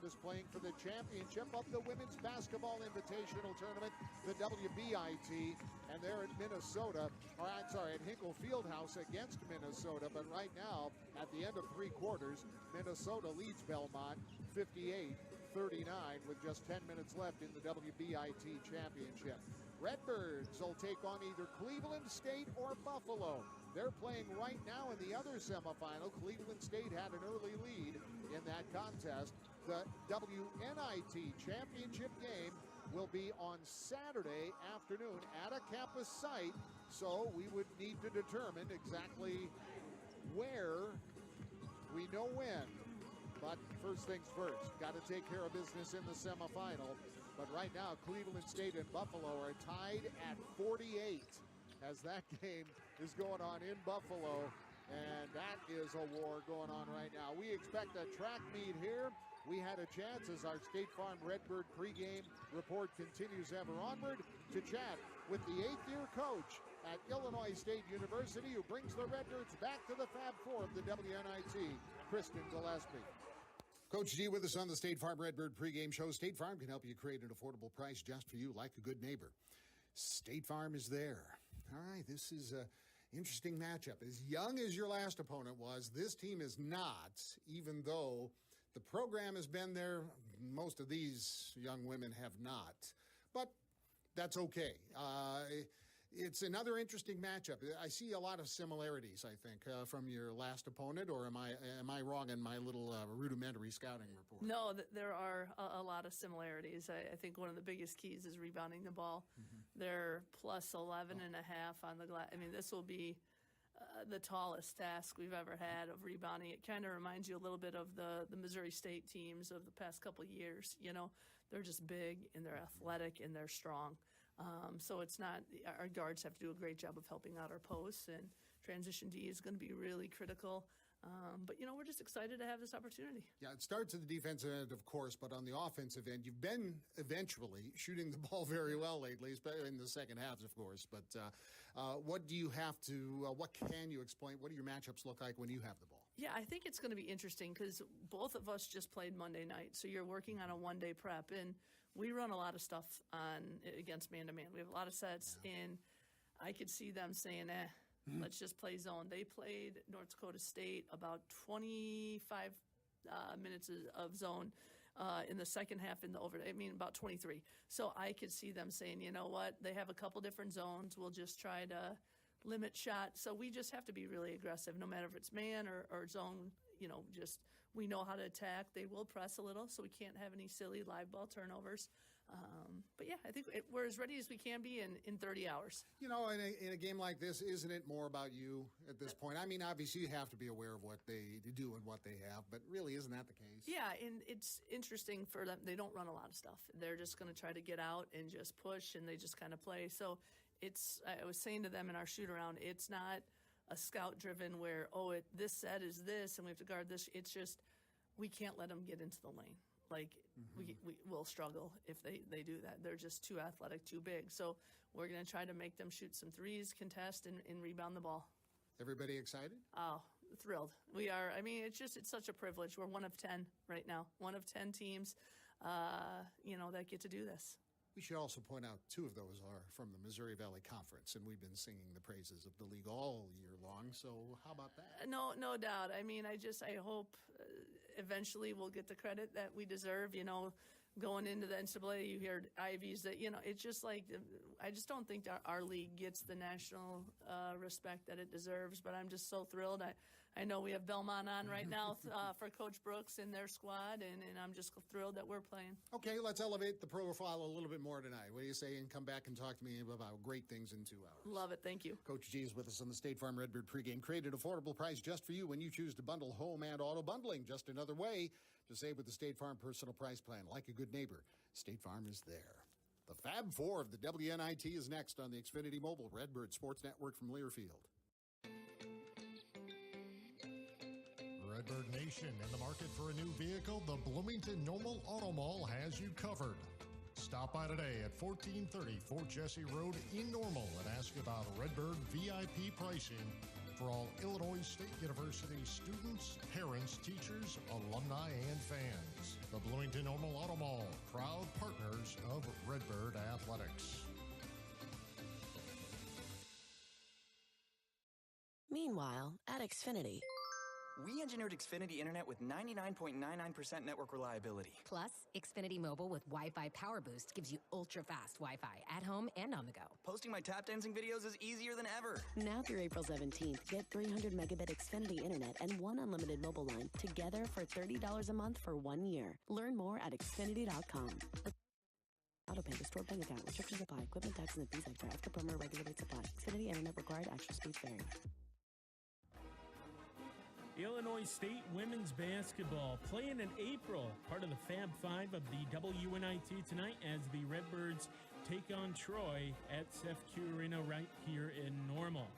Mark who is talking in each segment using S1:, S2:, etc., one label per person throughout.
S1: is playing for the championship of the Women's Basketball Invitational Tournament, the WBIT, and they're at at Hinkle Fieldhouse against Minnesota. But right now, at the end of three quarters, Minnesota leads Belmont 58-39 with just 10 minutes left in the WBIT championship. Redbirds will take on either Cleveland State or Buffalo. They're playing right now in the other semifinal. Cleveland State had an early lead in that contest. The WNIT championship game will be on Saturday afternoon at a campus site, so we would need to determine exactly where. We know when, but first things first, got to take care of business in the semifinal. But right now, Cleveland State and Buffalo are tied at 48 as that game is going on in Buffalo, and that is a war going on right now. We expect a track meet here. We had a chance, as our State Farm Redbird pregame report continues ever onward, to chat with the eighth-year coach at Illinois State University who brings the Redbirds back to the Fab Four of the WNIT, Kristen Gillespie. Coach G with us on the State Farm Redbird pregame show. State Farm can help you create an affordable price just for you, like a good neighbor. State Farm is there. All right, this is an interesting matchup. As young as your last opponent was, this team is not, even though the program has been there. Most of these young women have not. But that's okay. It's another interesting matchup. I see a lot of similarities, I think, from your last opponent, or am I wrong in my little rudimentary scouting report? No, there are a lot of similarities. I think one of the biggest keys is rebounding the ball. Mm-hmm. They're plus 11.5 on the glass. I mean, this will be the tallest task we've ever had of rebounding. It kind of reminds you a little bit of the Missouri State teams of the past couple of years. You know, they're just big and they're athletic and they're strong. So it's not, our guards have to do a great job of helping out our posts, and transition D is going to be really critical. But, you know, we're just excited to have this opportunity. Yeah, it starts at the defensive end, of course, but on the offensive end, you've been eventually shooting the ball very well lately, especially in the second halves, of course. But what do you have to, what can you explain? What do your matchups look like when you have the ball? Yeah, I think it's going to be interesting because both of us just played Monday night, so you're working on a one-day prep, and we run a lot of stuff against man-to-man. We have a lot of sets, and I could see them saying, let's just play zone. They played North Dakota State about 25 minutes of zone in the second half in the overtime. I mean, about 23. So I could see them saying, you know what, they have a couple different zones. We'll just try to limit shot. So we just have to be really aggressive, no matter if it's man or zone. You know, just we know how to attack. They will press a little, so we can't have any silly live ball turnovers. But, yeah, I think we're as ready as we can be in 30 hours. You know, in a game like this, isn't it more about you at this point? I mean, obviously you have to be aware of what they do and what they have, but really isn't that the case? Yeah, and it's interesting for them. They don't run a lot of stuff. They're just going to try to get out and just push, and they just kind of play. So I was saying to them in our shoot-around, it's not – a scout-driven where, this set is this and we have to guard this. It's just we can't let them get into the lane. Like, we will struggle if they do that. They're just too athletic, too big. So we're going to try to make them shoot some threes, contest, and rebound the ball. Everybody excited? Oh, thrilled. We are. I mean, it's such a privilege. We're one of 10 right now, one of 10 teams, that get to do this. We should also point out 2 of those are from the Missouri Valley Conference, and we've been singing the praises of the league all year long. So how about that? No doubt. I mean, I hope eventually we'll get the credit that we deserve. You know, going into the NCAA, you hear Ivies that, it's just like, I just don't think our league gets the national respect that it deserves, but I'm just so thrilled. I know we have Belmont on right now for Coach Brooks and their squad, and I'm just thrilled that we're playing. Okay, let's elevate the profile a little bit more tonight. What do you say? And come back and talk to me about great things in 2 hours. Love it. Thank you. Coach G is with us on the State Farm Redbird pregame. Created affordable price just for you when you choose to bundle home and auto bundling. Just another way to save with the State Farm Personal Price Plan. Like a good neighbor, State Farm is there. The Fab Four of the WNIT is next on the Xfinity Mobile Redbird Sports Network from Learfield.
S2: Redbird Nation, in the market for a new vehicle, the Bloomington Normal Auto Mall has you covered. Stop by today at 1430 Fort Jesse Road in Normal and ask about Redbird VIP pricing. for all Illinois State University students, parents, teachers, alumni, and fans. The Bloomington Normal Auto Mall, proud partners of Redbird Athletics.
S3: Meanwhile, at Xfinity.
S4: We engineered Xfinity Internet with 99.99% network reliability.
S5: Plus, Xfinity Mobile with Wi-Fi Power Boost gives you ultra-fast Wi-Fi at home and on the go.
S4: Posting my tap dancing videos is easier than ever.
S3: Now through April 17th, get 300 megabit Xfinity Internet and one unlimited mobile line together for $30 a month for 1 year. Learn more at Xfinity.com. Autopay, restored bank account, restrictions apply, equipment tax and fees extra, after promo regular rates apply. Xfinity Internet required, actual speeds vary.
S6: Illinois State women's basketball playing in April, part of the Fab Five of the WNIT tonight as the Redbirds take on Troy at CEFQ Arena right here in Normal.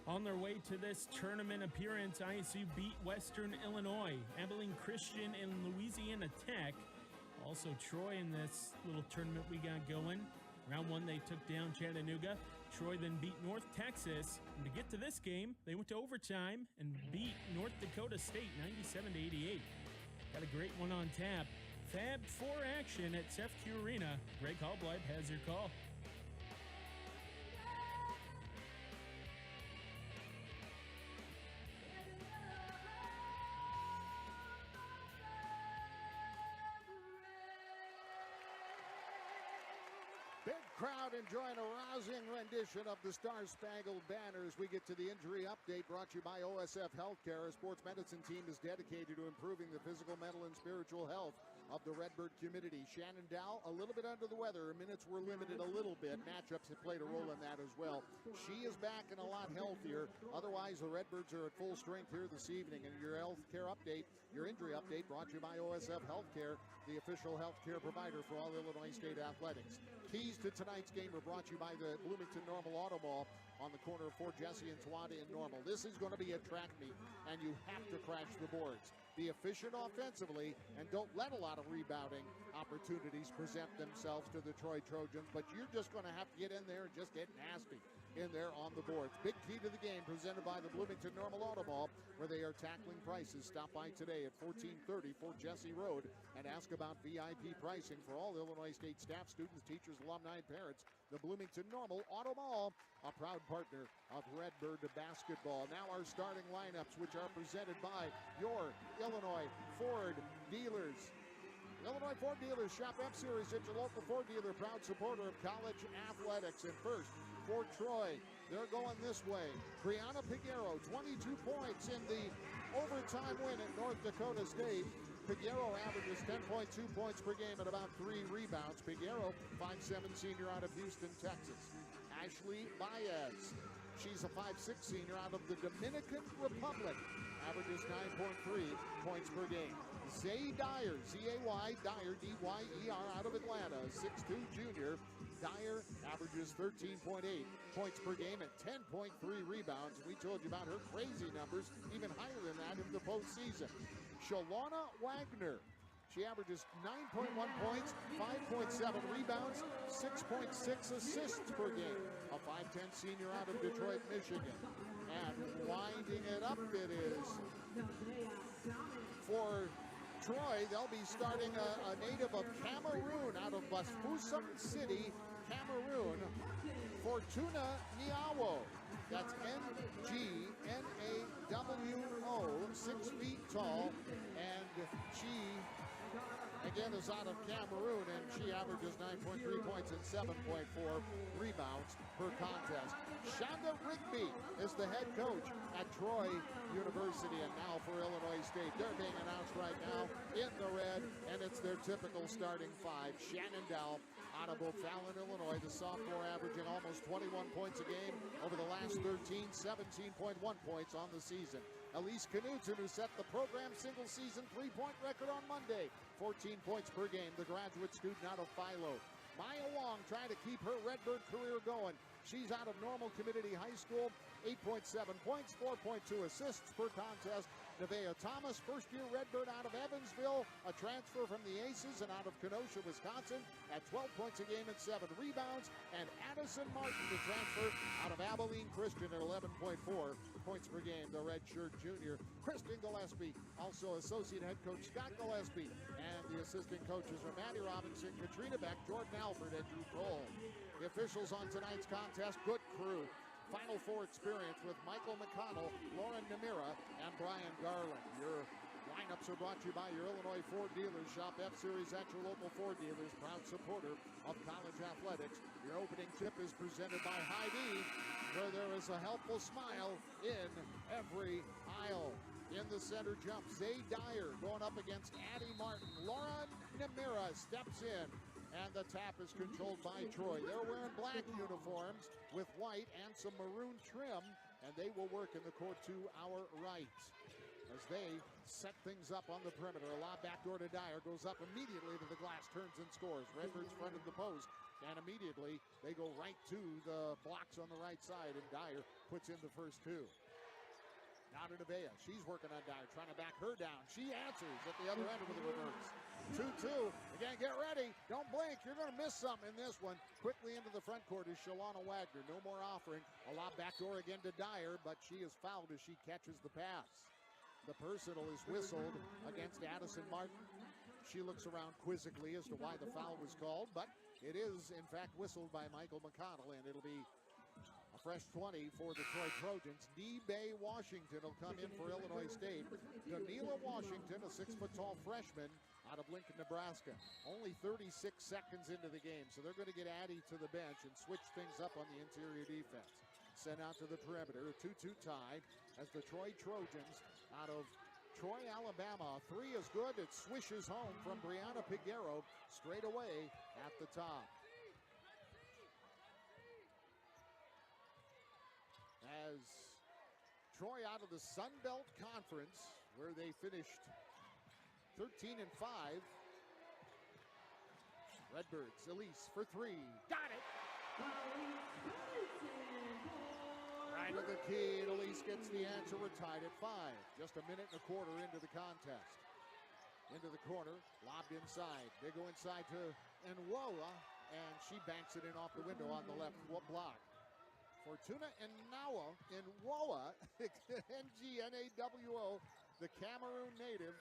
S6: On their way to this tournament appearance, ISU beat Western Illinois, Abilene Christian, and Louisiana Tech. Also Troy in this little tournament we got going. Round one, they took down Chattanooga. Troy then beat North Texas. And to get to this game, they went to overtime and beat North Dakota State 97-88. Got a great one on tap. Fab 4 action at CEFQ Arena. Greg Hallblight has your call.
S1: Crowd enjoying a rousing rendition of the Star-Spangled Banner as we get to the injury update brought to you by OSF Healthcare. A sports medicine team is dedicated to improving the physical, mental, and spiritual health of the Redbird community. Shannon Dow, a little bit under the weather. Her minutes were limited a little bit. Matchups have played a role in that as well. She is back and a lot healthier. Otherwise, the Redbirds are at full strength here this evening. And your healthcare update, your injury update brought to you by OSF Healthcare, the official healthcare provider for all Illinois State athletics. Keys to tonight's game are brought to you by the Bloomington Normal Auto Mall on the corner of Fort Jesse and Tawanda in Normal. This is going to be a track meet, and you have to crash the boards. Be efficient offensively, and don't let a lot of rebounding opportunities present themselves to the Troy Trojans, but you're just going to have to get in there and just get nasty in there on the boards. Big key to the game presented by the Bloomington Normal Auto Mall, where they are tackling prices. Stop by today at 1430 Fort Jesse Road and ask about VIP pricing for all Illinois State staff, students, teachers, alumni, and parents. The Bloomington Normal Auto Mall, a proud partner of Redbird basketball. Now our starting lineups, which are presented by your Illinois Ford dealers. Illinois Ford dealers, shop F-Series at your local Ford dealer, proud supporter of college athletics. And first, for Troy, they're going this way. Brianna Piguero, 22 points in the overtime win at North Dakota State. Piguero averages 10.2 points per game and about 3 rebounds. Piguero, 5'7" senior out of Houston, Texas. Ashley Baez, she's a 5'6" senior out of the Dominican Republic. Averages 9.3 points per game. Zay Dyer, Z-A-Y, Dyer, D-Y-E-R, out of Atlanta, 6'2" junior. Dyer averages 13.8 points per game and 10.3 rebounds. We told you about her crazy numbers, even higher than that in the postseason. Shalana Wagner, she averages 9.1 points, 5.7 rebounds, 6.6 assists per game. A 5'10" senior out of Detroit, Michigan. And winding it up it is for Troy. They'll be starting a native of Cameroon out of Bafoussam City, Cameroon, Fortuna Niawo. That's N-G-N-A-W-O, 6 feet tall, and she, again, is out of Cameroon, and she averages 9.3 points and 7.4 rebounds per contest. Shonda Rigby is the head coach at Troy University, and now for Illinois State. They're being announced right now in the red, and it's their typical starting five. Shannon Dow out of O'Fallon, Illinois, the sophomore, averaging almost 21 points a game over the last 13, 17.1 points on the season. Elise Knudsen, who set the program single-season three-point record on Monday, 14 points per game, the graduate student out of Philo. Maya Wong trying to keep her Redbird career going. She's out of Normal Community High School, 8.7 points, 4.2 assists per contest, Nevaeh Thomas, first-year Redbird out of Evansville, a transfer from the Aces and out of Kenosha, Wisconsin, at 12 points a game and 7 rebounds. And Addison Martin, the transfer out of Abilene Christian at 11.4 points per game, the redshirt junior. Kristen Gillespie, also associate head coach Scott Gillespie, and the assistant coaches are Maddie Robinson, Katrina Beck, Jordan Alford, and Drew Cole. The officials on tonight's contest, good crew. Final Four experience with Michael McConnell, Lauren Namira, and Brian Garland. Your lineups are brought to you by your Illinois Ford dealers. Shop F-Series at your local Ford dealers, proud supporter of college athletics. Your opening tip is presented by Hy-Vee, where there is a helpful smile in every aisle. In the center jump, Zay Dyer going up against Addie Martin. Lauren Namira steps in, and the tap is controlled by Troy. They're wearing black uniforms with white and some maroon trim, and they will work in the court to our right as they set things up on the perimeter. A lob backdoor to Dyer, goes up immediately to the glass, turns and scores. Redbirds front of the post, and immediately they go right to the blocks on the right side, and Dyer puts in the first two. Now to Nevaeh. She's working on Dyer, trying to back her down. She answers at the other end with a reverse. 2-2. Again, get ready. Don't blink. You're going to miss something in this one. Quickly into the front court is Shalana Wagner. No more offering. A lob backdoor again to Dyer, but she is fouled as she catches the pass. The personal is whistled against Addison Martin. She looks around quizzically as to why the foul was called, but it is, in fact, whistled by Michael McConnell, and it'll be a fresh 20 for the Troy Trojans. Bay Washington will come in for Illinois State. Danila Washington, a 6-foot-tall freshman out of Lincoln, Nebraska. Only 36 seconds into the game, so they're going to get Addie to the bench and switch things up on the interior defense. Sent out to the perimeter, a 2-2 tie as the Troy Trojans out of Troy, Alabama. Three is good. It swishes home from Brianna Piguero straight away at the top. As Troy out of the Sun Belt Conference, where they finished 13-5. Redbirds, Elise for three. Got it! Right to the key, and Elise gets the answer. We're tied at 5. Just a minute and a quarter into the contest. Into the corner, lobbed inside. They go inside to Nwoa, and she banks it in off the window on the left block. Fortuna Nwoa, N-G-N-A-W-O, the Cameroon native,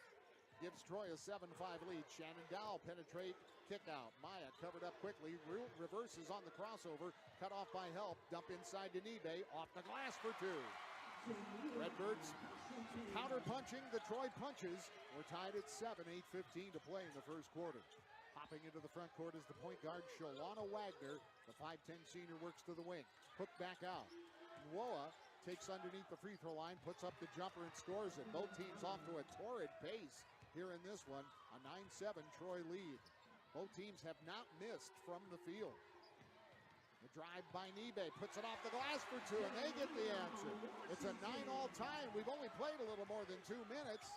S1: gives Troy a 7-5 lead. Shannon Dowell penetrate, kick out. Maya covered up quickly, reverses on the crossover, cut off by help, dump inside to Nibe, off the glass for two. Redbirds counter punching the Troy punches. We're tied at 7, 8:15 to play in the first quarter. Hopping into the front court is the point guard, Shalana Wagner. The 5'10 senior works to the wing. Hook back out. Nwoa takes underneath the free throw line, puts up the jumper and scores it. Both teams off to a torrid pace here in this one. A 9-7 Troy lead. Both teams have not missed from the field. The drive by Nibe puts it off the glass for two, and they get the answer. It's a 9-all tie. We've only played a little more than 2 minutes.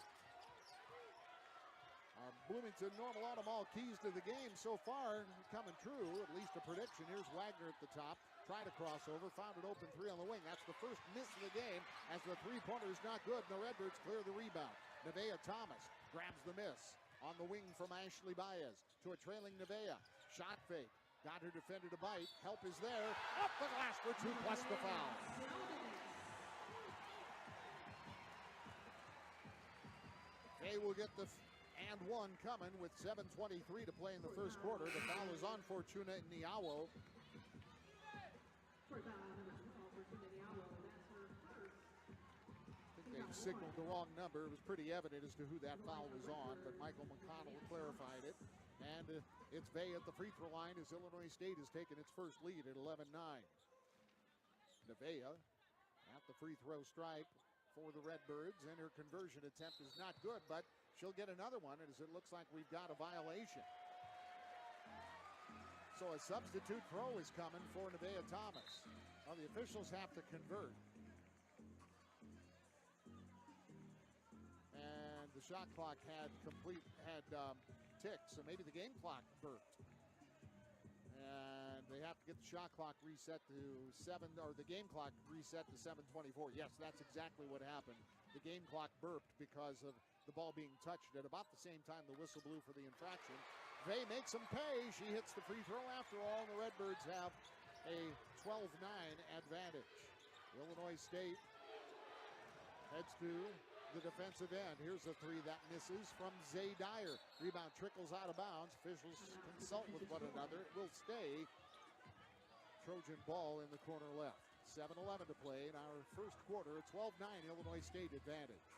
S1: Our Bloomington Normal Auto Mall keys to the game so far coming true, at least a prediction. Here's Wagner at the top. Tried a crossover, found an open three on the wing. That's the first miss of the game as the three-pointer is not good, and the Redbirds clear the rebound. Nevaeh Thomas grabs the miss on the wing from Ashley Baez to a trailing Nevaeh. Shot fake. Got her defender to bite. Help is there. Up the glass for two plus the foul. They will get the and one coming with 7:23 to play in the first quarter. The foul is on Fortuna Niawo. I think they signaled the wrong number. It was pretty evident as to who that foul was on, but Michael McConnell clarified it. And it's Bay at the free throw line as Illinois State has taken its first lead at 11-9. Nevaeh at the free throw stripe for the Redbirds, and her conversion attempt is not good, but she'll get another one as it looks like we've got a violation. So a substitute throw is coming for Nevaeh Thomas. Well, the officials have to convert. And the shot clock had ticked, so maybe the game clock burped. And they have to get the shot clock reset to 7, or the game clock reset to 7:24. Yes, that's exactly what happened. the game clock burped because of the ball being touched at about the same time the whistle blew for the infraction. Vey makes them pay. She hits the free throw after all. The Redbirds have a 12-9 advantage. Illinois State heads to the defensive end. Here's a three that misses from Zay Dyer. Rebound trickles out of bounds. Officials consult with one another. It will stay. Trojan ball in the corner left. 7:11 to play in our first quarter. A 12-9 Illinois State advantage.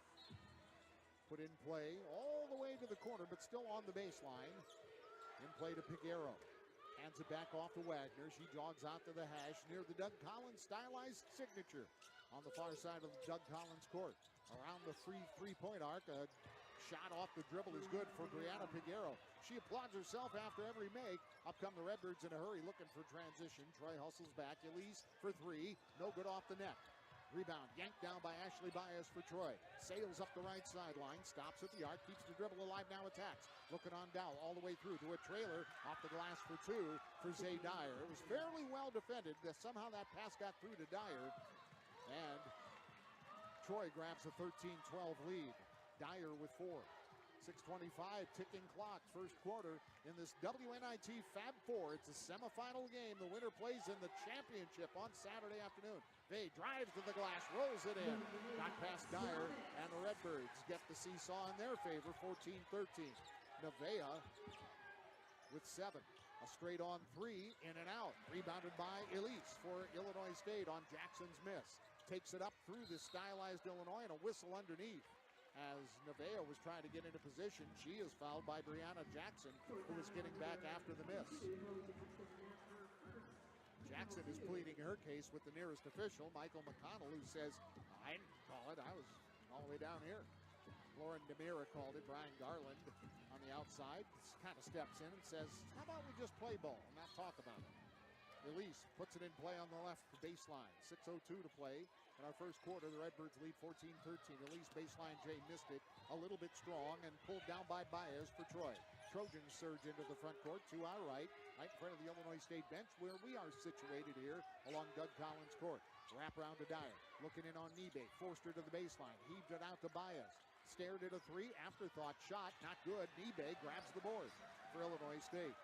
S1: Put in play all the way to the corner, but still on the baseline. In play to Piguero. Hands it back off to Wagner. She jogs out to the hash near the Doug Collins stylized signature on the far side of the Doug Collins court. Around the free three-point arc, a shot off the dribble is good for Brianna Piguero. She applauds herself after every make. Up come the Redbirds in a hurry looking for transition. Troy hustles back. Elise for three. No good off the net. Rebound yanked down by Ashley Baez for Troy. Sails up the right sideline. Stops at the arc. Keeps the dribble alive. Now attacks. Looking on Dow all the way through to a trailer. Off the glass for two for Zay Dyer. It was fairly well defended. Somehow that pass got through to Dyer. And Troy grabs a 13-12 lead. Dyer with 4. 6:25 ticking clock, first quarter in this WNIT Fab 4. It's a semifinal game. The winner plays in the championship on Saturday afternoon. Vey drives to the glass, rolls it in. Got past Dyer, and the Redbirds get the seesaw in their favor, 14-13. Nevaeh with 7. A straight on three, in and out. Rebounded by Elise for Illinois State on Jackson's miss. Takes it up through the stylized Illinois and a whistle underneath. As Nevaeh was trying to get into position, she is fouled by Brianna Jackson, who was getting back after the miss. Jackson is pleading her case with the nearest official, Michael McConnell, who says, I didn't call it, I was all the way down here. Lauren Demira called it. Brian Garland on the outside kind of steps in and says, how about we just play ball and not talk about it? Elise puts it in play on the left baseline. 6:02 to play. In our first quarter, the Redbirds lead 14-13. Elise baseline J missed it a little bit strong and pulled down by Baez for Troy. Trojans surge into the front court to our right in front of the Illinois State bench where we are situated here along Doug Collins court. Wrap around to Dyer. Looking in on Nibe. Forced her to the baseline. Heaved it out to Baez. Stared at a three. Afterthought shot. Not good. Nibe grabs the board for Illinois State.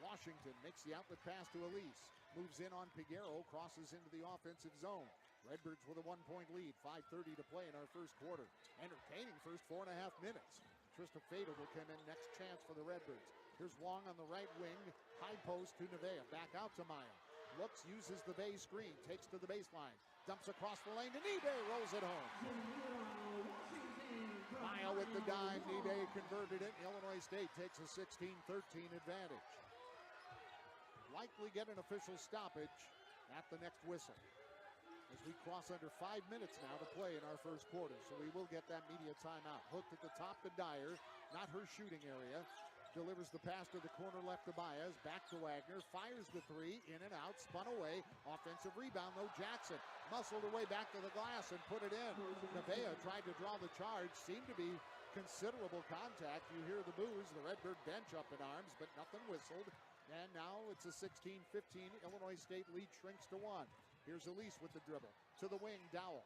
S1: Washington makes the outlet pass to Elise. Moves in on Piguero. Crosses into the offensive zone. Redbirds with a 1-point lead. 5:30 to play in our first quarter. Entertaining first 4.5 minutes. Trista Fader will come in. Next chance for the Redbirds. Here's Wong on the right wing. High post to Nevaeh. Back out to Maya. Looks, uses the Vey screen. Takes to the baseline. Dumps across the lane to Nibe. Rolls it home. Maya with the dime. Nibe converted it. Illinois State takes a 16-13 advantage. Likely get an official stoppage at the next whistle. As we cross under 5 minutes now to play in our first quarter. So we will get that media timeout. Hooked at the top to Dyer. Not her shooting area. Delivers the pass to the corner left to Baez. Back to Wagner. Fires the three. In and out. Spun away. Offensive rebound though. Jackson muscled her way back to the glass and put it in. Nevaeh tried to draw the charge. Seemed to be considerable contact. You hear the boos. The Redbird bench up in arms, but nothing whistled. And now it's a 16-15. Illinois State lead shrinks to 1. Here's Elise with the dribble. To the wing, Dowell.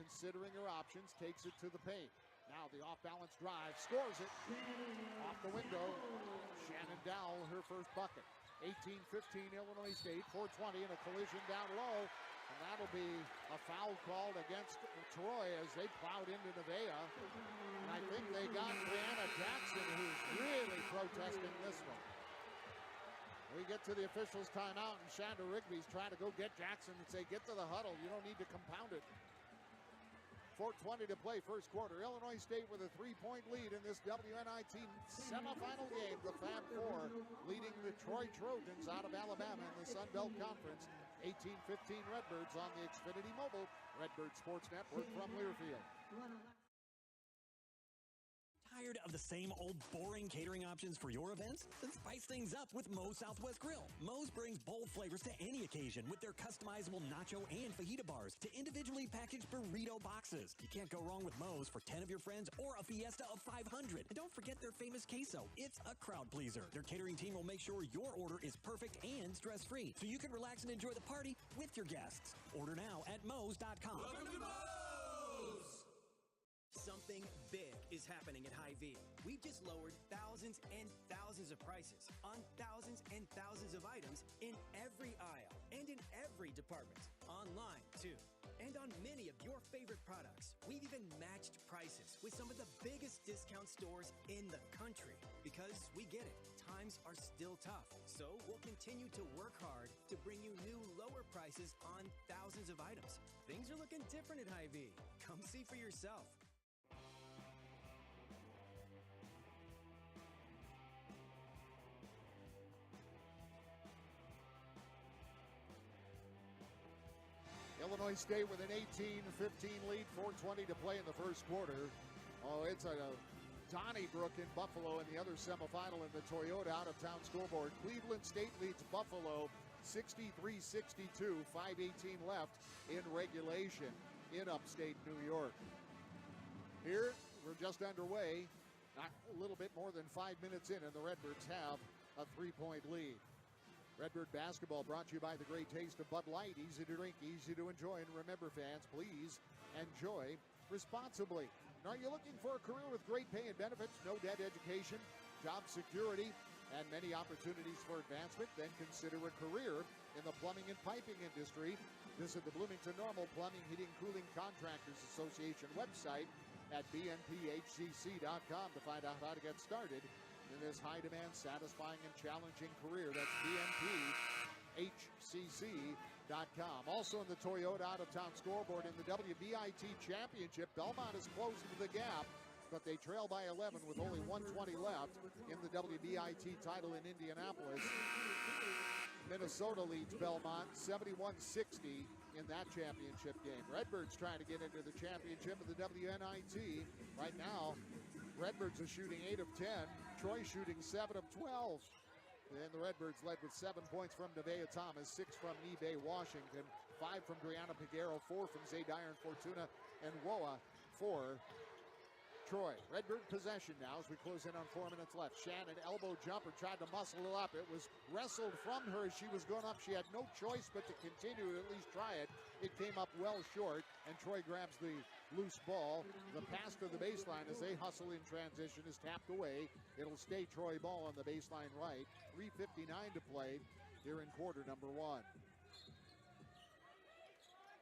S1: Considering her options, takes it to the paint. Now the off-balance drive, scores it. Off the window. Shannon Dowell, her first bucket. 18-15 Illinois State, 4:20 in a collision down low. And that'll be a foul called against Troy as they plowed into Nevaeh. And I think they got Brianna Jackson, who's really protesting this one. We get to the officials' timeout, and Shanda Rigby's trying to go get Jackson and say, get to the huddle. You don't need to compound it. 4:20 to play first quarter. Illinois State with a 3-point lead in this WNIT semifinal game. The Fab Four leading the Troy Trojans out of Alabama in the Sun Belt Conference. 18-15 Redbirds on the Xfinity Mobile Redbird Sports Network from Learfield.
S7: Tired of the same old boring catering options for your events? Then spice things up with Moe's Southwest Grill. Moe's brings bold flavors to any occasion with their customizable nacho and fajita bars to individually packaged burrito boxes. You can't go wrong with Moe's for 10 of your friends or a fiesta of 500. And don't forget their famous queso. It's a crowd pleaser. Their catering team will make sure your order is perfect and stress-free so you can relax and enjoy the party with your guests. Order now at Moe's.com.
S8: Welcome to Moe's!
S7: Something big is happening at Hy-Vee. We've just lowered thousands and thousands of prices on thousands and thousands of items in every aisle and in every department. Online, too. And on many of your favorite products. We've even matched prices with some of the biggest discount stores in the country. Because we get it, times are still tough. So we'll continue to work hard to bring you new lower prices on thousands of items. Things are looking different at Hy-Vee. Come see for yourself.
S1: Illinois State with an 18-15 lead, 4:20 to play in the first quarter. Oh, it's a Donnybrook in Buffalo in the other semifinal in the Toyota out-of-town scoreboard. Cleveland State leads Buffalo 63-62, 5:18 left in regulation in upstate New York. Here, we're just underway, not a little bit more than 5 minutes in, and the Redbirds have a 3-point lead. Redbird basketball brought to you by the great taste of Bud Light. Easy to drink, easy to enjoy. And remember, fans, please enjoy responsibly. Now, are you looking for a career with great pay and benefits, no debt education, job security, and many opportunities for advancement? Then consider a career in the plumbing and piping industry. Visit the Bloomington Normal Plumbing, Heating, Cooling Contractors Association website at bnphcc.com to find out how to get started in this high-demand, satisfying, and challenging career. That's bnphcc.com. Also in the Toyota out-of-town scoreboard in the WBIT Championship, Belmont has closed the gap, but they trail by 11 with only 1:20 left in the WBIT title in Indianapolis. Minnesota leads Belmont 71-60 in that championship game. Redbirds trying to get into the championship of the WNIT. Right now, Redbirds are shooting 8 of 10. Troy shooting 7 of 12. And the Redbirds led with 7 points from Nevaeh Thomas, 6 from Nebe Washington, 5 from Brianna Peguero, 4 from Zaydiron Fortuna, and Woa for Troy. Redbird possession now as we close in on 4 minutes left. Shannon, elbow jumper, tried to muscle it up. It was wrestled from her as she was going up. She had no choice but to continue to at least try it. It came up well short, and Troy grabs the loose ball. The pass to the baseline as they hustle in transition is tapped away. It'll stay Troy ball on the baseline right. 3:59 to play here in quarter number 1.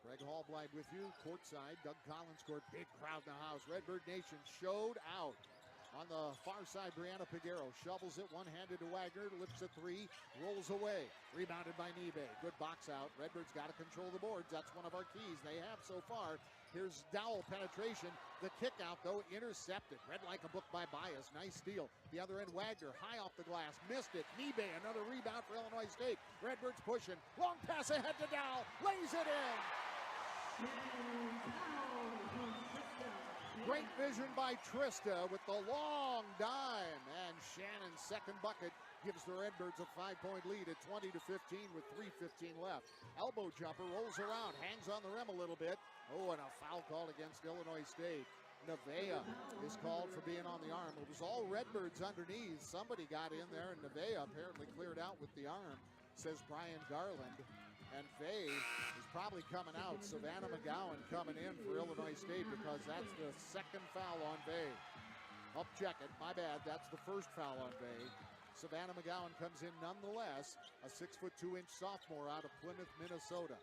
S1: Greg Hallblide with you, courtside. Doug Collins scored, big crowd in the house. Redbird Nation showed out. On the far side, Brianna Peguero shovels it one-handed to Wagner, lifts a 3, rolls away. Rebounded by Nebe. Good box out. Redbirds got to control the boards. That's one of our keys they have so far. Here's Dowell penetration. The kick out, though, intercepted. Read like a book by Bias. Nice steal. The other end, Wagner, high off the glass. Missed it. Nebe, another rebound for Illinois State. Redbirds pushing. Long pass ahead to Dowell. Lays it in. Great vision by Trista with the long dime. And Shannon's second bucket gives the Redbirds a 5-point lead at 20-15 with 3:15 left. Elbow jumper, rolls around, hangs on the rim a little bit. Oh, and a foul called against Illinois State. Nevaeh is called for being on the arm. It was all Redbirds underneath. Somebody got in there, and Nevaeh apparently cleared out with the arm, says Brian Garland. And Faye is probably coming out. Savannah McGowan coming in for Illinois State because that's the second foul on Faye. Up, check it. My bad. That's the first foul on Faye. Savannah McGowan comes in nonetheless. A 6'2" sophomore out of Plymouth, Minnesota.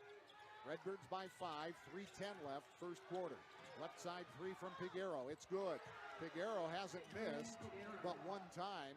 S1: Redbirds by 5. 3:10 left. First quarter. Left side 3 from Peguero. It's good. Peguero hasn't missed but one time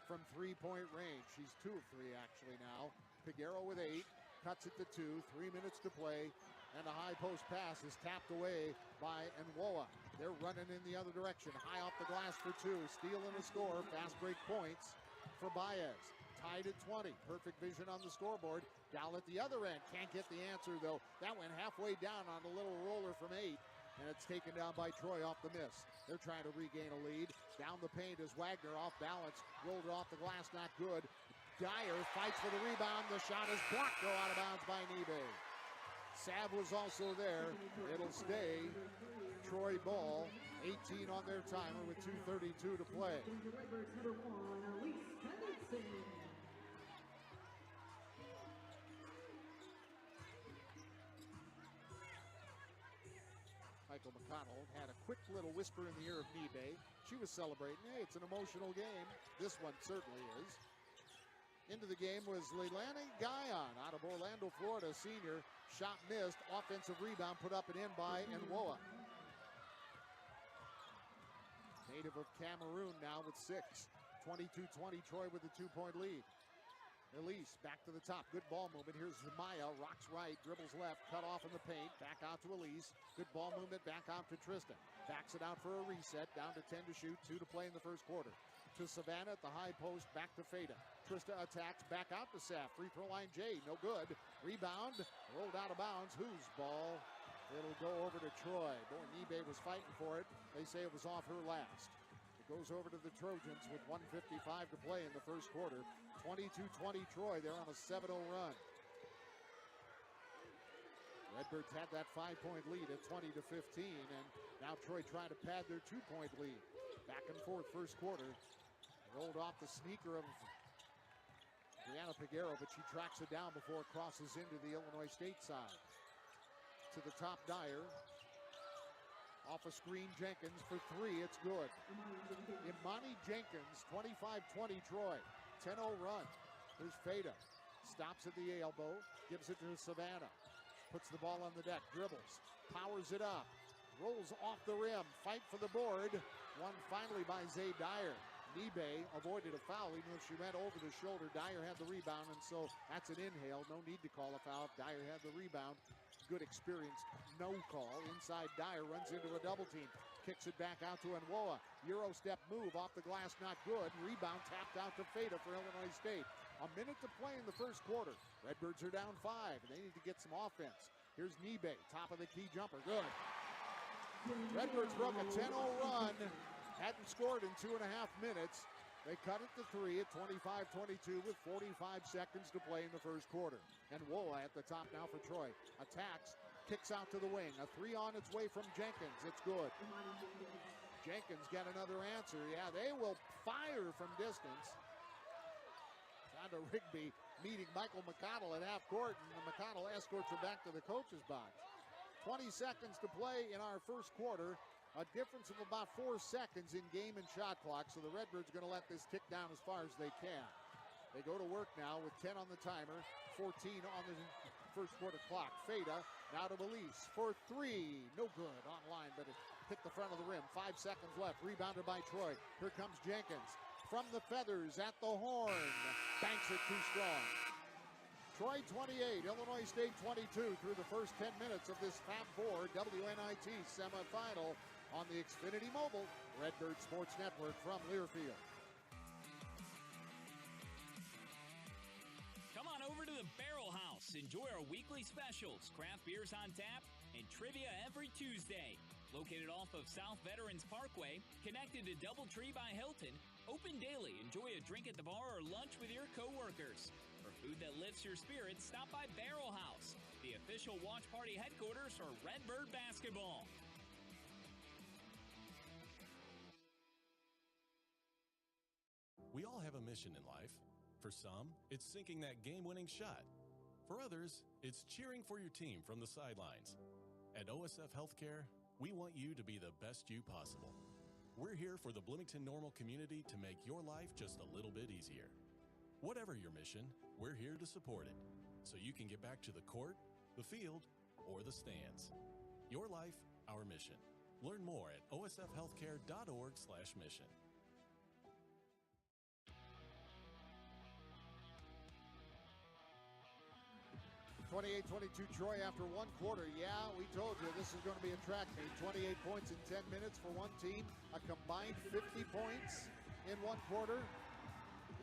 S1: from 3-point range. She's 2 of 3 actually now. Peguero with 8. Cuts it to 2, 3 minutes to play, and a high post pass is tapped away by Nwoa. They're running in the other direction. High off the glass for 2, steal and a score. Fast break points for Baez. Tied at 20. Perfect vision on the scoreboard. Down at the other end. Can't get the answer, though. That went halfway down on a little roller from 8, and it's taken down by Troy off the miss. They're trying to regain a lead. Down the paint is Wagner off balance. Rolled it off the glass, not good. Dyer fights for the rebound. The shot is blocked, go out of bounds by Nebe. Sav was also there. It'll stay Troy ball. 18 on their timer with 2:32 to play. Michael McConnell had a quick little whisper in the ear of Nibe. She was celebrating. Hey, it's an emotional game. This one certainly is. Into the game was Leilani Guyon out of Orlando, Florida, senior. Shot missed. Offensive rebound put up and in by Nwoa. Native of Cameroon now with 6. 22-20, Troy with a 2-point lead. Elise back to the top. Good ball movement. Here's Maya. Rocks right. Dribbles left. Cut off in the paint. Back out to Elise. Good ball movement. Back out to Tristan. Backs it out for a reset. Down to 10 to shoot. 2 to play in the first quarter. To Savannah at the high post. Back to Feda. Trista attacks. Back out to Saf. Free throw line J. No good. Rebound. Rolled out of bounds. Whose ball? It'll go over to Troy. Boy, Nibe was fighting for it. They say it was off her last. It goes over to the Trojans with 1:55 to play in the first quarter. 22-20 Troy. They're on a 7-0 run. Redbirds had that 5-point lead at 20-15, and now Troy trying to pad their 2-point lead. Back and forth first quarter. Rolled off the sneaker of Brianna Peguero, but she tracks it down before it crosses into the Illinois State side. To the top, Dyer. Off a screen, Jenkins for 3. It's good. Imani Jenkins, 25-20 Troy. 10-0 run. Here's Feda. Stops at the elbow. Gives it to Savannah. Puts the ball on the deck. Dribbles. Powers it up. Rolls off the rim. Fight for the board. Won finally by Zay Dyer. Nibe avoided a foul even though she went over the shoulder. Dyer had the rebound, and so that's an inhale. No need to call a foul. Dyer had the rebound. Good experience. No call. Inside Dyer runs into a double team. Kicks it back out to Nwoa. Euro step move off the glass, not good. Rebound tapped out to Feda for Illinois State. A minute to play in the first quarter. Redbirds are down 5, and they need to get some offense. Here's Nibe, top of the key jumper. Good. Redbirds broke a 10-0 run. Hadn't scored in 2.5 minutes. They cut it to 3 at 25-22 with 45 seconds to play in the first quarter. And Nwoa at the top now for Troy. Attacks, kicks out to the wing. A 3 on its way from Jenkins. It's good. Jenkins got another answer. Yeah, they will fire from distance. Down to Rigby meeting Michael McConnell at half court, and McConnell escorts her back to the coach's box. 20 seconds to play in our first quarter. A difference of about 4 seconds in game and shot clock, so the Redbirds are going to let this tick down as far as they can. They go to work now with 10 on the timer, 14 on the first quarter clock. Feda now to Elise for 3. No good online, but it hit the front of the rim. 5 seconds left. Rebounded by Troy. Here comes Jenkins from the feathers at the horn. Banks it too strong. Troy 28, Illinois State 22 through the first 10 minutes of this Fab 4 WNIT semifinal on the Xfinity Mobile Redbird Sports Network from Learfield.
S8: Come on over to the Barrel House. Enjoy our weekly specials, craft beers on tap, and trivia every Tuesday. Located off of South Veterans Parkway, connected to Doubletree by Hilton, open daily. Enjoy a drink at the bar or lunch with your co-workers. For food that lifts your spirits, stop by Barrel House, the official watch party headquarters for Redbird basketball.
S9: We all have a mission in life. For some, it's sinking that game-winning shot. For others, it's cheering for your team from the sidelines. At OSF Healthcare, we want you to be the best you possible. We're here for the Bloomington Normal community to make your life just a little bit easier. Whatever your mission, we're here to support it, so you can get back to the court, the field, or the stands. Your life, our mission. Learn more at osfhealthcare.org/mission.
S1: 28-22 Troy after one quarter. Yeah, we told you this is going to be a track meet. 28 points in 10 minutes for one team. A combined 50 points in one quarter.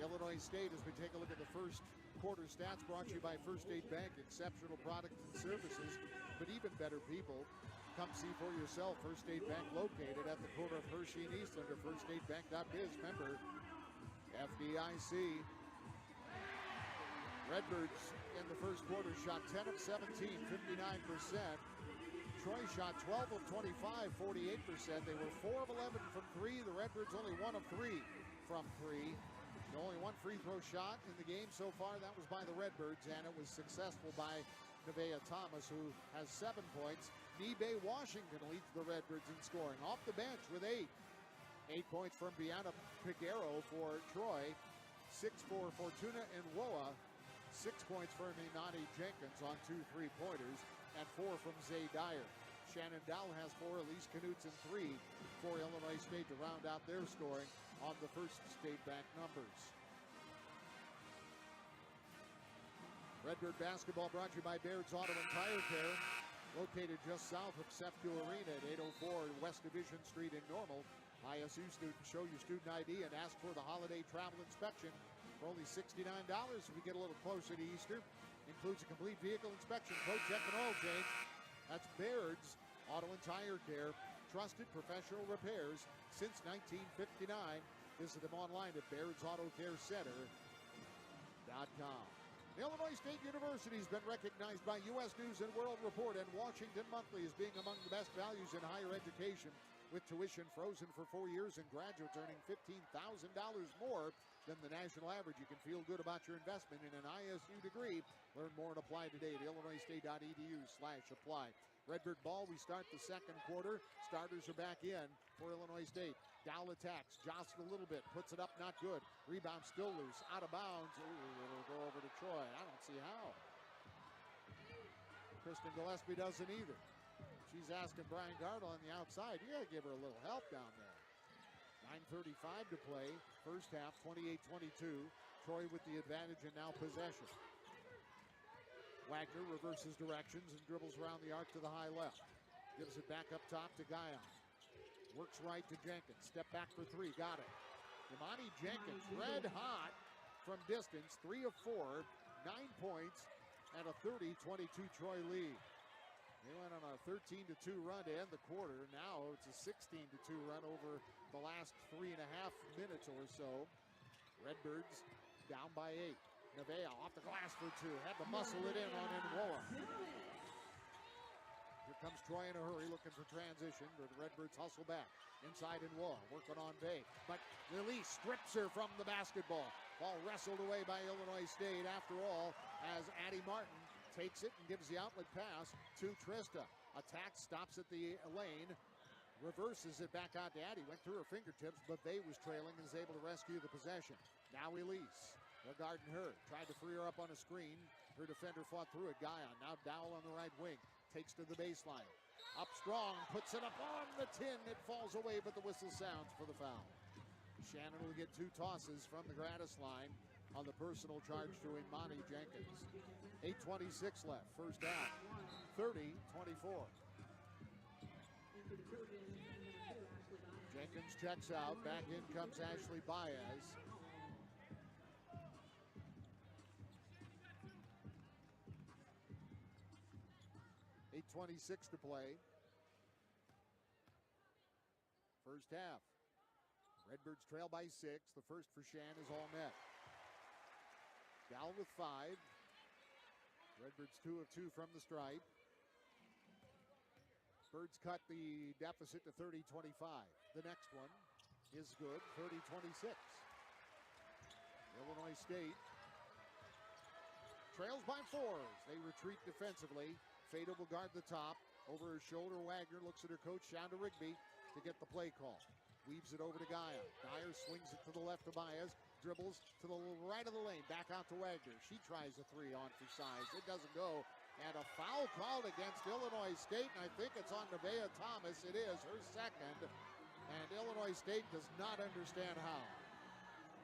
S1: Illinois State, as we take a look at the first quarter stats, brought to you by First State Bank. Exceptional products and services, but even better people. Come see for yourself. First State Bank located at the corner of Hershey and Eastland, or firststatebank.biz. Member FDIC. Redbirds in the first quarter shot 10 of 17, 59%. Troy shot 12 of 25, 48%. They were 4 of 11 from 3. The Redbirds only 1 of 3 from 3. Only one free throw shot in the game so far. That was by the Redbirds, and it was successful by Nevaeh Thomas, who has 7 points. Nebe Washington leads the Redbirds in scoring. Off the bench with 8. 8 points from Bianna Piguero for Troy. 6 for Fortuna and Woa. 6 points for Imani Jenkins on 2 3-pointers. And 4 from Zay Dyer. Shannon Dowell has 4. Elise Knutson 3 for Illinois State to round out their scoring on the first state-backed numbers. Redbird basketball brought to you by Baird's Auto and Tire Care. Located just south of CEFCU Arena at 804 West Division Street in Normal. ISU students show your student ID and ask for the holiday travel inspection for only $69 if we get a little closer to Easter. Includes a complete vehicle inspection, coat check, and oil change. That's Baird's Auto and Tire Care. Trusted professional repairs since 1959. Visit them online at Baird'sAutoCareCenter.com. Illinois State University has been recognized by U.S. News and World Report and Washington Monthly as being among the best values in higher education, with tuition frozen for 4 years and graduates earning $15,000 more than the national average. You can feel good about your investment in an ISU degree. Learn more and apply today at illinoisstate.edu/apply. Redbird ball, we start the second quarter. Starters are back in for Illinois State. Dowell attacks, jostled a little bit, puts it up, not good. Rebound still loose, out of bounds. Ooh, it'll go over to Troy. I don't see how. Kristen Gillespie doesn't either. She's asking Brian Gardle on the outside. You gotta give her a little help down there. 9:35 to play. First half, 28-22. Troy with the advantage and now possession. Wagner reverses directions and dribbles around the arc to the high left. Gives it back up top to Guyon. Works right to Jenkins. Step back for 3. Got it. Imani Jenkins, red hot from distance. 3 of 4. 9 points and a 30-22 Troy lead. They went on a 13-2 run to end the quarter. Now it's a 16-2 run over the last 3.5 minutes or so. Redbirds down by 8. Nevaeh off the glass for 2. Had to muscle it in on Nwoa. Here comes Troy in a hurry, looking for transition, but the Redbirds hustle back. Inside Nwoa, working on Bay. But Lily strips her from the basketball. Ball wrestled away by Illinois State after all, as Addie Martin takes it and gives the outlet pass to Trista. Attack, stops at the lane, reverses it back out to Addie. Went through her fingertips, but Bay was trailing and is able to rescue the possession. Now Elise. They're guarding her. Tried to free her up on a screen. Her defender fought through it. Guyon. Now Dowell on the right wing. Takes to the baseline. Up strong. Puts it up on the tin. It falls away, but the whistle sounds for the foul. Shannon will get 2 tosses from the Gratis line on the personal charge to Imani Jenkins. 8:26 left. First half. 30-24. Jenkins checks out. Back in comes Ashley Baez. 8:26 to play. First half. Redbirds trail by 6. The first for Shan is all net. Dowell with 5. Redbirds 2 of 2 from the stripe. Birds cut the deficit to 30-25. The next one is good, 30-26. Illinois State trails by 4. They retreat defensively. Fado will guard the top. Over her shoulder, Wagner looks at her coach, Shonda Rigby, to get the play call. Weaves it over to Guyon. Dyer swings it to the left of Baez. Dribbles to the right of the lane. Back out to Wagner. She tries a 3 on for size. It doesn't go. And a foul called against Illinois State. And I think it's on Nevaeh Thomas. It is her second. And Illinois State does not understand how.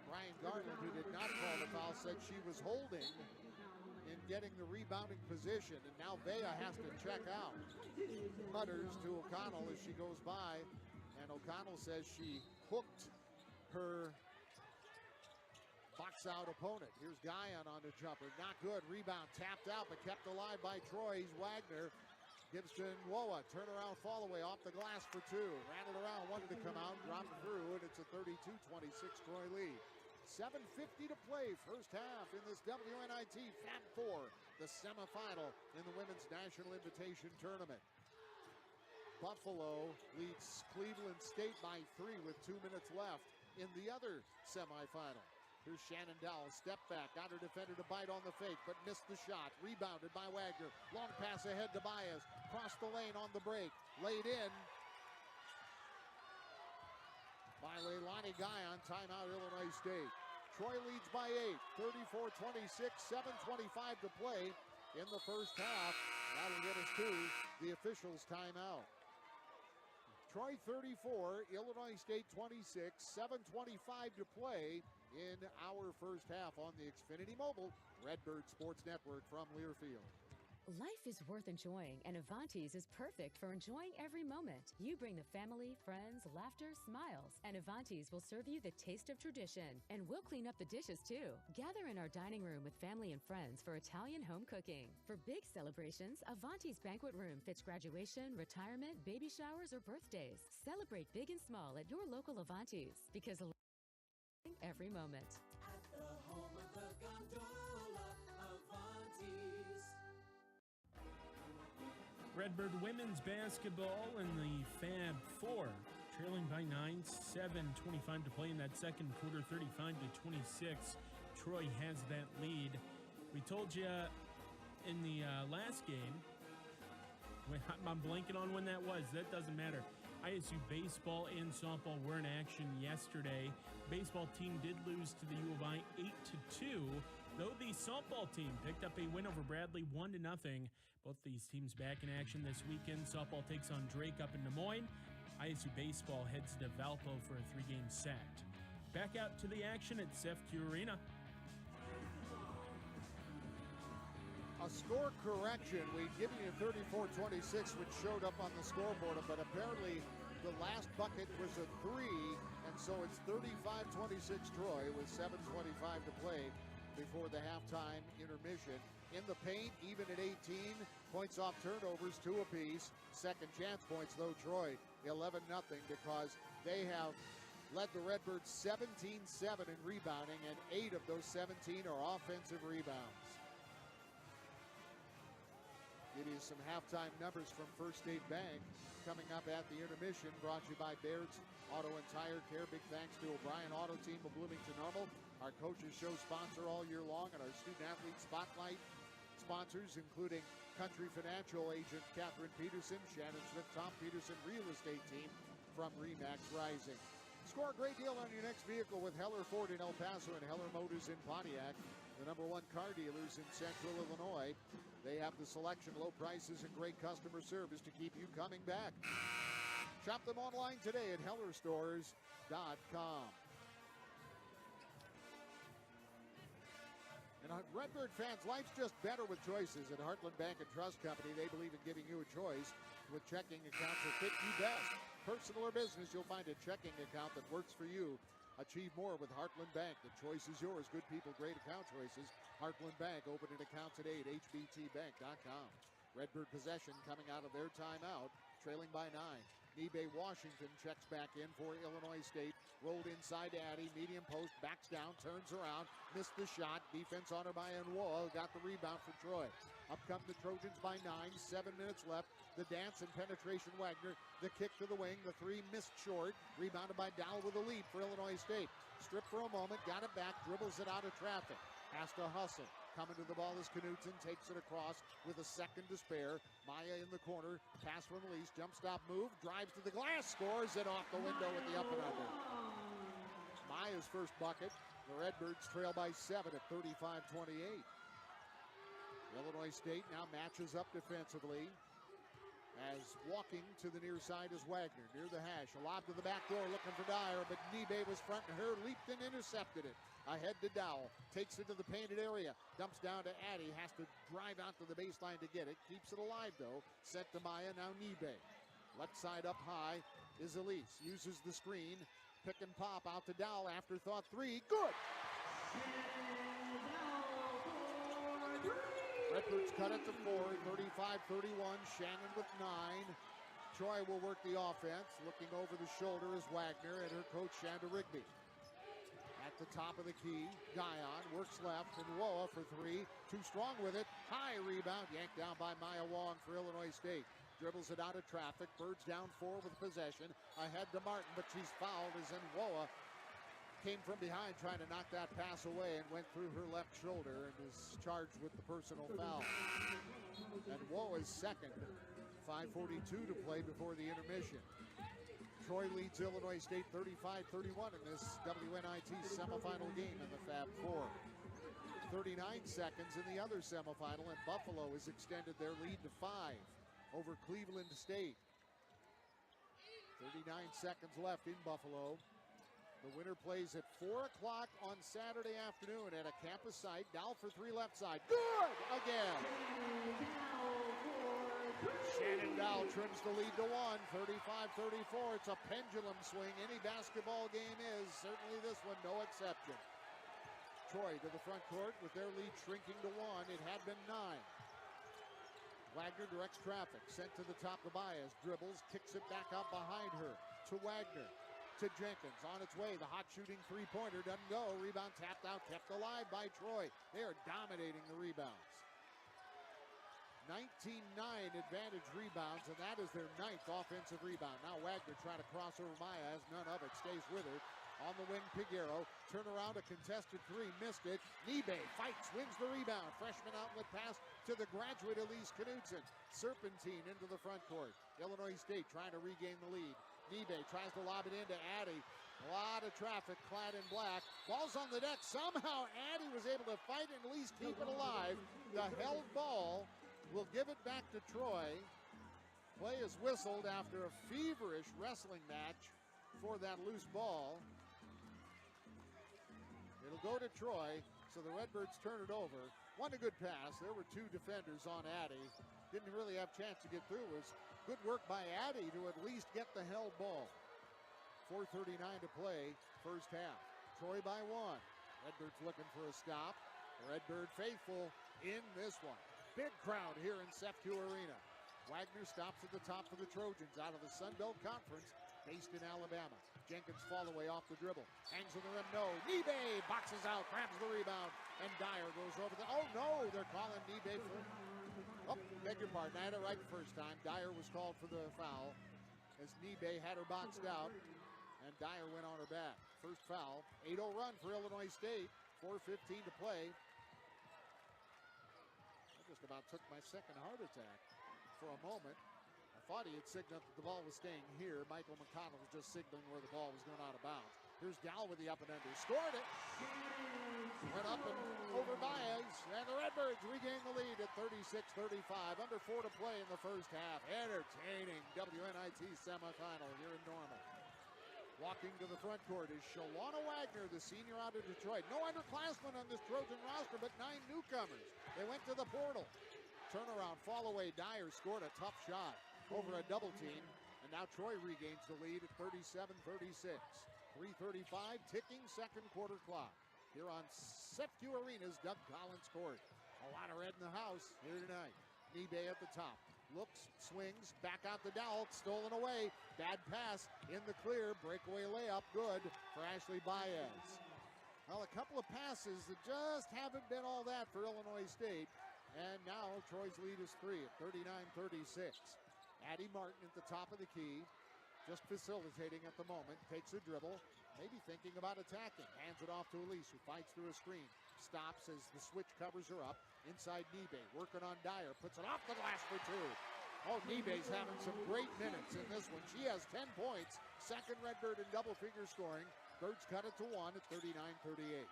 S1: Brian Garland, who did not call the foul, said she was holding in getting the rebounding position. And now Vea has to check out. Mutters to O'Connell as she goes by. And O'Connell says she hooked her box-out opponent. Here's Guyon on the jumper. Not good. Rebound tapped out, but kept alive by Troy. He's Wagner. Gives to Nwoa. Turnaround fall away off the glass for 2. Rattled around, wanted to come out, dropped through, and it's a 32-26 Troy lead. 7:50 to play, first half in this WNIT Fab 4, the semifinal in the Women's National Invitation Tournament. Buffalo leads Cleveland State by 3 with 2 minutes left in the other semifinal. Here's Shannon Dowell, step back, got her defender to bite on the fake, but missed the shot. Rebounded by Wagner. Long pass ahead to Baez. Crossed the lane on the break. Laid in by Leilani Guyon. Timeout, Illinois State. Troy leads by 8, 34-26, 7:25 to play in the first half. That'll get us to the officials' timeout. Troy 34, Illinois State 26, 7:25 to play in our first half on the Xfinity Mobile Redbird Sports Network from Learfield.
S10: Life is worth enjoying, and Avanti's is perfect for enjoying every moment. You bring the family, friends, laughter, smiles, and Avanti's will serve you the taste of tradition. And we'll clean up the dishes, too. Gather in our dining room with family and friends for Italian home cooking. For big celebrations, Avanti's banquet room fits graduation, retirement, baby showers, or birthdays. Celebrate big and small at your local Avanti's, because every moment.
S11: At the home of the gondola, Avanti's.
S6: Redbird women's basketball in the Fab Four, trailing by 9, 7:25 to play in that second quarter, 35-26. Troy has that lead. We told you in the last game, I'm blanking on when that was. That doesn't matter. ISU baseball and softball were in action yesterday. Baseball team did lose to the U of I 8-2, though the softball team picked up a win over Bradley 1-0. Both these teams back in action this weekend. Softball takes on Drake up in Des Moines. ISU baseball heads to Valpo for a 3-game set. Back out to the action at CEFQ Arena.
S1: A score correction. We'd given you 34-26, which showed up on the scoreboard, but apparently the last bucket was a 3, and so it's 35-26 Troy with 7:25 to play before the halftime intermission. In the paint, even at 18, points off turnovers, 2 apiece. Second chance points, though, Troy 11-0, because they have led the Redbirds 17-7 in rebounding, and 8 of those 17 are offensive rebounds. Give you some halftime numbers from First State Bank coming up at the intermission, brought to you by Baird's Auto and Tire Care. Big thanks to O'Brien Auto Team of Bloomington Normal, our coaches show sponsor all year long, and our student athlete spotlight sponsors, including Country Financial agent Catherine Peterson, Shannon Smith, Tom Peterson Real Estate Team from Remax Rising. Score a great deal on your next vehicle with Heller Ford in El Paso and Heller Motors in Pontiac, the #1 car dealers in Central Illinois. They have the selection, low prices, and great customer service to keep you coming back. Shop them online today at hellerstores.com. And Redbird fans, life's just better with choices. At Heartland Bank and Trust Company, they believe in giving you a choice with checking accounts that fit you best. Personal or business, you'll find a checking account that works for you. Achieve more with Heartland Bank. The choice is yours. Good people, great account choices. Heartland Bank. Open an account today at hbtbank.com. Redbird possession coming out of their timeout, trailing by 9. Nebe Washington checks back in for Illinois State. Rolled inside to Addy. Medium post. Backs down. Turns around. Missed the shot. Defense on her by Enwoa. Got the rebound for Troy. Up come the Trojans by 9. 7 minutes left. The dance and penetration. Wagner. The kick to the wing. The 3 missed short. Rebounded by Dowell with a lead for Illinois State. Stripped for a moment. Got it back. Dribbles it out of traffic. Has to hustle. Coming to the ball is Knutson. Takes it across with a second to spare. Maya in the corner. Pass from Elise. Jump stop move. Drives to the glass. Scores it off the window with the up and under. Maya's first bucket. The Redbirds trail by 7 at 35-28. Illinois State now matches up defensively, as walking to the near side is Wagner, near the hash. A lob to the back door looking for Dyer, but Nebe was fronting her, leaped and intercepted it. Ahead to Dowell, takes it to the painted area, dumps down to Addy, has to drive out to the baseline to get it. Keeps it alive though, set to Maya, now Nebe. Left side up high is Elise, uses the screen, pick and pop out to Dowell, afterthought 3, good! Redbirds cut it to 4, 35-31, Shannon with 9. Troy will work the offense. Looking over the shoulder is Wagner and her coach, Shanda Rigby. At the top of the key, Guyon works left, and Woa for 3. Too strong with it. High rebound, yanked down by Maya Wong for Illinois State. Dribbles it out of traffic. Birds down 4 with possession. Ahead to Martin, but she's fouled as Woa came from behind trying to knock that pass away and went through her left shoulder and is charged with the personal foul. And Woe is second. 5:42 to play before the intermission. Troy leads Illinois State 35-31 in this WNIT semifinal game in the Fab Four. 39 seconds in the other semifinal, and Buffalo has extended their lead to 5 over Cleveland State. 39 seconds left in Buffalo. The winner plays at 4 o'clock on Saturday afternoon at a campus site. Dowell for three left side. Good again. Shannon Dowell trims the lead to 1, 35-34. It's a pendulum swing. Any basketball game is. Certainly this one, no exception. Troy to the front court with their lead shrinking to 1. It had been 9. Wagner directs traffic. Sent to the top of Baez. Dribbles, kicks it back out behind her. To Wagner. To Jenkins. On its way. The hot shooting three-pointer doesn't go. Rebound tapped out. Kept alive by Troy. They are dominating the rebounds. 19-9 advantage rebounds, and that is their 9th offensive rebound. Now Wagner trying to cross over Baez. None of it. Stays with her. On the wing, Piguero. Turn around, a contested three. Missed it. Nibe fights, wins the rebound. Freshman outlet pass to the graduate Elise Knudsen. Serpentine into the front court. Illinois State trying to regain the lead. Nibe tries to lob it into Addy. A lot of traffic clad in black. Ball's on the deck. Somehow Addy was able to fight and at least keep it alive. The held ball will give it back to Troy. Play is whistled after a feverish wrestling match for that loose ball. It'll go to Troy, so the Redbirds turn it over. Won a good pass. There were 2 defenders on Addy. Didn't really have a chance to get through. It was good work by Addy to at least get the held ball. 4:39 to play, first half. Troy by 1. Redbirds looking for a stop. Redbird faithful in this one. Big crowd here in Sefco Arena. Wagner stops at the top for the Trojans out of the Sun Belt Conference, based in Alabama. Jenkins fall away off the dribble. Hangs on the rim, no. Nibe boxes out, grabs the rebound, and Dyer goes over the... Oh, no, they're calling Nibe for... Oh, beg your pardon, I had it right the first time. Dyer was called for the foul as Nibe had her boxed out, and Dyer went on her back. First foul, 8-0 run for Illinois State, 4:15 to play. I just about took my second heart attack for a moment. I thought he had signaled that the ball was staying here. Michael McConnell was just signaling where the ball was going out of bounds. Here's Dowell with the up and under. Scored it. Went up and over Baez. And the Redbirds regain the lead at 36-35. Under 4 to play in the first half. Entertaining WNIT semifinal here in Normal. Walking to the front court is Shalana Wagner, the senior out of Detroit. No underclassmen on this Trojan roster, but 9 newcomers. They went to the portal. Turnaround, fall away. Dyer scored a tough shot over a double team, and now Troy regains the lead at 37-36. 3:35, ticking second quarter clock here on Sefco Arena's Doug Collins Court. A lot of red in the house here tonight. Nibe at the top, looks, swings, back out the Dowell, stolen away. Bad pass in the clear, breakaway layup, good for Ashley Baez. Well, a couple of passes that just haven't been all that for Illinois State. And now Troy's lead is 3 at 39-36. Addie Martin at the top of the key, just facilitating at the moment, takes a dribble, maybe thinking about attacking, hands it off to Elise, who fights through a screen, stops as the switch covers her up, inside Nibe, working on Dyer, puts it off the glass for 2. Oh, Nibe's having some great minutes in this one. She has 10 points, second Redbird in double-figure scoring. Birds cut it to 1 at 39-38.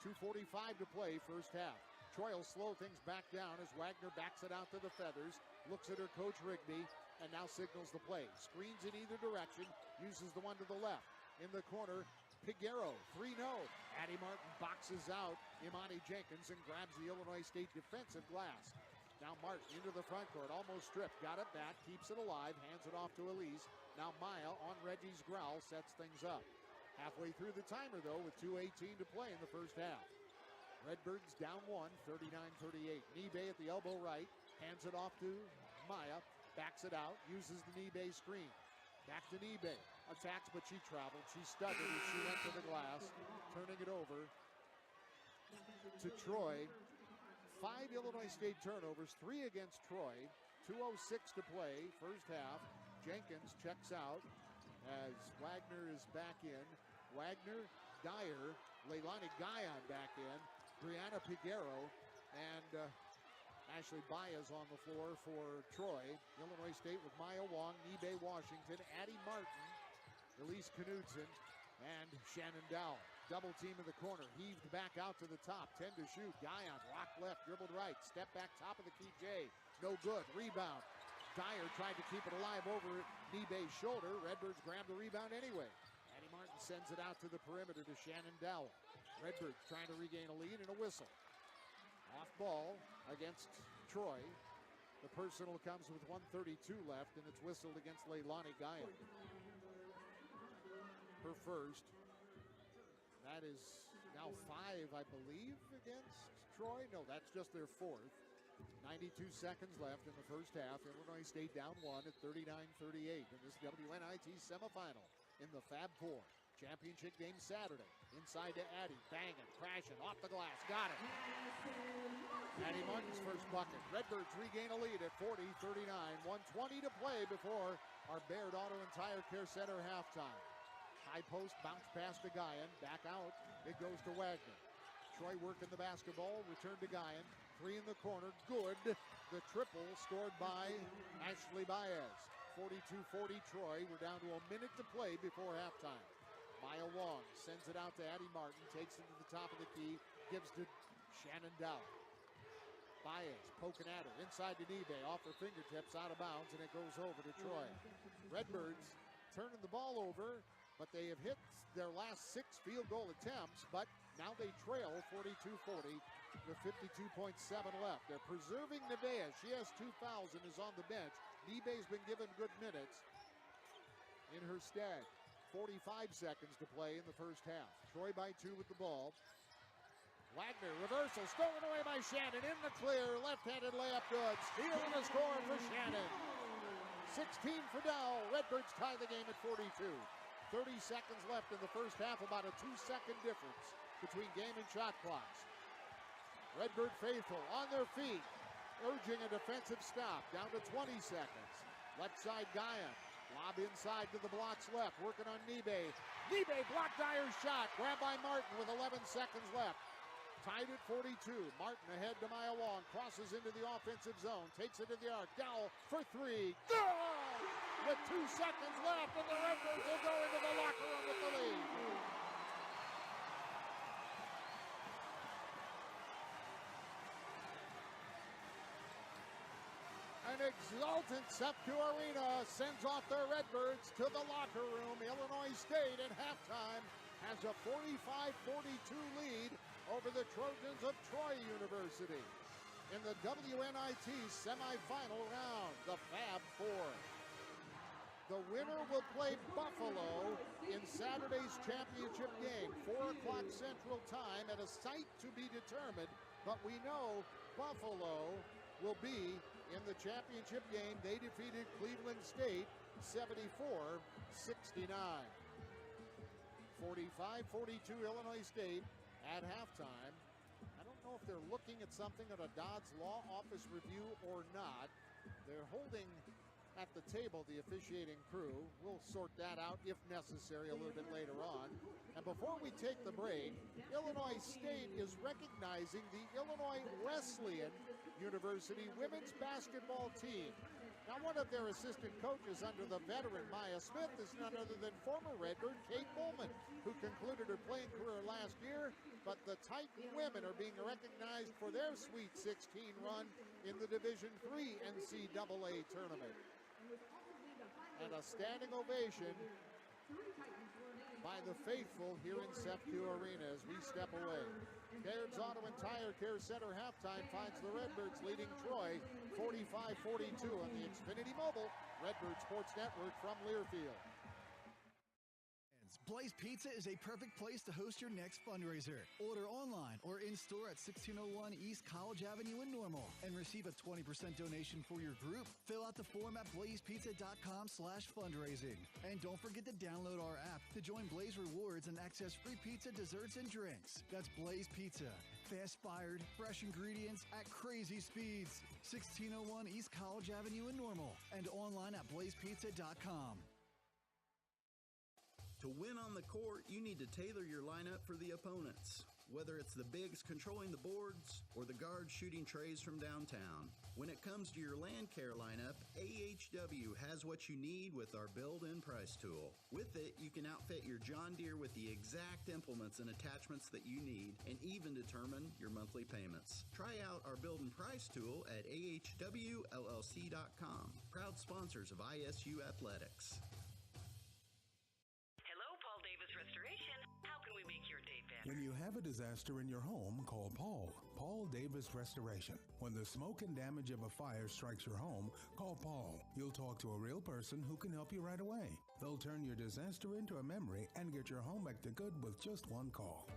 S1: 2:45 to play, first half. Troy will slow things back down as Wagner backs it out to the Feathers, looks at her coach Rigby, and now signals the play. Screens in either direction, uses the one to the left. In the corner, Piguero, 3-0. Addie Martin boxes out Imani Jenkins and grabs the Illinois State defensive glass. Now Martin into the front court, almost stripped, got it back, keeps it alive, hands it off to Elise. Now Maya on Reggie's growl sets things up. Halfway through the timer, though, with 2:18 to play in the first half. Redbirds down 1, 39-38. Nibe at the elbow right, hands it off to Maya, backs it out, uses the Nibe screen. Back to Nibe, attacks, but she traveled. She stuttered as she went to the glass, turning it over to Troy. 5 Illinois State turnovers, 3 against Troy. 2:06 to play, first half. Jenkins checks out as Wagner is back in. Wagner, Dyer, Leilani Guyon back in, Brianna Piguero, and Ashley Baez on the floor for Troy. Illinois State with Maya Wong, Nibe Washington, Addie Martin, Elise Knudsen, and Shannon Dowell. Double team in the corner, heaved back out to the top, 10 to shoot. Guyon, rock left, dribbled right, step back, top of the key, J. No good, rebound. Dyer tried to keep it alive over Nibe's shoulder. Redbirds grabbed the rebound anyway. Addie Martin sends it out to the perimeter to Shannon Dowell. Redbirds trying to regain a lead and a whistle. Off ball against Troy. The personal comes with 1:32 left, and it's whistled against Leilani Guyon. Her first. That is now 5, I believe, against Troy. No, that's just their fourth. 92 seconds left in the first half. Illinois State down 1 at 39-38 in this WNIT semifinal in the Fab Four. Championship game Saturday. Inside to Addie, banging, crashing, off the glass, got it. Addie Martin's first bucket. Redbirds regain a lead at 40-39. 1:20 to play before our Baird Auto and Tire Care Center halftime. High post, bounce pass to Guyon, back out, it goes to Wagner. Troy working the basketball, return to Guyon, 3 in the corner, good. The triple scored by Ashley Baez. 42-40 Troy, we're down to a minute to play before halftime. Maya Wong sends it out to Addie Martin, takes it to the top of the key, gives to Shannon Dowell. Baez poking at her, inside to Nibe, off her fingertips, out of bounds, and it goes over to Troy. Redbirds turning the ball over, but they have hit their last 6 field goal attempts, but now they trail 42-40 with 52.7 left. They're preserving Nibe. She has 2 fouls and is on the bench. Nibe's been given good minutes in her stead. 45 seconds to play in the first half. Troy by 2 with the ball. Wagner, reversal, stolen away by Shannon, in the clear, left-handed layup good. Steal and a score for Shannon. 16 for Dowell. Redbirds tie the game at 42. 30 seconds left in the first half, about a 2-second difference between game and shot clocks. Redbird faithful on their feet, urging a defensive stop, down to 20 seconds. Left side Guyon, lob inside to the blocks left, working on Nibe. Nibe blocked Dyer's shot, grabbed by Martin with 11 seconds left. Tied at 42. Martin ahead to Maya Wong, crosses into the offensive zone, takes it to the arc. Dowell for 3. Good! With 2 seconds left, and the Redbirds will go into the locker room with the lead. An exultant Sefco Arena sends off their Redbirds to the locker room. Illinois State at halftime has a 45-42 lead over the Trojans of Troy University in the WNIT semifinal round, the Fab Four. The winner will play Buffalo in Saturday's championship game, 4 o'clock Central Time, at a site to be determined, but we know Buffalo will be in the championship game. They defeated Cleveland State 74-69. 45-42 Illinois State at halftime. I don't know if they're looking at something at a Dodds Law Office review or not. They're holding at the table the officiating crew. We'll sort that out if necessary a little bit later on. And before we take the break, Illinois State is recognizing the Illinois Wesleyan University women's basketball team. Now, one of their assistant coaches under the veteran Maya Smith is none other than former Redbird Kate Bowman, who concluded her playing career last year, but the Titan women are being recognized for their Sweet 16 run in the Division III NCAA tournament. And a standing ovation by the faithful here in Sefco Arena as we step away. Baird's Auto and Tire Care Center halftime finds the Redbirds leading Troy 45-42 on the Xfinity Mobile Redbird Sports Network from Learfield.
S12: Blaze Pizza is a perfect place to host your next fundraiser. Order online or in-store at 1601 East College Avenue in Normal and receive a 20% donation for your group. Fill out the form at blazepizza.com/fundraising. And don't forget to download our app to join Blaze Rewards and access free pizza, desserts, and drinks. That's Blaze Pizza. Fast-fired, fresh ingredients at crazy speeds. 1601 East College Avenue in Normal and online at blazepizza.com.
S13: To win on the court, you need to tailor your lineup for the opponents, whether it's the bigs controlling the boards or the guards shooting trays from downtown. When it comes to your land care lineup, AHW has what you need with our build-in price tool. With it, you can outfit your John Deere with the exact implements and attachments that you need and even determine your monthly payments. Try out our build-in price tool at ahwllc.com. Proud sponsors of ISU Athletics.
S14: When you have a disaster in your home, call Paul Davis Restoration. When the smoke and damage of a fire strikes your home, call Paul. You'll talk to a real person who can help you right away. They'll turn your disaster into a memory and get your home back to good with just one call.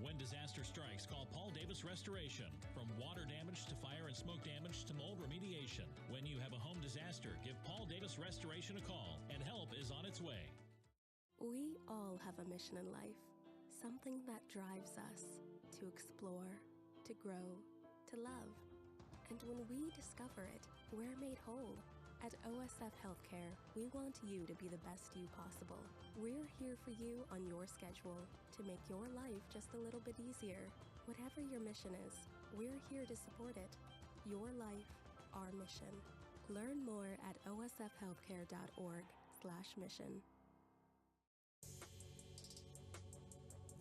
S15: When disaster strikes, call Paul Davis Restoration. From water damage to fire and smoke damage to mold remediation. When you have a home disaster, give Paul Davis Restoration a call, and help is on its way.
S16: We all have a mission in life. Something that drives us to explore, to grow, to love. And when we discover it, we're made whole. At OSF Healthcare, we want you to be the best you possible. We're here for you on your schedule to make your life just a little bit easier. Whatever your mission is, we're here to support it. Your life, our mission. Learn more at osfhealthcare.org/mission.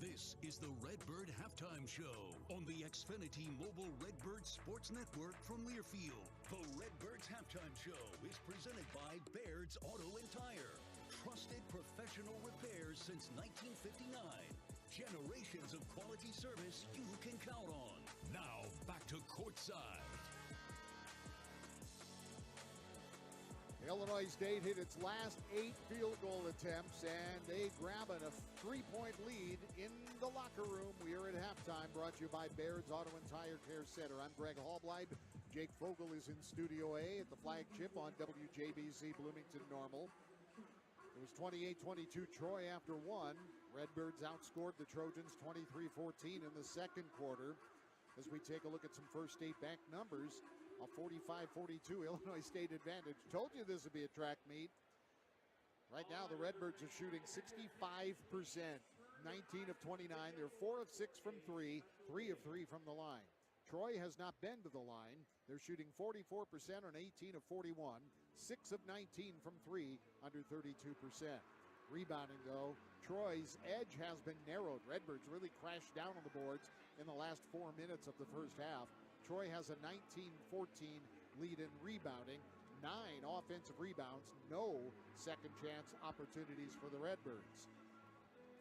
S17: This is the Redbird Halftime Show on the Xfinity Mobile Redbird Sports Network from Learfield. The Redbirds Halftime Show is presented by Baird's Auto and Tire. Trusted professional repairs since 1959. Generations of quality service you can count on. Now, back to courtside.
S1: Illinois State hit its last 8 field goal attempts, and they grab a 3-point lead in the locker room. We are at halftime, brought to you by Baird's Auto and Tire Care Center. I'm Greg Hallblide. Jake Fogel is in Studio A at the flagship on WJBC Bloomington Normal. It was 28-22 Troy after one. Redbirds outscored the Trojans 23-14 in the second quarter. As we take a look at some first state back numbers, a 45-42 Illinois State advantage. Told you this would be a track meet. Right now, the Redbirds are shooting 65%, 19 of 29. They're 4 of 6 from 3, 3 of 3 from the line. Troy has not been to the line. They're shooting 44% on 18 of 41, 6 of 19 from 3, under 32%. Rebounding, though, Troy's edge has been narrowed. Redbirds really crashed down on the boards in the last 4 minutes of the first half. Troy has a 19-14 lead in rebounding, 9 offensive rebounds, no second chance opportunities for the Redbirds.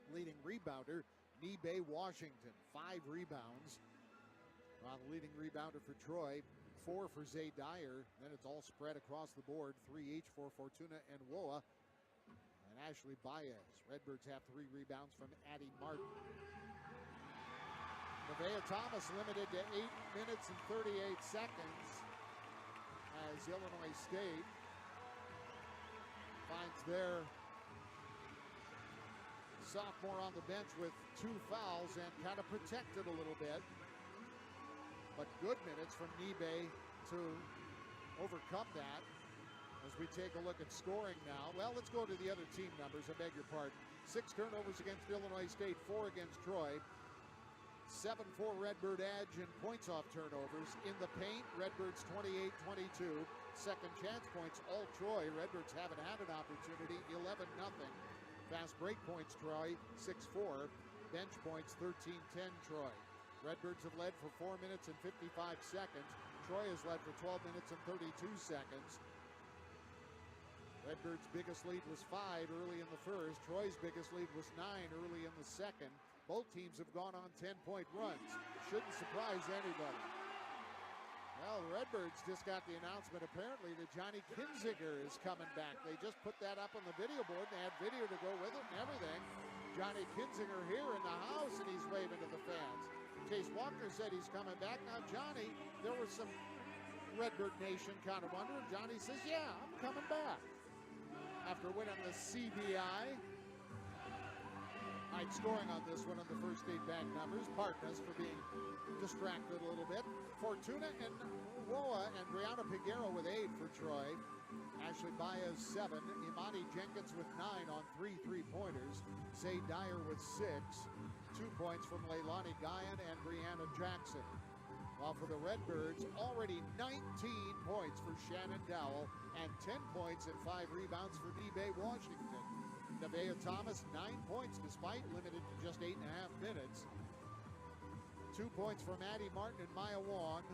S1: Leading rebounder, Nebe Washington, 5 rebounds. While the leading rebounder for Troy, 4 for Zay Dyer. Then it's all spread across the board, 3 each for Fortuna and Woa and Ashley Baez. Redbirds have 3 rebounds from Addie Martin. Nevaeh Thomas limited to 8 minutes and 38 seconds as Illinois State finds their sophomore on the bench with 2 fouls and kind of protected a little bit. But good minutes from Nebe to overcome that. As we take a look at scoring now. Well, let's go to the other team numbers. I beg your pardon. 6 turnovers against Illinois State, 4 against Troy. 7 for Redbird edge and points off turnovers. In the paint, Redbirds 28-22. Second chance points, all Troy. Redbirds haven't had an opportunity, 11-0. Fast break points, Troy, 6-4. Bench points, 13-10 Troy. Redbirds have led for 4 minutes and 55 seconds. Troy has led for 12 minutes and 32 seconds. Redbirds' biggest lead was 5 early in the first. Troy's biggest lead was 9 early in the second. Both teams have gone on 10-point runs. Shouldn't surprise anybody. Well, the Redbirds just got the announcement apparently that Johnny Kinzinger is coming back. They just put that up on the video board. They had video to go with it and everything. Johnny Kinzinger here in the house, and he's waving to the fans. Chase Walker said he's coming back. Now, Johnny, there was some Redbird Nation kind of wondering. Johnny says, yeah, I'm coming back. After winning the CBI. All right, scoring on this one on the First State Bank numbers. Pardon us for being distracted a little bit. Fortuna and Woa and Brianna Piguero with 8 for Troy. Ashley Baez 7. Imani Jenkins with 9 on 3 3-pointers. Zay Dyer with 6. 2 points from Leilani Guyan and Brianna Jackson. While for the Redbirds, already 19 points for Shannon Dowell and 10 points and 5 rebounds for D-Bay Washington. Nevaeh Thomas, 9 points despite limited to just 8.5 minutes. 2 points from Addie Martin and Maya Wong.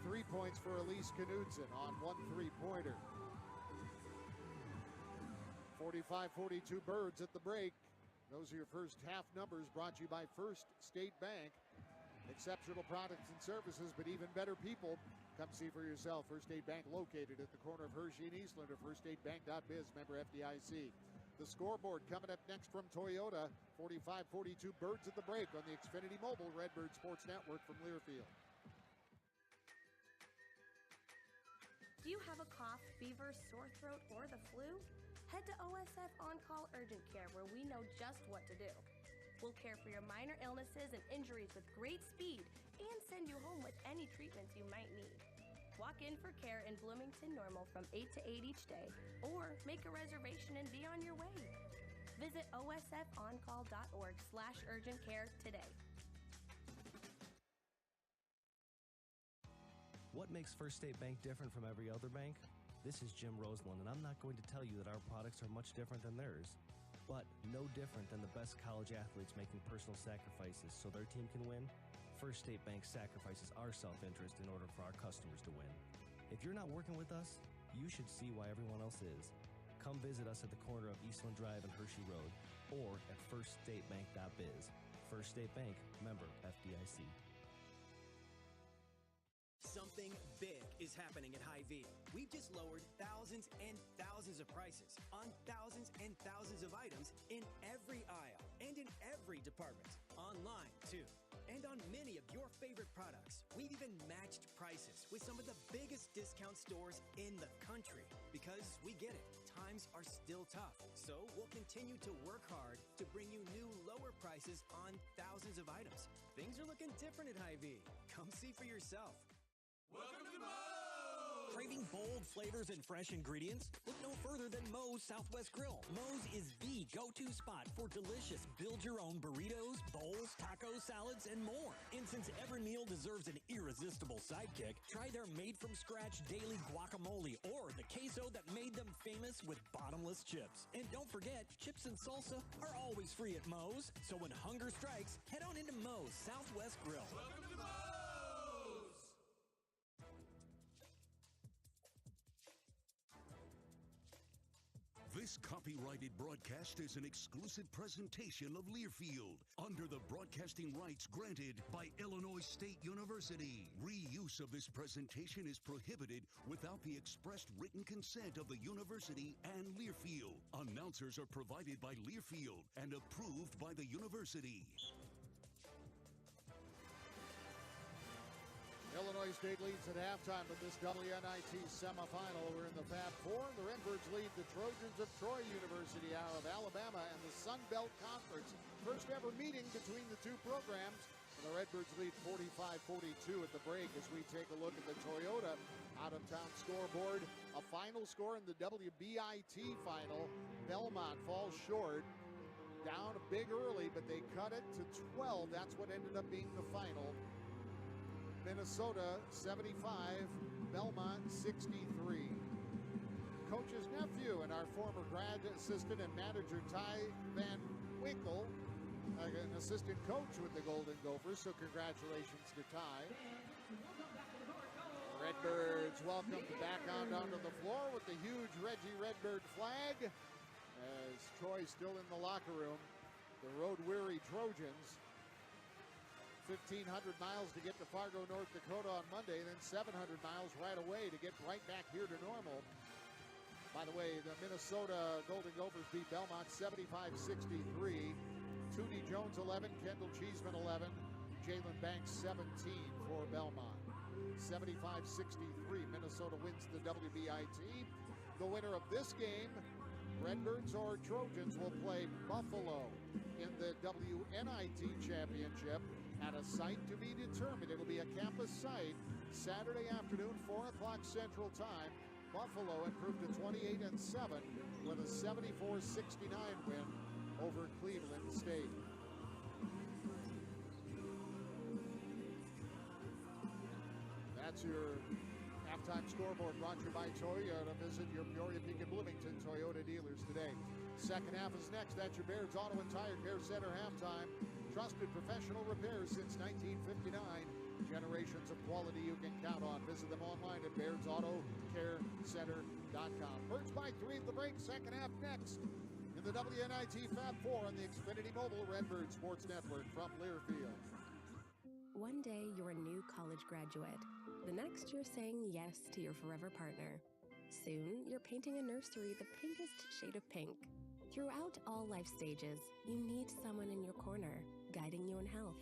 S1: 3 points for Elise Knudsen on 1 3-pointer. 45-42 Birds at the break. Those are your first half numbers brought to you by First State Bank. Exceptional products and services, but even better people. Come see for yourself. First State Bank located at the corner of Hershey and Eastland, or firststatebank.biz, member FDIC. The scoreboard coming up next from Toyota. 45-42 Birds at the break on the Xfinity Mobile Redbird Sports Network from Learfield.
S18: Do you have a cough, fever, sore throat, or the flu? Head to OSF On-Call Urgent Care, where we know just what to do. We'll care for your minor illnesses and injuries with great speed and send you home with any treatments you might need. Walk in for care in Bloomington Normal from 8 to 8 each day, or make a reservation and be on your way. Visit osfoncall.org/urgent care today.
S19: What makes First State Bank different from every other bank? This is Jim Roseland, and I'm not going to tell you that our products are much different than theirs, but no different than the best college athletes making personal sacrifices so their team can win. First State Bank sacrifices our self-interest in order for our customers to win. If you're not working with us, you should see why everyone else is. Come visit us at the corner of Eastland Drive and Hershey Road, or at firststatebank.biz. First State Bank, member FDIC.
S7: Something big is happening at Hy-Vee. We've just lowered thousands and thousands of prices on thousands and thousands of items in every aisle and in every department. Online, too. And on many of your favorite products. We've even matched prices with some of the biggest discount stores in the country. Because we get it, times are still tough. So we'll continue to work hard to bring you new lower prices on thousands of items. Things are looking different at Hy-Vee. Come see for yourself.
S11: Welcome to Moe's!
S7: Craving bold flavors and fresh ingredients? Look no further than Moe's Southwest Grill. Moe's is the go-to spot for delicious build-your-own burritos, bowls, tacos, salads, and more. And since every meal deserves an irresistible sidekick, try their made-from-scratch daily guacamole or the queso that made them famous with bottomless chips. And don't forget, chips and salsa are always free at Moe's. So when hunger strikes, head on into Moe's Southwest Grill.
S11: Welcome to Moe's!
S17: This copyrighted broadcast is an exclusive presentation of Learfield under the broadcasting rights granted by Illinois State University. Reuse of this presentation is prohibited without the expressed written consent of the university and Learfield. Announcers are provided by Learfield and approved by the university.
S1: Illinois State leads at halftime of this WNIT semifinal. We're in the Fab Four. The Redbirds lead the Trojans of Troy University out of Alabama and the Sun Belt Conference. First ever meeting between the two programs. And the Redbirds lead 45-42 at the break as we take a look at the Toyota out-of-town scoreboard. A final score in the WBIT final. Belmont falls short. Down big early, but they cut it to 12. That's what ended up being the final. Minnesota 75, Belmont 63. Coach's nephew and our former grad assistant and manager Ty Van Winkle, an assistant coach with the Golden Gophers, so congratulations to Ty. Redbirds welcomed back on onto the floor with the huge Reggie Redbird flag as Troy still in the locker room. The road-weary Trojans. 1,500 miles to get to Fargo, North Dakota on Monday, then 700 miles right away to get right back here to normal. By the way, the Minnesota Golden Gophers beat Belmont 75-63. Tootie Jones 11, Kendall Cheeseman 11, Jalen Banks 17 for Belmont. 75-63, Minnesota wins the WBIT. The winner of this game Redbirds or Trojans will play Buffalo in the WNIT championship at a site to be determined. It'll be a campus site Saturday afternoon, 4 o'clock Central Time. Buffalo improved to 28-7 with a 74-69 win over Cleveland State. That's your halftime scoreboard brought to you by Toyota. Visit your Peoria, Pekin, Bloomington Toyota dealers today. Second half is next. That's your Baird's Auto and Tire Care Center halftime. Trusted professional repairs since 1959. Generations of quality you can count on. Visit them online at BairdsAutoCareCenter.com. Birds by 3 at the break. Second half next in the WNIT Fab 4 on the Xfinity Mobile Redbird Sports Network from Learfield.
S16: One day you're a new college graduate. The next you're saying yes to your forever partner. Soon you're painting a nursery the pinkest shade of pink. Throughout all life stages, you need someone in your corner, guiding you in health.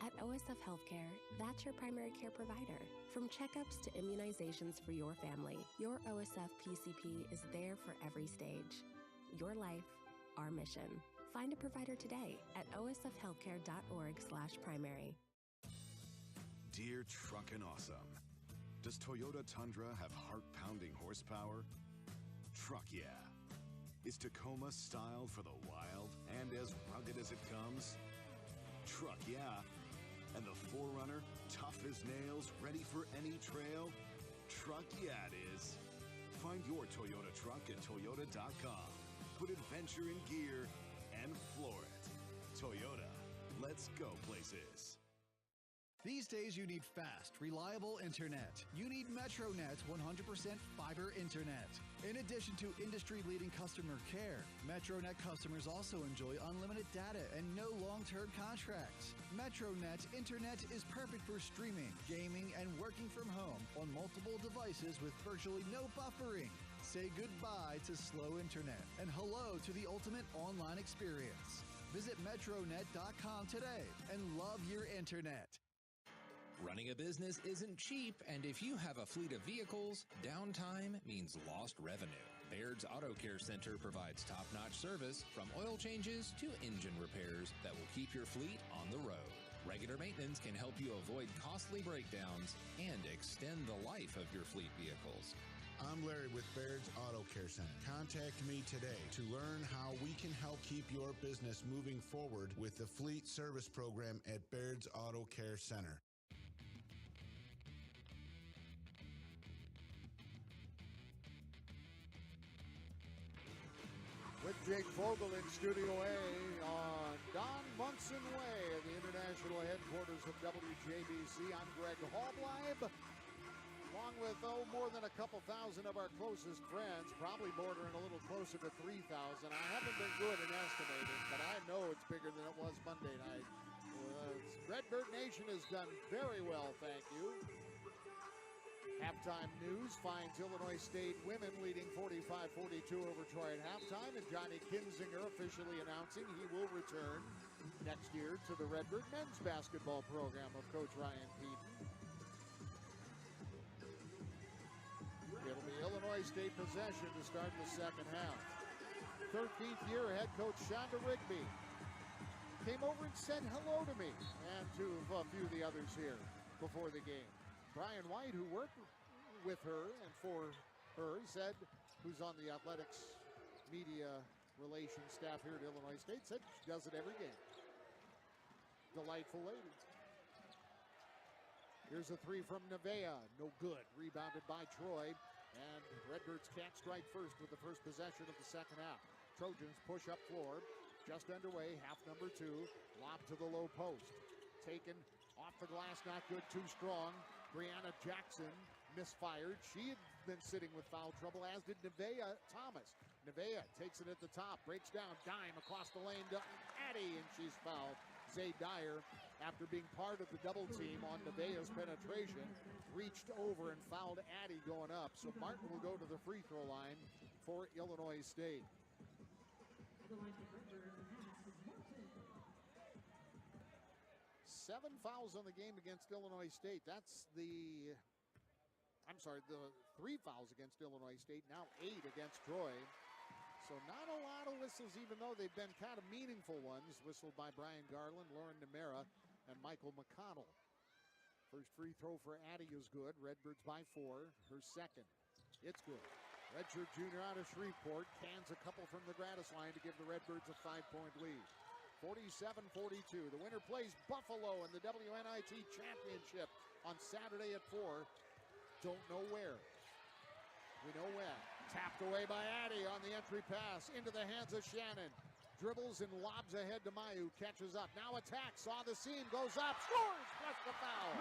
S16: At OSF Healthcare, that's your primary care provider. From checkups to immunizations for your family, your OSF PCP is there for every stage. Your life, our mission. Find a provider today at osfhealthcare.org/primary.
S20: Dear Truckin' Awesome, does Toyota Tundra have heart-pounding horsepower? Truck yeah. Is Tacoma styled for the wild and as rugged as it comes? Truck yeah. And the 4Runner, tough as nails, ready for any trail? Truck yeah it is. Find your Toyota truck at Toyota.com. Put adventure in gear and floor it. Toyota, let's go places.
S12: These days you need fast, reliable internet. You need MetroNet's 100% fiber internet. In addition to industry-leading customer care, MetroNet customers also enjoy unlimited data and no long-term contracts. MetroNet internet is perfect for streaming, gaming, and working from home on multiple devices with virtually no buffering. Say goodbye to slow internet and hello to the ultimate online experience. Visit metronet.com today and love your internet.
S21: Running a business isn't cheap, and if you have a fleet of vehicles, downtime means lost revenue. Baird's Auto Care Center provides top-notch service from oil changes to engine repairs that will keep your fleet on the road. Regular maintenance can help you avoid costly breakdowns and extend the life of your fleet vehicles.
S22: I'm Larry with Baird's Auto Care Center. Contact me today to learn how we can help keep your business moving forward with the fleet service program at Baird's Auto Care Center.
S1: With Jake Vogel in Studio A on Don Munson Way at the international headquarters of WJBC. I'm Greg Hallbleib, along with, more than a couple thousand of our closest friends, probably bordering a little closer to 3,000. I haven't been good in estimating, but I know it's bigger than it was Monday night. Redbird Nation has done very well, thank you. Halftime news finds Illinois State women leading 45-42 over Troy at halftime, and Johnny Kinzinger officially announcing he will return next year to the Redbird men's basketball program of Coach Ryan Peeten. It'll be Illinois State possession to start the second half. 13th year head coach Shonda Rigby came over and said hello to me and to a few of the others here before the game. Brian White, who worked with her and for her, said, who's on the athletics media relations staff here at Illinois State, said she does it every game. Delightful lady. Here's a three from Nevaeh. No good. Rebounded by Troy. And Redbirds can't strike first with the first possession of the second half. Trojans push up floor. Just underway, half number 2. Lob to the low post. Taken off the glass, not good, too strong. Brianna Jackson misfired. She had been sitting with foul trouble, as did Nevaeh Thomas. Nevaeh takes it at the top, breaks down, dime across the lane to Addy, and she's fouled. Zay Dyer, after being part of the double team on Nevaeh's penetration, reached over and fouled Addy going up. So Martin will go to the free throw line for Illinois State. 7 fouls on the game against Illinois State. That's the 3 fouls against Illinois State, now 8 against Troy. So not a lot of whistles, even though they've been kind of meaningful ones. Whistled by Brian Garland, Lauren Nemera, and Michael McConnell. First free throw for Addie is good. Redbirds by 4. Her second. It's good. Redshirt junior out of Shreveport cans a couple from the Gratis line to give the Redbirds a 5-point lead. 47-42. The winner plays Buffalo in the WNIT Championship on Saturday at 4. Don't know where. We know when. Tapped away by Addie on the entry pass into the hands of Shannon. Dribbles and lobs ahead to Mayu. Catches up. Now attacks. Saw the seam. Goes up. Scores. Plus the foul.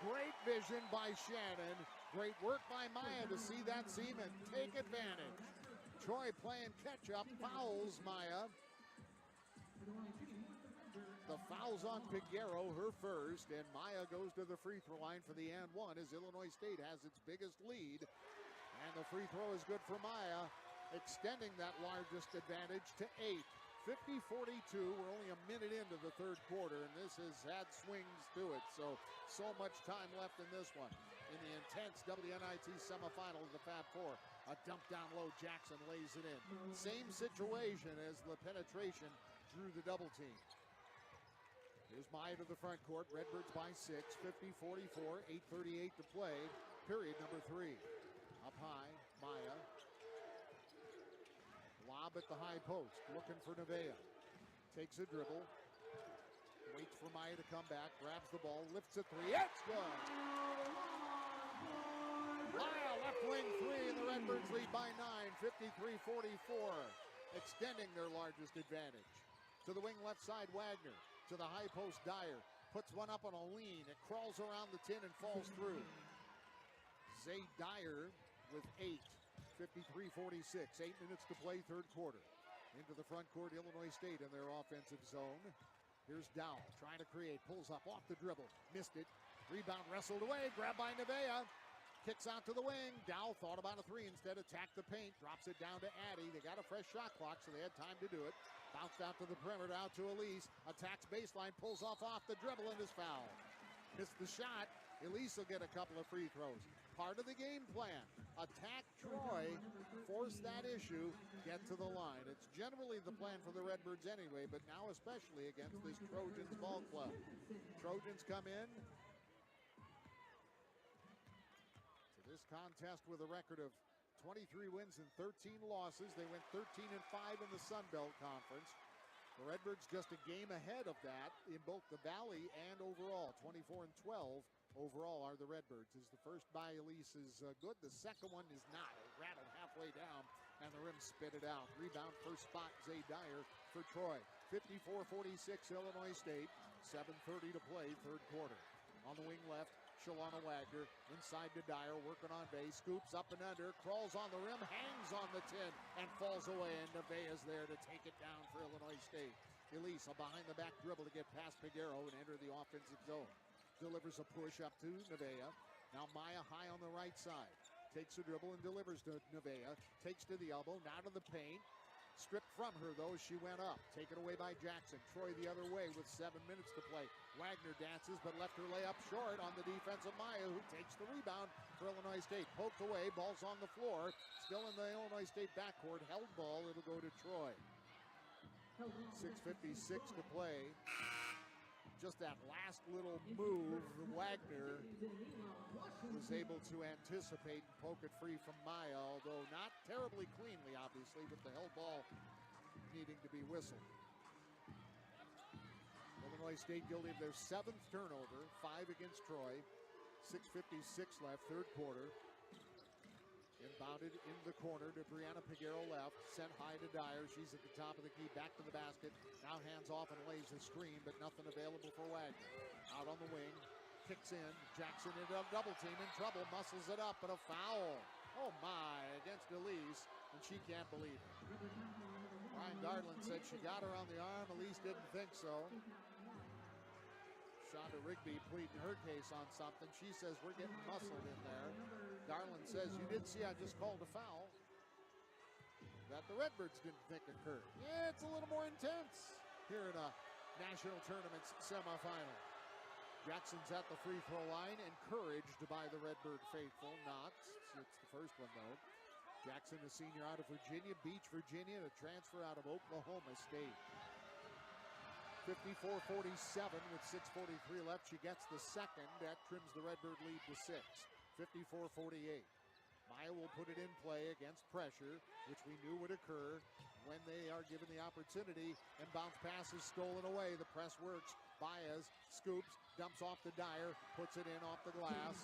S1: Great vision by Shannon. Great work by Maya to see that seam and take advantage. Troy playing catch-up. Fouls Maya. The foul's on Piguero, her first, and Maya goes to the free throw line for the and one as Illinois State has its biggest lead. And the free throw is good for Maya, extending that largest advantage to 8. 50-42, we're only a minute into the third quarter, and this has had swings to it, so much time left in this one. In the intense WNIT semifinal of the Fab Four, a dump down low, Jackson lays it in. Same situation as the penetration drew the double team. Here's Maya to the front court. Redbirds by 6, 50-44, 8:38 to play. Period number 3. Up high, Maya. Lob at the high post, looking for Nevaeh. Takes a dribble. Waits for Maya to come back, grabs the ball, lifts a 3. It's good! Maya left wing 3, and the Redbirds lead by 9, 53-44. Extending their largest advantage. To the wing left side, Wagner. To the high post, Dyer. Puts one up on a lean. It crawls around the tin and falls through. Zay Dyer with 8. 53-46. 8 minutes to play, third quarter. Into the front court, Illinois State in their offensive zone. Here's Dowell trying to create. Pulls up off the dribble. Missed it. Rebound wrestled away. Grabbed by Nevaeh. Kicks out to the wing. Dowell thought about a 3 instead. Attacked the paint. Drops it down to Addie. They got a fresh shot clock, so they had time to do it. Bounced out to the perimeter, out to Elise. Attacks baseline, pulls off the dribble, and is fouled. Missed the shot. Elise will get a couple of free throws. Part of the game plan. Attack Troy, force that issue, get to the line. It's generally the plan for the Redbirds anyway, but now especially against this Trojans ball club. Trojans come in to this contest with a record of 23 wins and 13 losses. They went 13-5 in the Sun Belt Conference. The Redbirds just a game ahead of that in both the Valley and overall. 24-12 overall are the Redbirds. As the first by Elise is good, the second one is not. It rattled halfway down, and the rim spit it out. Rebound first spot, Zay Dyer for Troy. 54-46 Illinois State. 7:30 to play, third quarter. On the wing left, Shalana Wagner inside to Dyer, working on base, scoops up and under, crawls on the rim, hangs on the tin, and falls away, and Nevaeh is there to take it down for Illinois State. Elise, a behind-the-back dribble to get past Piguero and enter the offensive zone. Delivers a push up to Nevaeh. Now Maya high on the right side. Takes a dribble and delivers to Nevaeh. Takes to the elbow, now to the paint. Stripped from her, though, as she went up. Taken away by Jackson. Troy the other way with 7 minutes to play. Wagner dances, but left her layup short on the defense of Maya, who takes the rebound for Illinois State. Poked away, ball's on the floor. Still in the Illinois State backcourt. Held ball, it'll go to Troy. 6:56 to play. Just that last little move, Wagner was able to anticipate and poke it free from Maya, although not terribly cleanly, obviously, but the held ball needing to be whistled. Illinois State guilty of their 7th turnover, 5 against Troy. 6:56 left, third quarter. Inbounded in the corner to Brianna Piguero left. Sent high to Dyer. She's at the top of the key. Back to the basket. Now hands off and lays the screen, but nothing available for Wagner. Out on the wing. Kicks in. Jackson into a double team. In trouble. Muscles it up, but a foul. Oh my, against Elise, and she can't believe it. Brian Garland said she got her on the arm. Elise didn't think so. Shonda Rigby pleading her case on something. She says we're getting muscled in there. Garland says you did see I just called a foul that the Redbirds didn't think occurred. Yeah, it's a little more intense here in a national tournament semifinal. Jackson's at the free throw line, encouraged by the Redbird faithful. Knox, it's the first one though. Jackson, a senior out of Virginia Beach, Virginia, to transfer out of Oklahoma State. 54-47 with 6:43 left. She gets the second. That trims the Redbird lead to 6. 54-48. Maya will put it in play against pressure, which we knew would occur when they are given the opportunity. And bounce pass is stolen away. The press works. Baez scoops, dumps off the Dyer, puts it in off the glass.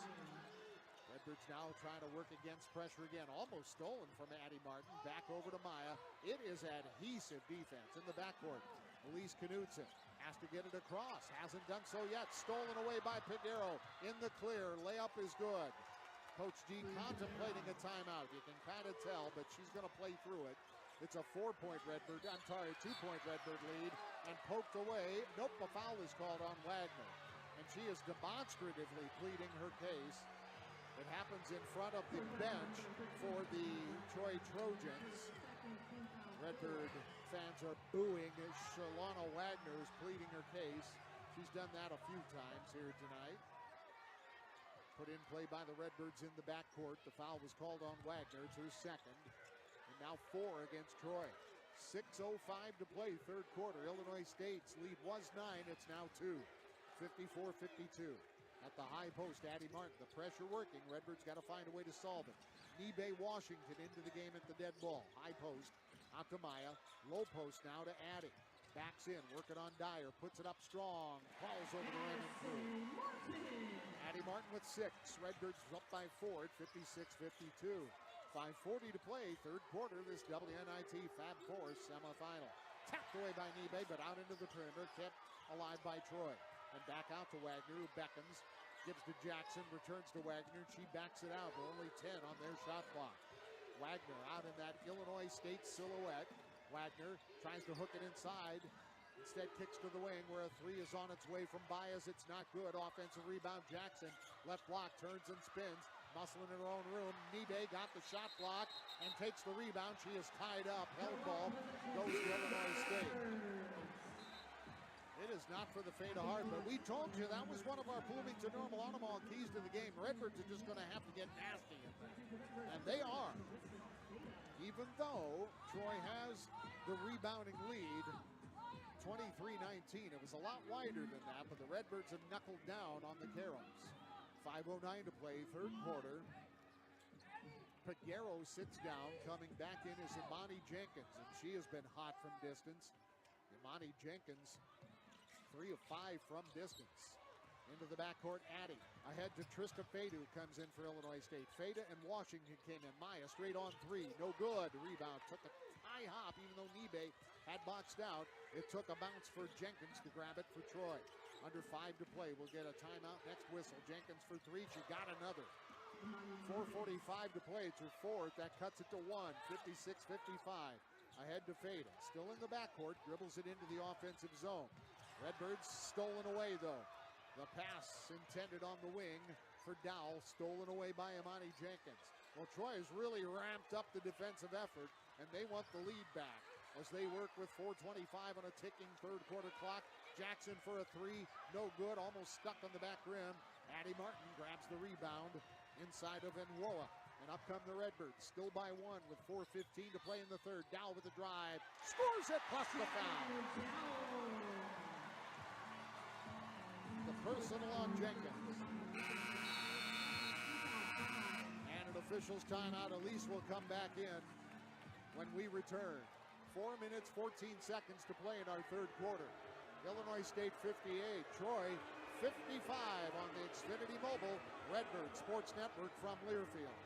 S1: Redbirds now trying to work against pressure again. Almost stolen from Addie Martin. Back over to Maya. It is adhesive defense in the backcourt. Elise Knudsen has to get it across. Hasn't done so yet. Stolen away by Peguero. In the clear. Layup is good. Coach G contemplating a timeout. You can kind of tell, but she's going to play through it. It's a 2-point Redbird lead. And poked away. Nope, a foul is called on Wagner. And she is demonstratively pleading her case. It happens in front of the bench for the Troy Trojans. Redbird fans are booing as Shalana Wagner is pleading her case. She's done that a few times here tonight. Put in play by the Redbirds in the backcourt. The foul was called on Wagner. It's her second. And now 4 against Troy. 6:05 to play, third quarter. Illinois State's lead was 9. It's now 2. 54-52. At the high post, Addie Martin, the pressure working. Redbirds got to find a way to solve it. Nebe Washington into the game at the dead ball. High post, out to Maya. Low post now to Addie. Backs in, working on Dyer. Puts it up strong. Falls over the rim and through. Addie Martin with 6. Redbirds up by 4 at 56-52. 5:40 to play, third quarter. This WNIT Fab 4 semifinal. Tapped away by Nebe, but out into the perimeter. Kept alive by Troy. And back out to Wagner, who beckons. Gives to Jackson, returns to Wagner. She backs it out, but only 10 on their shot clock. Wagner out in that Illinois State silhouette. Wagner tries to hook it inside. Instead kicks to the wing where a 3 is on its way from Baez. It's not good. Offensive rebound, Jackson. Left block, turns and spins. Muscling in her own room. Nebe got the shot block and takes the rebound. She is tied up. Held ball goes to Illinois State. It is not for the faint of heart, but we told you that was one of our Bloomington Normal Automall keys to the game. Redbirds are just going to have to get nasty in there. And they are. Even though Troy has the rebounding lead, 23-19. It was a lot wider than that, but the Redbirds have knuckled down on the Carols. 5:09 to play, third quarter. Peguero sits down. Coming back in is Imani Jenkins, and she has been hot from distance. Imani Jenkins, 3 of 5 from distance. Into the backcourt, Addie. Ahead to Trista Fada, who comes in for Illinois State. Fada and Washington came in. Maya straight on 3. No good. Rebound. Took a high hop, even though Nebe had boxed out. It took a bounce for Jenkins to grab it for Troy. Under 5 to play. We'll get a timeout. Next whistle. Jenkins for 3. She got another. 4:45 to play. It's her 4th. That cuts it to 1. 56-55. Ahead to Fada. Still in the backcourt. Dribbles it into the offensive zone. Redbirds stolen away, though. The pass intended on the wing for Dowell, stolen away by Imani Jenkins. Well, Troy has really ramped up the defensive effort, and they want the lead back as they work with 4:25 on a ticking third quarter clock. Jackson for a 3, no good, almost stuck on the back rim. Addie Martin grabs the rebound inside of Enwoa. And up come the Redbirds, still by 1 with 4:15 to play in the third. Dowell with the drive, scores it, plus the foul. The personal on Jenkins. And an official's timeout. Elise will come back in when we return. 4 minutes, 14 seconds to play in our third quarter. Illinois State 58, Troy 55 on the Xfinity Mobile Redbird Sports Network from Learfield.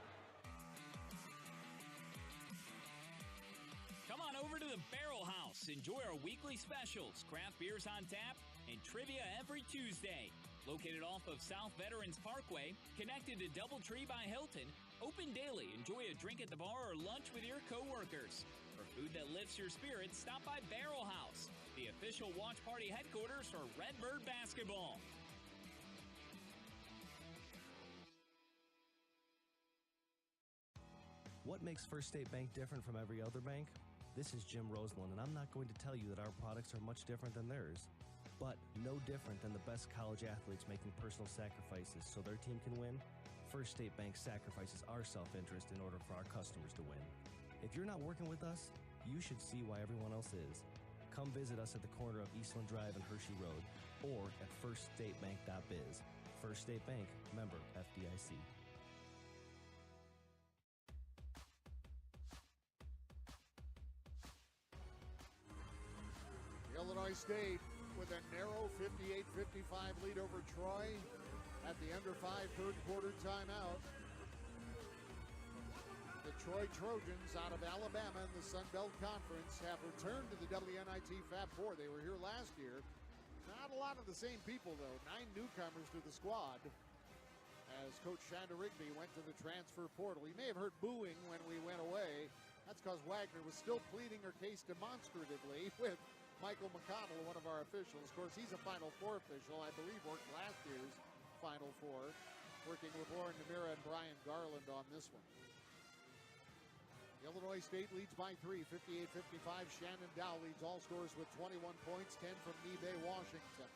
S8: Come on over to the Barrel House. Enjoy our weekly specials, craft beers on tap, and trivia every Tuesday. Located off of South Veterans Parkway, connected to DoubleTree by Hilton, open daily. Enjoy a drink at the bar or lunch with your coworkers. For food that lifts your spirits, stop by Barrel House, the official watch party headquarters for Redbird basketball.
S19: What makes First State Bank different from every other bank? This is Jim Roseland, and I'm not going to tell you that our products are much different than theirs. but no different than the best college athletes making personal sacrifices so their team can win. First State Bank sacrifices our self-interest in order for our customers to win. If you're not working with us, you should see why everyone else is. Come visit us at the corner of Eastland Drive and Hershey Road, or at firststatebank.biz. First State Bank, member FDIC.
S1: Illinois State with a narrow 58-55 lead over Troy at the under 5 third quarter timeout. The Troy Trojans out of Alabama in the Sun Belt Conference have returned to the WNIT Fab Four. They were here last year. Not a lot of the same people, though. 9 newcomers to the squad as Coach Shanda Rigby went to the transfer portal. You may have heard booing when we went away. That's because Wagner was still pleading her case demonstratively with Michael McConnell, one of our officials. Of course, he's a Final Four official. I believe worked last year's Final Four, working with Lauren Namira and Brian Garland on this one. Illinois State leads by 3, 58-55. Shannon Dow leads all scores with 21 points, 10 from Nebe Washington.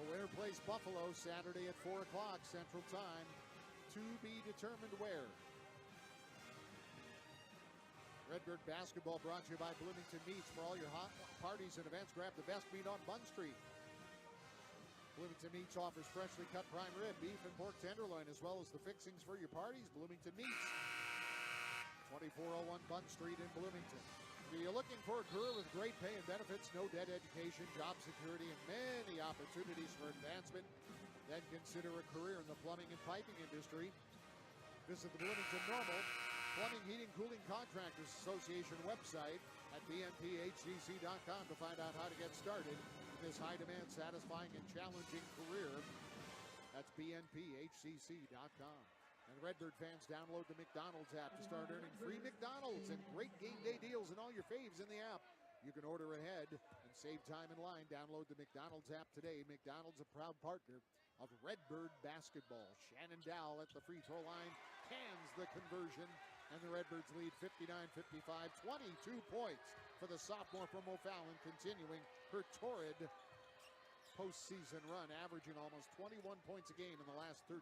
S1: The winner plays Buffalo Saturday at 4 o'clock Central Time. To be determined where. Redbird basketball brought to you by Bloomington Meats. For all your hot parties and events, grab the best meat on Bunn Street. Bloomington Meats offers freshly cut prime rib, beef, and pork tenderloin, as well as the fixings for your parties. Bloomington Meats, 2401 Bunn Street in Bloomington. If you're looking for a career with great pay and benefits, no debt education, job security, and many opportunities for advancement, then consider a career in the plumbing and piping industry. Visit the Bloomington Normal Plumbing, Heating, Cooling Contractors Association website at bnphcc.com to find out how to get started in this high-demand, satisfying, and challenging career. That's bnphcc.com. And Redbird fans, download the McDonald's app to start earning free McDonald's and great game day deals and all your faves in the app. You can order ahead and save time in line. Download the McDonald's app today. McDonald's, a proud partner of Redbird basketball. Shannon Dow at the free throw line cans the conversion. And the Redbirds lead 59-55, 22 points for the sophomore from O'Fallon, continuing her torrid postseason run, averaging almost 21 points a game in the last 13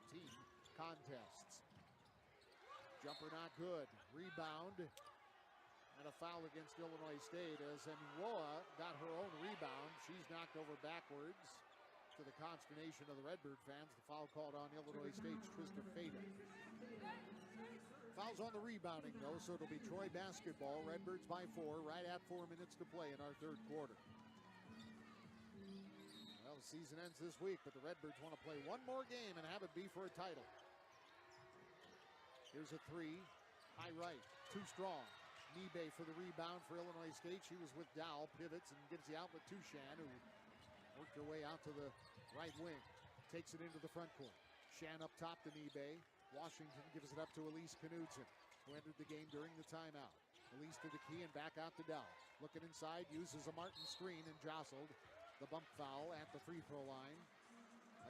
S1: contests. Jumper not good. Rebound. And a foul against Illinois State as Enroa got her own rebound. She's knocked over backwards to the consternation of the Redbird fans. The foul called on Illinois State's Trista Fada. Fouls on the rebounding, though, so it'll be Troy basketball. Redbirds by 4, right at 4 minutes to play in our third quarter. Well, the season ends this week, but the Redbirds want to play one more game and have it be for a title. Here's a 3. High right. Too strong. Nebe for the rebound for Illinois State. She was with Dow. Pivots and gives the outlet to Shan, who worked her way out to the right wing. Takes it into the front court. Shan up top to Nebe. Washington gives it up to Elise Knudsen, who entered the game during the timeout. Elise to the key and back out to Dow. Looking inside, uses a Martin screen and jostled. The bump foul at the free throw line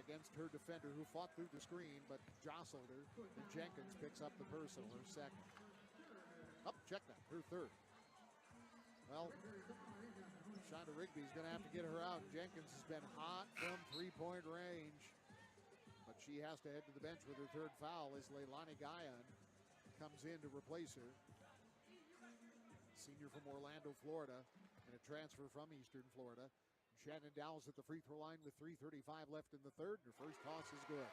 S1: against her defender, who fought through the screen but jostled her. And Jenkins picks up the personal, her second. Check that, her third. Well, Shanda Rigby's going to have to get her out. Jenkins has been hot from three-point range. But she has to head to the bench with her third foul as Leilani Guyon comes in to replace her. Senior from Orlando, Florida, and a transfer from Eastern Florida. Shannon Dow's at the free throw line with 3:35 left in the third. Her first toss is good.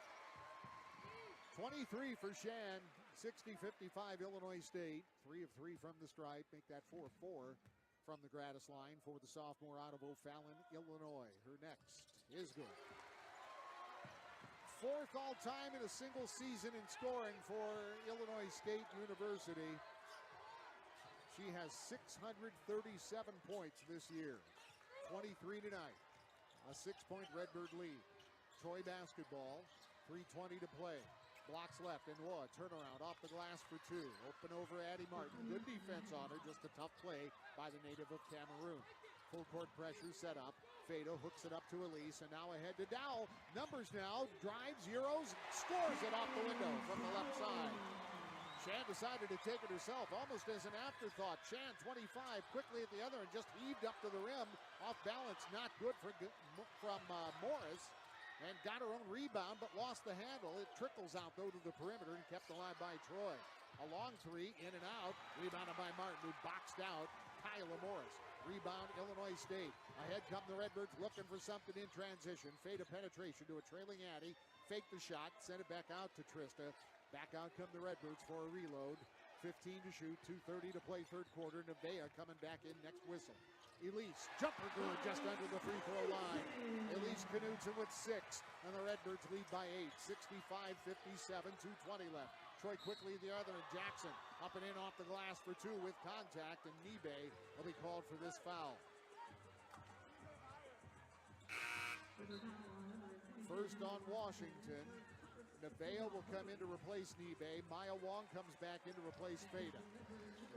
S1: 23 for Shan, 60-55 Illinois State. 3 of 3 from the stripe, make that 4-4 from the Gratis line for the sophomore out of O'Fallon, Illinois. Her next is good. 4th all-time in a single season in scoring for Illinois State University. She has 637 points this year. 23 tonight. A 6-point Redbird lead. Troy basketball, 3:20 to play. Blocks left, and Noah turnaround off the glass for 2. Open over Addie Martin. Good defense on her, just a tough play by the native of Cameroon. Full court pressure set up. Fado hooks it up to Elise, and now ahead to Dow. Numbers now, drives, Euros, scores it off the window from the left side. Shan decided to take it herself, almost as an afterthought. Shan, 25, quickly at the other and just heaved up to the rim. Off balance, not good from Morris. And got her own rebound, but lost the handle. It trickles out, though, to the perimeter and kept alive by Troy. A long three, in and out. Rebounded by Martin, who boxed out Kyla Morris. Rebound, Illinois State. Ahead come the Redbirds, looking for something in transition. Fade a penetration to a trailing Addie. Fake the shot, send it back out to Trista. Back out come the Redbirds for a reload. 15 to shoot, 2:30 to play third quarter. Nevaeh coming back in next whistle. Elise, jumper good just under the free throw line. Elise Knudsen with 6, and the Redbirds lead by 8. 65-57, 2:20 left. Troy quickly the other, and Jackson up and in off the glass for 2 with contact, and Nibe will be called for this foul. First on Washington. Nevaeh will come in to replace Nibe. Maya Wong comes back in to replace Fada.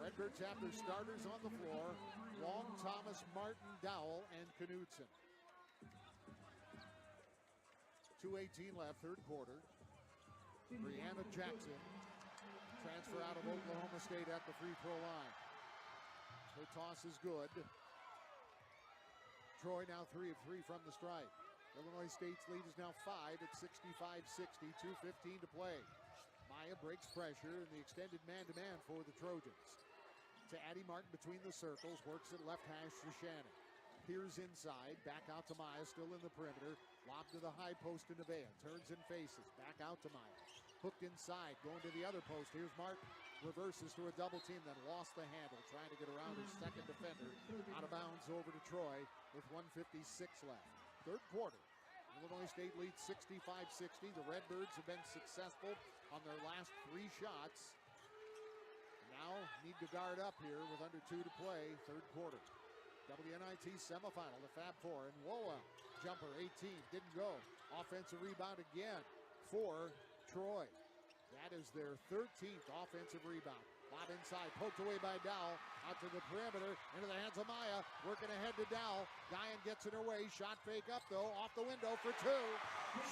S1: Redbirds have their starters on the floor. Wong, Thomas, Martin, Dowell, and Knudsen. 2:18 left, third quarter. Brianna Jackson, transfer out of Oklahoma State at the free throw line. Her toss is good. Troy now 3 of 3 from the stripe. Illinois State's lead is now 5 at 65-60, 2:15 to play. Maya breaks pressure in the extended man-to-man for the Trojans. To Addie Martin between the circles, works at left hash to Shannon. Peers inside, back out to Maya, still in the perimeter. Lob to the high post to Nevaeh, turns and faces, back out to Maya. Hooked inside, going to the other post. Here's Martin, reverses to a double team, then lost the handle, trying to get around his second defender. Out of bounds over to Troy with 1:56 left. Third quarter, Illinois State leads 65-60. The Redbirds have been successful on their last 3 shots. Now need to guard up here with under 2 to play, third quarter. WNIT semifinal, the Fab Four, and Woa, jumper 18, didn't go. Offensive rebound again for Troy. That is their 13th offensive rebound. Lob inside, poked away by Dowell, out to the perimeter, into the hands of Maya, working ahead to Dowell. Guyan gets in her way, shot fake up though, off the window for 2.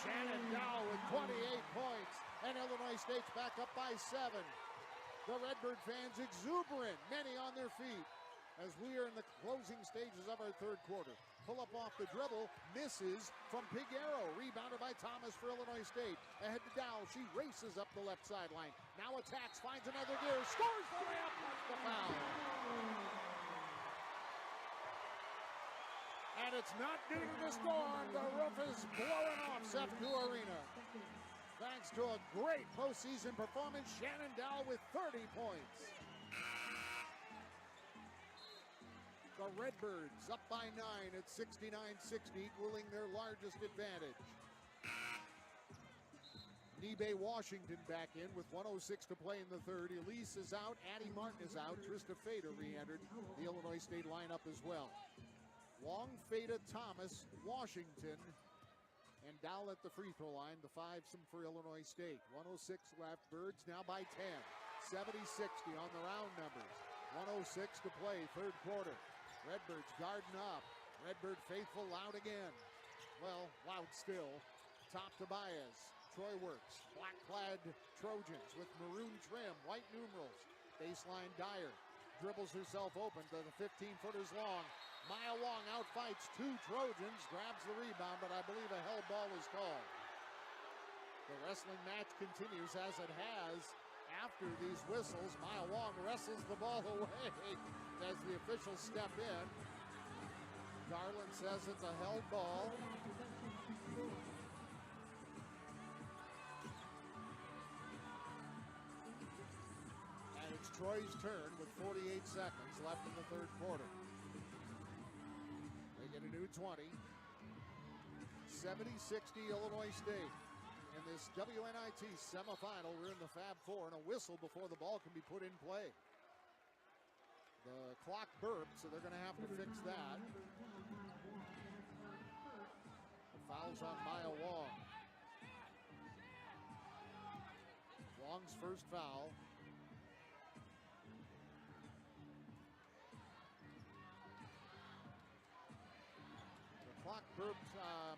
S1: Shannon Dowell with 28 points, and Illinois State's back up by 7. The Redbird fans exuberant, many on their feet, as we are in the closing stages of our third quarter. Pull up off the dribble, misses from Piguero. Rebounded by Thomas for Illinois State. Ahead to Dowell, she races up the left sideline. Now attacks, finds another gear, scores the layup, that's the foul. And it's not due to the storm, the roof is blowing off SEFCU Arena. Thanks to a great postseason performance, Shannon Dowell with 30 points. The Redbirds up by 9 at 69-60, equaling their largest advantage. Nibe Washington back in with 1:06 to play in the third. Elise is out, Addie Martin is out, Trista Fada re-entered the Illinois State lineup as well. Wong, Fada, Thomas, Washington, and Dowell at the free throw line, the 5-some for Illinois State. 1:06 left, Birds now by 10. 70-60 on the round numbers. 1:06 to play, third quarter. Redbirds guarding up. Redbird faithful, loud again. Well, loud still. Top to Baez. Troy works. Black-clad Trojans with maroon trim, white numerals. Baseline Dyer. Dribbles herself open to the 15-footers long. Maya Wong outfights 2 Trojans, grabs the rebound, but I believe a held ball is called. The wrestling match continues as it has after these whistles. Maya Wong wrestles the ball away as the officials step in. Garland says it's a held ball. And it's Troy's turn with 48 seconds left in the third quarter. They get a new 20. 70-60 Illinois State. In this WNIT semifinal, we're in the Fab Four, and a whistle before the ball can be put in play. The clock burped, so they're going to have to fix that. The foul's on Maya Wong. Wong's first foul. Clock burped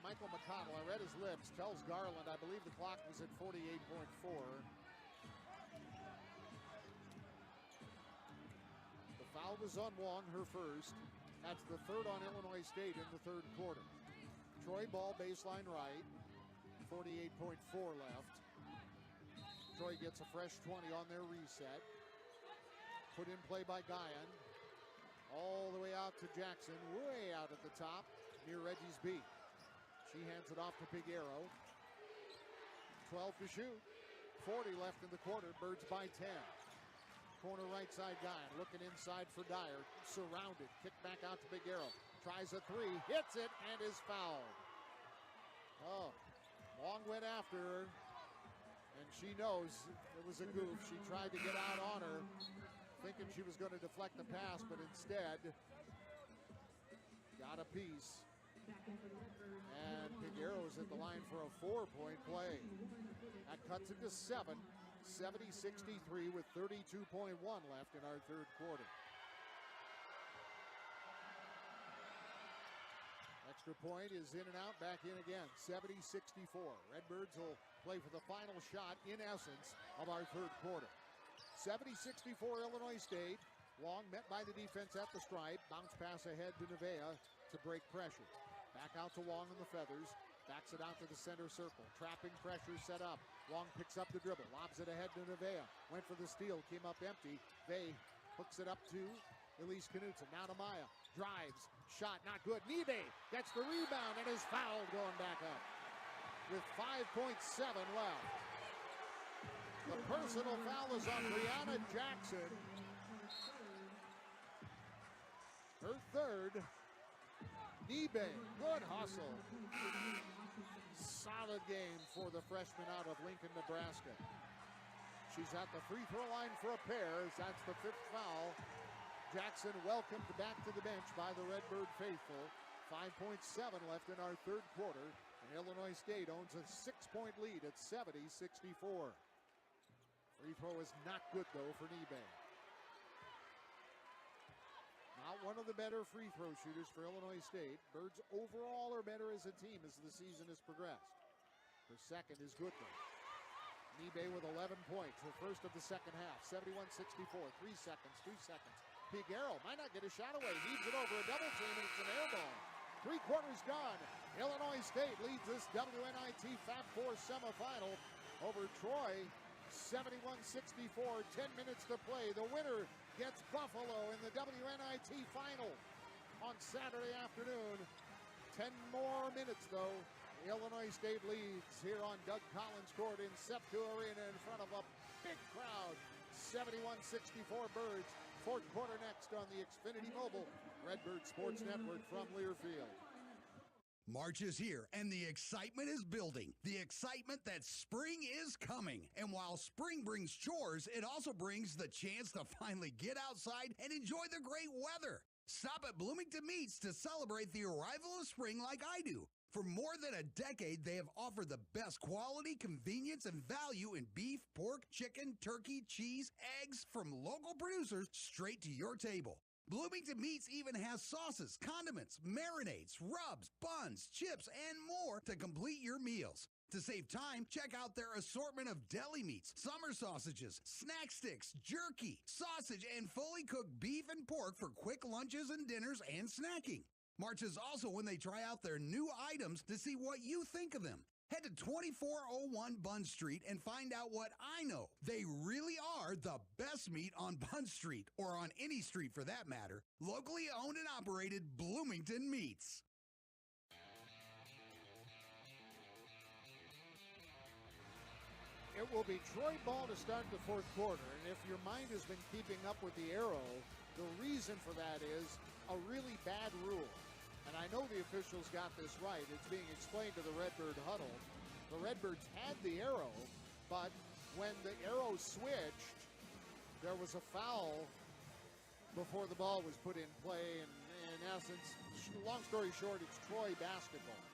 S1: Michael McConnell. I read his lips. Tells Garland, I believe the clock was at 48.4. Foul was on Wong, her first. That's the third on Illinois State in the third quarter. Troy ball baseline right. 48.4 left. Troy gets a fresh 20 on their reset. Put in play by Guyan. All the way out to Jackson, way out at the top, near Reggie's beat. She hands it off to Big Arrow. 12 to shoot. 40 left in the quarter. Birds by 10. Corner right side Guyan looking inside for Dyer. Surrounded. Kick back out to Big Arrow. Tries a three. Hits it and is fouled. Oh, Long went after her. And she knows it was a goof. She tried to get out on her, thinking she was going to deflect the pass, but instead got a piece. And Figueroa's at the line for a 4-point play. That cuts it to 7, 70-63 with 32.1 left in our third quarter. Extra point is in and out, back in again, 70-64. Redbirds will play for the final shot, in essence, of our third quarter. 70-64 Illinois State. Long met by the defense at the stripe. Bounce pass ahead to Nevaeh to break pressure. Back out to Long in the feathers. Backs it out to the center circle. Trapping pressure set up. Long picks up the dribble. Lobs it ahead to Nevaeh. Went for the steal. Came up empty. They hooks it up to Elise Knutson. Now to Maya. Drives. Shot not good. Nibe gets the rebound and is fouled going back up. With 5.7 left. The personal foul is on Brianna Jackson. Her third. Nibe, good hustle. Solid game for the freshman out of Lincoln, Nebraska. She's at the free throw line for a pair as that's the fifth foul. Jackson welcomed back to the bench by the Redbird faithful. 5.7 left in our third quarter, and Illinois State owns a 6-point lead at 70-64. Free throw is not good, though, for Nibe. Not one of the better free throw shooters for Illinois State. Birds overall are better as a team as the season has progressed. Her second is good, though. Nibe with 11 points, her first of the second half. 71-64, 3 seconds, 2 seconds. Figueroa might not get a shot away. Leads it over a double team, and it's an air ball. 3 quarters gone. Illinois State leads this WNIT Fab 4 semifinal over Troy. 71-64, 10 minutes to play. The winner gets Buffalo in the WNIT final on Saturday afternoon. 10 more minutes, though. Illinois State leads here on Doug Collins Court in SEPCO Arena in front of a big crowd. 71-64 Birds. Fourth quarter next on the Xfinity Mobile Redbird Sports Network from Learfield.
S2: March is here, and the excitement is building. The excitement that spring is coming. And while spring brings chores, it also brings the chance to finally get outside and enjoy the great weather. Stop at Bloomington Meats to celebrate the arrival of spring like I do. For more than a decade, they have offered the best quality, convenience, and value in beef, pork, chicken, turkey, cheese, eggs from local producers straight to your table. Bloomington Meats even has sauces, condiments, marinades, rubs, buns, chips, and more to complete your meals. To save time, check out their assortment of deli meats, summer sausages, snack sticks, jerky, sausage, and fully cooked beef and pork for quick lunches and dinners and snacking. March is also when they try out their new items to see what you think of them. Head to 2401 Bunn Street and find out what I know. They really are the best meat on Bunn Street, or on any street for that matter. Locally owned and operated Bloomington Meats.
S1: It will be Troy ball to start the fourth quarter, and if your mind has been keeping up with the arrow, the reason for that is a really bad rule. And I know the officials got this right. It's being explained to the Redbird huddle. The Redbirds had the arrow, but when the arrow switched, there was a foul before the ball was put in play. And in essence, long story short, it's Troy basketball.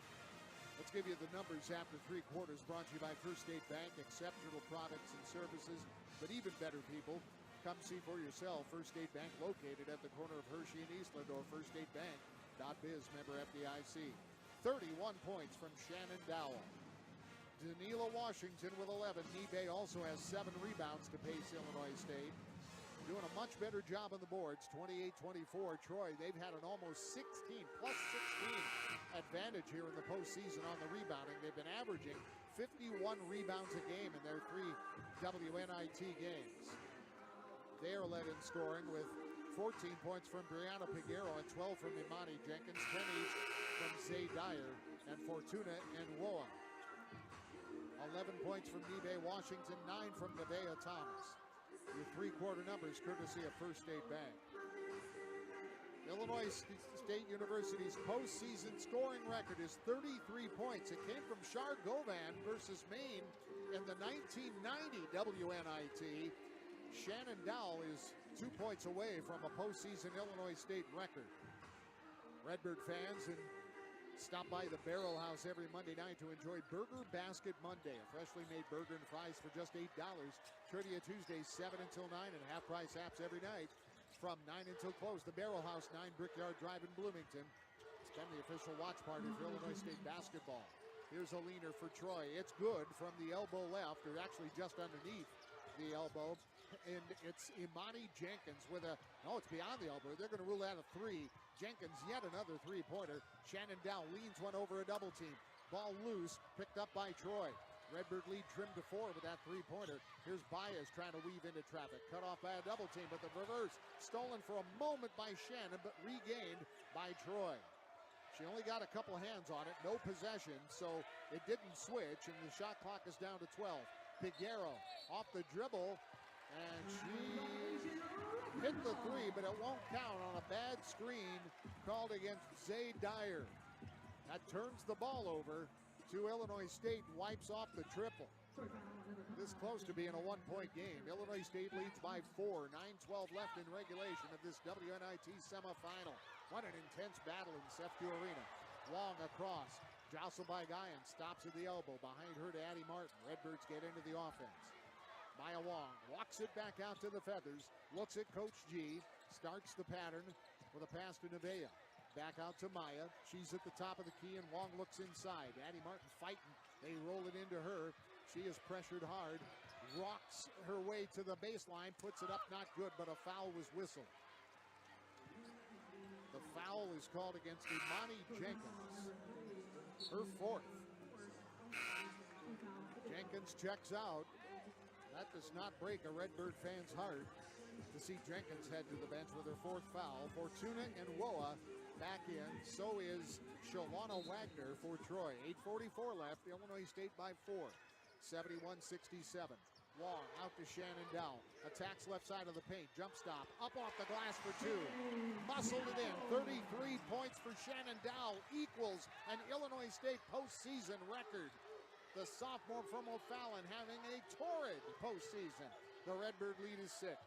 S1: Let's give you the numbers after 3 quarters, brought to you by First State Bank. Exceptional products and services, but even better people. Come see for yourself. First State Bank, located at the corner of Hershey and Eastland, or firststatebank.biz, member FDIC. 31 points from Shannon Dowell. Danila Washington with 11. Nibe also has 7 rebounds to pace Illinois State. doing a much better job on the boards, 28-24. Troy, they've had an almost 16 advantage here in the postseason on the rebounding. They've been averaging 51 rebounds a game in their 3 WNIT games. They are led in scoring with 14 points from Brianna Piguero and 12 from Imani Jenkins, 10 each from Zay Dyer and Fortuna and Woa. 11 points from Nibe Washington, 9 from Nevaeh Thomas. Your three-quarter numbers courtesy of First State Bank. Illinois State University's postseason scoring record is 33 points. It came from Shar Govan versus Maine in the 1990 WNIT. Shannon Dowell is 2 points away from a postseason Illinois State record. Redbird fans and stop by the Barrel House every Monday night to enjoy Burger Basket Monday. A freshly made burger and fries for just $8. Trivia Tuesdays 7 until 9 and half-price apps every night from 9 until close. The Barrel House, 9 Brickyard Drive in Bloomington. It's been the official watch party for Illinois State basketball. Here's a leaner for Troy. It's good from the elbow left, or actually just underneath the elbow. And it's Imani Jenkins with a, no, it's beyond the elbow. They're going to rule out a 3. Jenkins, yet another three-pointer. Shannon Dow leans one over a double team. Ball loose, picked up by Troy. Redbird lead trimmed to 4 with that three-pointer. Here's Baez trying to weave into traffic. Cut off by a double team, but the reverse stolen for a moment by Shannon, but regained by Troy. She only got a couple hands on it, no possession, so it didn't switch, and the shot clock is down to 12. Piguero off the dribble, and she hit the 3, but it won't count on a bad screen called against Zay Dyer. That turns the ball over to Illinois State, wipes off the triple. This close to being a one-point game. Illinois State leads by 4, 9-12 left in regulation of this WNIT semifinal. What an intense battle in Sefco Arena. Wong across, jostled by Guyan, stops at the elbow. Behind her to Addie Martin. Redbirds get into the offense. Maya Wong walks it back out to the Feathers, looks at Coach G, starts the pattern with a pass to Nevaeh. Back out to Maya. She's at the top of the key, and Wong looks inside. Addie Martin fighting. They roll it into her. She is pressured hard, rocks her way to the baseline, puts it up, not good, but a foul was whistled. The foul is called against Imani Jenkins, her 4th. Jenkins checks out. That does not break a Redbird fan's heart to see Jenkins head to the bench with her 4th foul. Fortuna and Woa back in. So is Shalana Wagner for Troy. 8:44 left. Illinois State by 4. 71-67. Wong out to Shannon Dow. Attacks left side of the paint. Jump stop. Up off the glass for 2. Muscled it in. 33 points for Shannon Dow equals an Illinois State postseason record. The sophomore from O'Fallon having a torrid postseason. The Redbird lead is 6.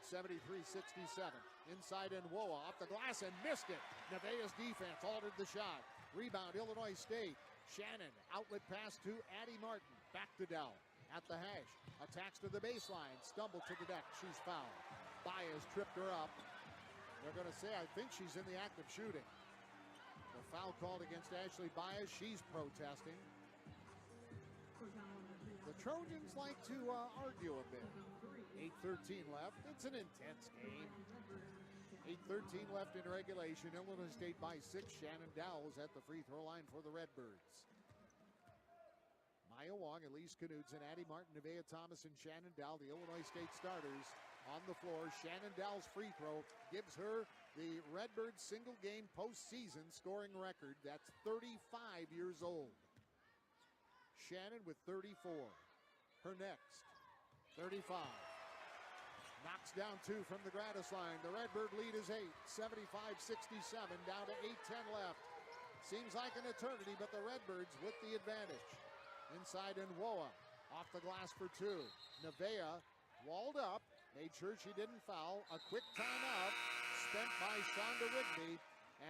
S1: 73-67. Inside and Woa off the glass and missed it. Nevaeh's defense altered the shot. Rebound Illinois State. Shannon outlet pass to Addie Martin. Back to Dow. At the hash. Attacks to the baseline. Stumbled to the deck. She's fouled. Baez tripped her up. They're going to say, I think she's in the act of shooting. The foul called against Ashley Baez. She's protesting. The Trojans like to argue a bit. 8:13 left. It's an intense game. 8:13 left in regulation. Illinois State by 6. Shannon Dow is at the free throw line for the Redbirds. Maya Wong, Elise Knudsen, Addie Martin, Nevaeh Thomas, and Shannon Dow, the Illinois State starters on the floor. Shannon Dow's free throw gives her the Redbirds single game postseason scoring record. That's 35 years old. Shannon with 34. Her next, 35. Knocks down 2 from the Gradis line. The Redbird lead is 8. 75-67, down to 8:10 left. Seems like an eternity, but the Redbirds with the advantage. Inside and Woa, off the glass for 2. Nevaeh walled up, made sure she didn't foul. A quick timeout spent by Shonda Rigney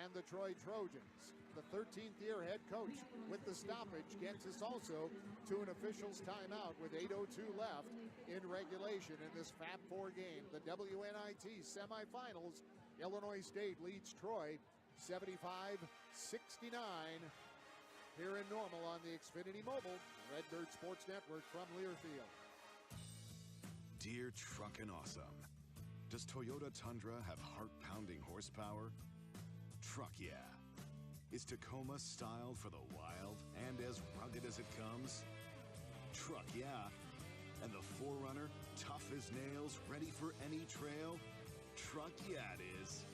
S1: and the Troy Trojans. The 13th year head coach with the stoppage gets us also to an official's timeout with 8:02 left in regulation in this Fab 4 game. The WNIT semifinals. Illinois State leads Troy 75-69 here in Normal on the Xfinity Mobile Redbird Sports Network from Learfield.
S20: Dear Truckin' Awesome, Does Toyota Tundra have heart-pounding horsepower? Truck yeah. Is Tacoma styled for the wild and as rugged as it comes? Truck yeah. And the 4Runner, tough as nails, ready for any trail? Truck yeah it is.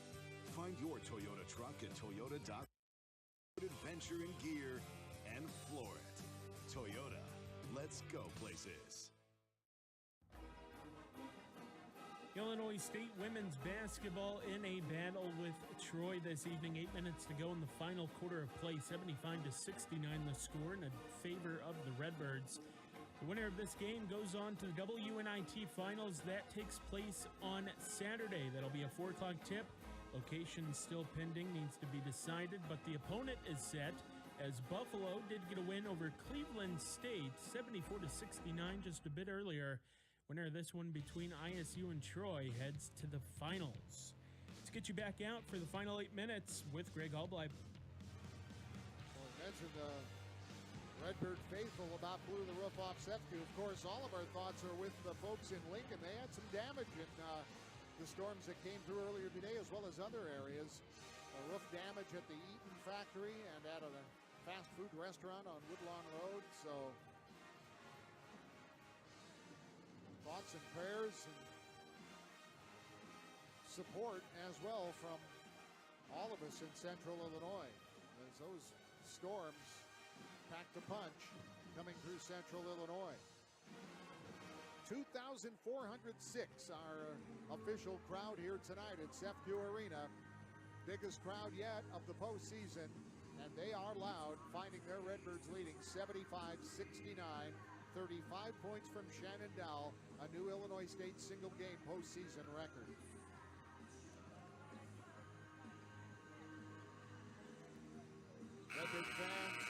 S20: Find your Toyota truck at Toyota.com. Adventure in gear and floor it. Toyota, let's go places.
S6: Illinois State women's basketball in a battle with Troy this evening. 8 minutes to go in the final quarter of play. 75-69 the score in favor of the Redbirds. The winner of this game goes on to the WNIT Finals. That takes place on Saturday. That'll be a 4 o'clock tip. Location still pending, needs to be decided, but the opponent is set as Buffalo did get a win over Cleveland State, 74-69 just a bit earlier. Winner of this one between ISU and Troy heads to the finals. Let's get you back out for the final 8 minutes with Greg Albright.
S1: Well, I mentioned Redbird faithful about blew the roof off Sefcu. Of course, all of our thoughts are with the folks in Lincoln. They had some damage in the storms that came through earlier today, as well as other areas. Roof damage at the Eaton factory and at a fast food restaurant on Woodlawn Road. So thoughts and prayers and support as well from all of us in central Illinois as those storms packed a punch coming through central Illinois. 2,406, our official crowd here tonight at Sefcu Arena. Biggest crowd yet of the postseason, and they are loud, finding their Redbirds leading 75-69. 35 points from Shannon Dowell, a new Illinois State single-game postseason record. Redbird fans,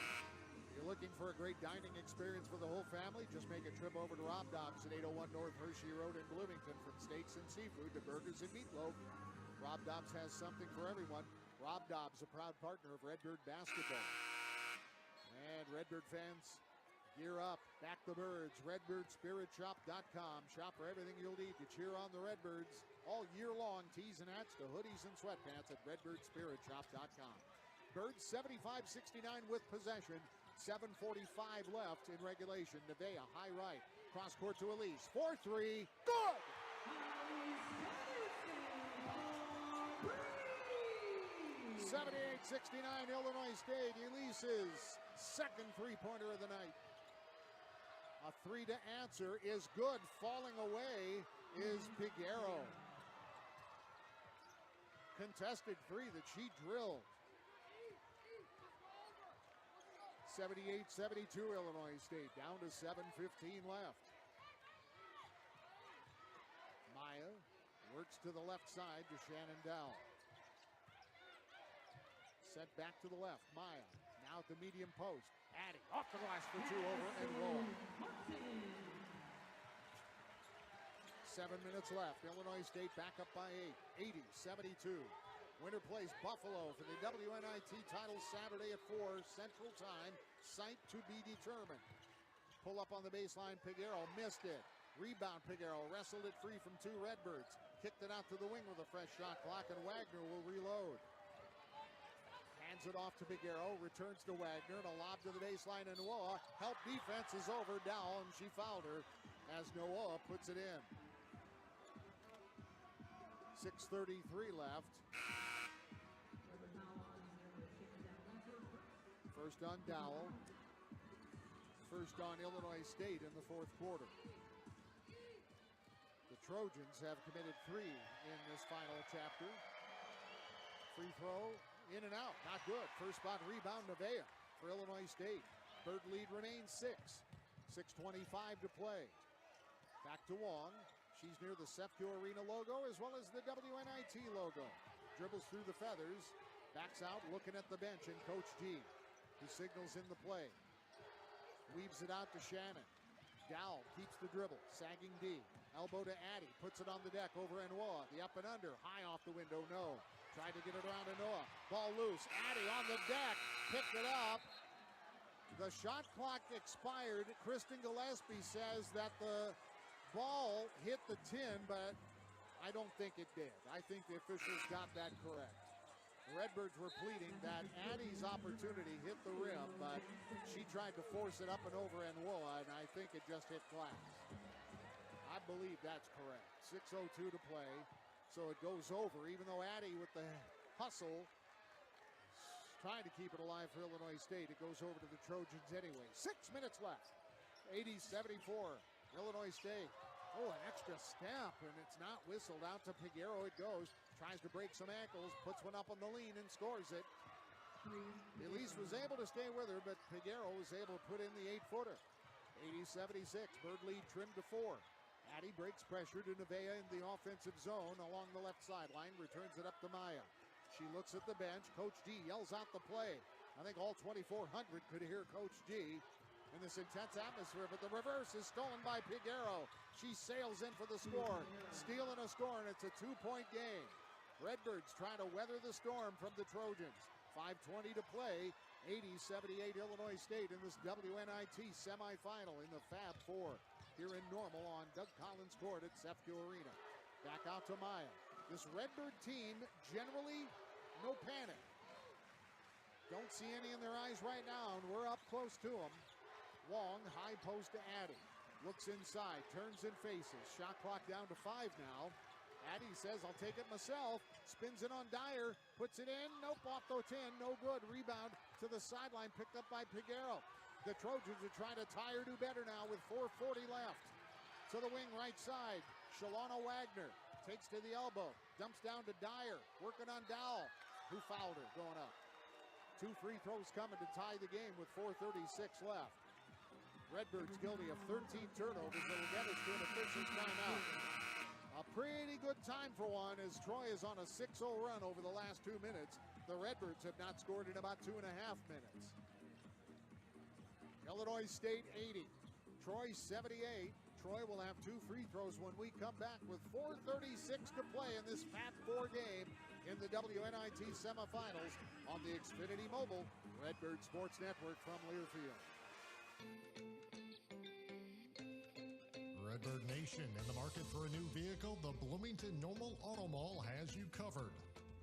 S1: if you're looking for a great dining experience for the whole family, just make a trip over to Rob Dobbs at 801 North Hershey Road in Bloomington. From steaks and seafood to burgers and meatloaf, Rob Dobbs has something for everyone. Rob Dobbs, a proud partner of Redbird basketball. And Redbird fans, gear up, back the Birds, redbirdspiritshop.com. Shop for everything you'll need to cheer on the Redbirds all year long. Tees and hats to hoodies and sweatpants at redbirdspiritshop.com. Birds 75-69 with possession. 7:45 left in regulation. Nevaeh, high right, cross court to Elise. 4-3, good! 78-69 Illinois State. Elise's second three-pointer of the night. A three to answer is good. Falling away is Piguero. Contested three that she drilled. 78-72 Illinois State. Down to 7:15 left. Maya works to the left side to Shannon Dowell. Sent back to the left. Maya now at the medium post. Addy off the glass for two over and roll. 7 minutes left. Illinois State back up by 8. 80-72. Winner plays Buffalo for the WNIT title Saturday at 4 Central Time. Site to be determined. Pull up on the baseline. Piguero missed it. Rebound. Piguero wrestled it free from two Redbirds. Kicked it out to the wing with a fresh shot clock, and Wagner will reload. Hands it off to Piguero. Returns to Wagner, and a lob to the baseline, and Noah. Help defense is over Dowell, and she fouled her as Noah puts it in. 6:33 left. First on Dowell. First on Illinois State in the fourth quarter. The Trojans have committed three in this final chapter. Free throw, in and out, not good. First spot rebound, Nevaeh for Illinois State. Bird lead remains 6. 6:25 to play. Back to Wong. She's near the Sefcu Arena logo as well as the WNIT logo. Dribbles through the feathers. Backs out, looking at the bench, and Coach G, who signals in the play. Weaves it out to Shannon. Dowell keeps the dribble. Sagging D. Elbow to Addy. Puts it on the deck over Noah. The up and under. High off the window. No. Tried to get it around to Noah. Ball loose. Addy on the deck. Picked it up. The shot clock expired. Kristen Gillespie says that the ball hit the tin, but I don't think it did. I think the officials got that correct. The Redbirds were pleading that Addie's opportunity hit the rim, but she tried to force it up and over Enwoa, and I think it just hit glass. I believe that's correct. 6:02 to play, so it goes over, even though Addie with the hustle trying to keep it alive for Illinois State. It goes over to the Trojans anyway. 6 minutes left. 80-74. Illinois State. Oh, an extra step, and it's not whistled. Out to Piguero it goes. Tries to break some ankles. Puts one up on the lean and scores it. Elise was able to stay with her, but Piguero was able to put in the 8-footer. 80-76. Bird lead trimmed to 4. Addie breaks pressure to Nevaeh in the offensive zone along the left sideline. Returns it up to Maya. She looks at the bench. Coach D yells out the play. I think all 2,400 could hear Coach D in this intense atmosphere, but the reverse is stolen by Piguero. She sails in for the score, stealing a score, and it's a 2-point game. Redbirds trying to weather the storm from the Trojans. 5:20 to play. 80-78 Illinois State in this WNIT semifinal in the Fab Four here in Normal on Doug Collins Court at CEFCU Arena. Back out to Maya. This Redbird team, generally, no panic. Don't see any in their eyes right now, and we're up close to them. Wong, high post to Addie. Looks inside, turns and faces. Shot clock down to 5 now. Addie says, I'll take it myself. Spins it on Dyer, puts it in. Nope, off the 10, no good. Rebound to the sideline, picked up by Piguero. The Trojans are trying to tie her do better now with 4:40 left. To the wing right side, Shalana Wagner. Takes to the elbow, dumps down to Dyer, working on Dowell, who fouled her going up. 2 free throws coming to tie the game with 4:36 left. Redbirds guilty of 13 turnovers that will get us to an efficient timeout. A pretty good time for one as Troy is on a 6-0 run over the last 2 minutes. The Redbirds have not scored in about 2.5 minutes. Illinois State 80, Troy 78. Troy will have 2 free throws when we come back with 4:36 to play in this Fab 4 game in the WNIT semifinals on the Xfinity Mobile Redbird Sports Network from Learfield.
S4: Redbird Nation, in the market for a new vehicle, the Bloomington Normal Auto Mall has you covered.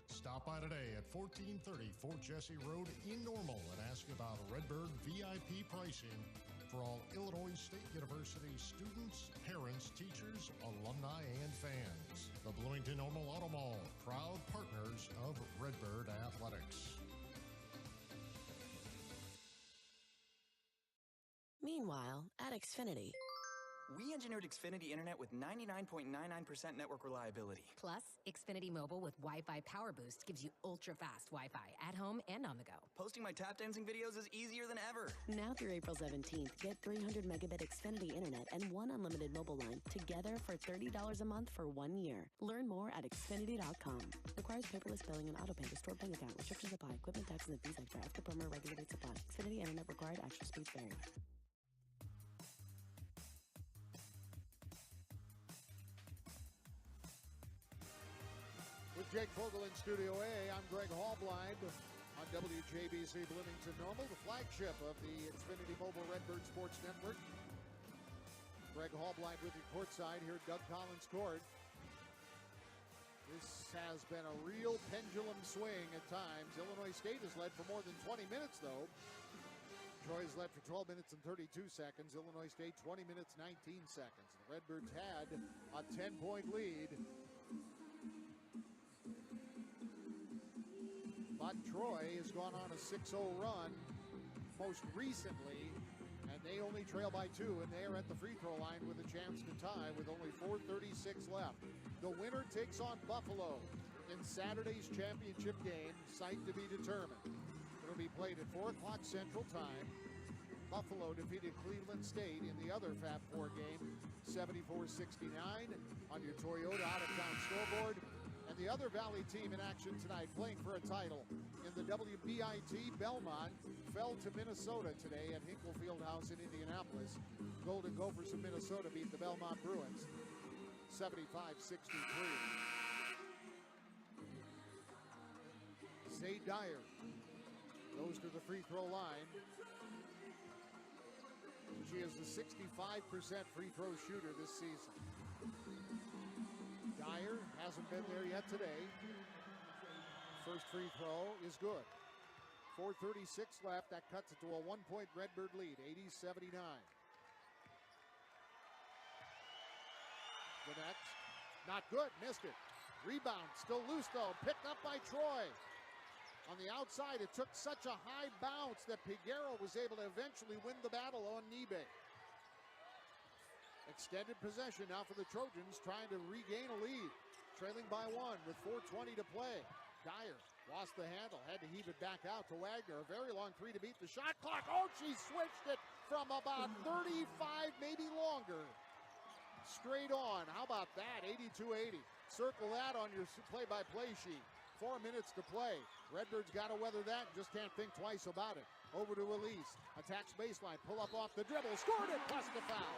S4: Stop by today at 1430 Fort Jesse Road in Normal and ask about Redbird VIP pricing for all Illinois State University students, parents, teachers, alumni, and fans. The Bloomington Normal Auto Mall, proud partners of Redbird Athletics.
S3: Meanwhile, at Xfinity.
S5: We engineered Xfinity Internet with 99.99% network reliability.
S23: Plus, Xfinity Mobile with Wi-Fi Power Boost gives you ultra-fast Wi-Fi at home and on the go.
S5: Posting my tap dancing videos is easier than ever.
S3: Now through April 17th, get 300 megabit Xfinity Internet and 1 unlimited mobile line together for $30 a month for 1 year. Learn more at Xfinity.com. Requires paperless billing and autopay to stored bank account. Restrictions apply. Equipment tax and the fees extra. After promo regulated supply. Xfinity Internet required. Actual speeds vary.
S1: With Jake Vogel in Studio A, I'm Greg Hallblind on WJBC Bloomington Normal, the flagship of the Xfinity Mobile Redbird Sports Network. Greg Hallblind with you courtside here at Doug Collins Court. This has been a real pendulum swing at times. Illinois State has led for more than 20 minutes, though. Troy's led for 12 minutes and 32 seconds. Illinois State 20 minutes, 19 seconds. The Redbirds had a 10-point lead. But Troy has gone on a 6-0 run most recently, and they only trail by 2, and they are at the free throw line with a chance to tie with only 4:36 left. The winner takes on Buffalo in Saturday's championship game, site to be determined. It'll be played at 4 o'clock Central Time. Buffalo defeated Cleveland State in the other Fab 4 game, 74-69 on your Toyota out-of-town scoreboard. And the other Valley team in action tonight, playing for a title in the WBIT, Belmont fell to Minnesota today at Hinkle Fieldhouse in Indianapolis. Golden Gophers of Minnesota beat the Belmont Bruins 75-63. Zay Dyer goes to the free throw line. She is the 65% free throw shooter this season. Dyer hasn't been there yet today. First free throw is good. 4:36 left. That cuts it to a 1-point Redbird lead, 80-79. The next, not good, missed it. Rebound, still loose though, picked up by Troy. On the outside, it took such a high bounce that Piguero was able to eventually win the battle on Nibe. Extended possession now for the Trojans, trying to regain a lead. Trailing by 1 with 4:20 to play. Dyer lost the handle, had to heave it back out to Wagner. A very long three to beat the shot clock. Oh, she switched it from about 35, maybe longer. Straight on. How about that? 82-80. Circle that on your play-by-play sheet. 4 minutes to play. Redbirds got to weather that and just can't think twice about it. Over to Elise. Attacks baseline. Pull up off the dribble. Scored it. Plus the foul.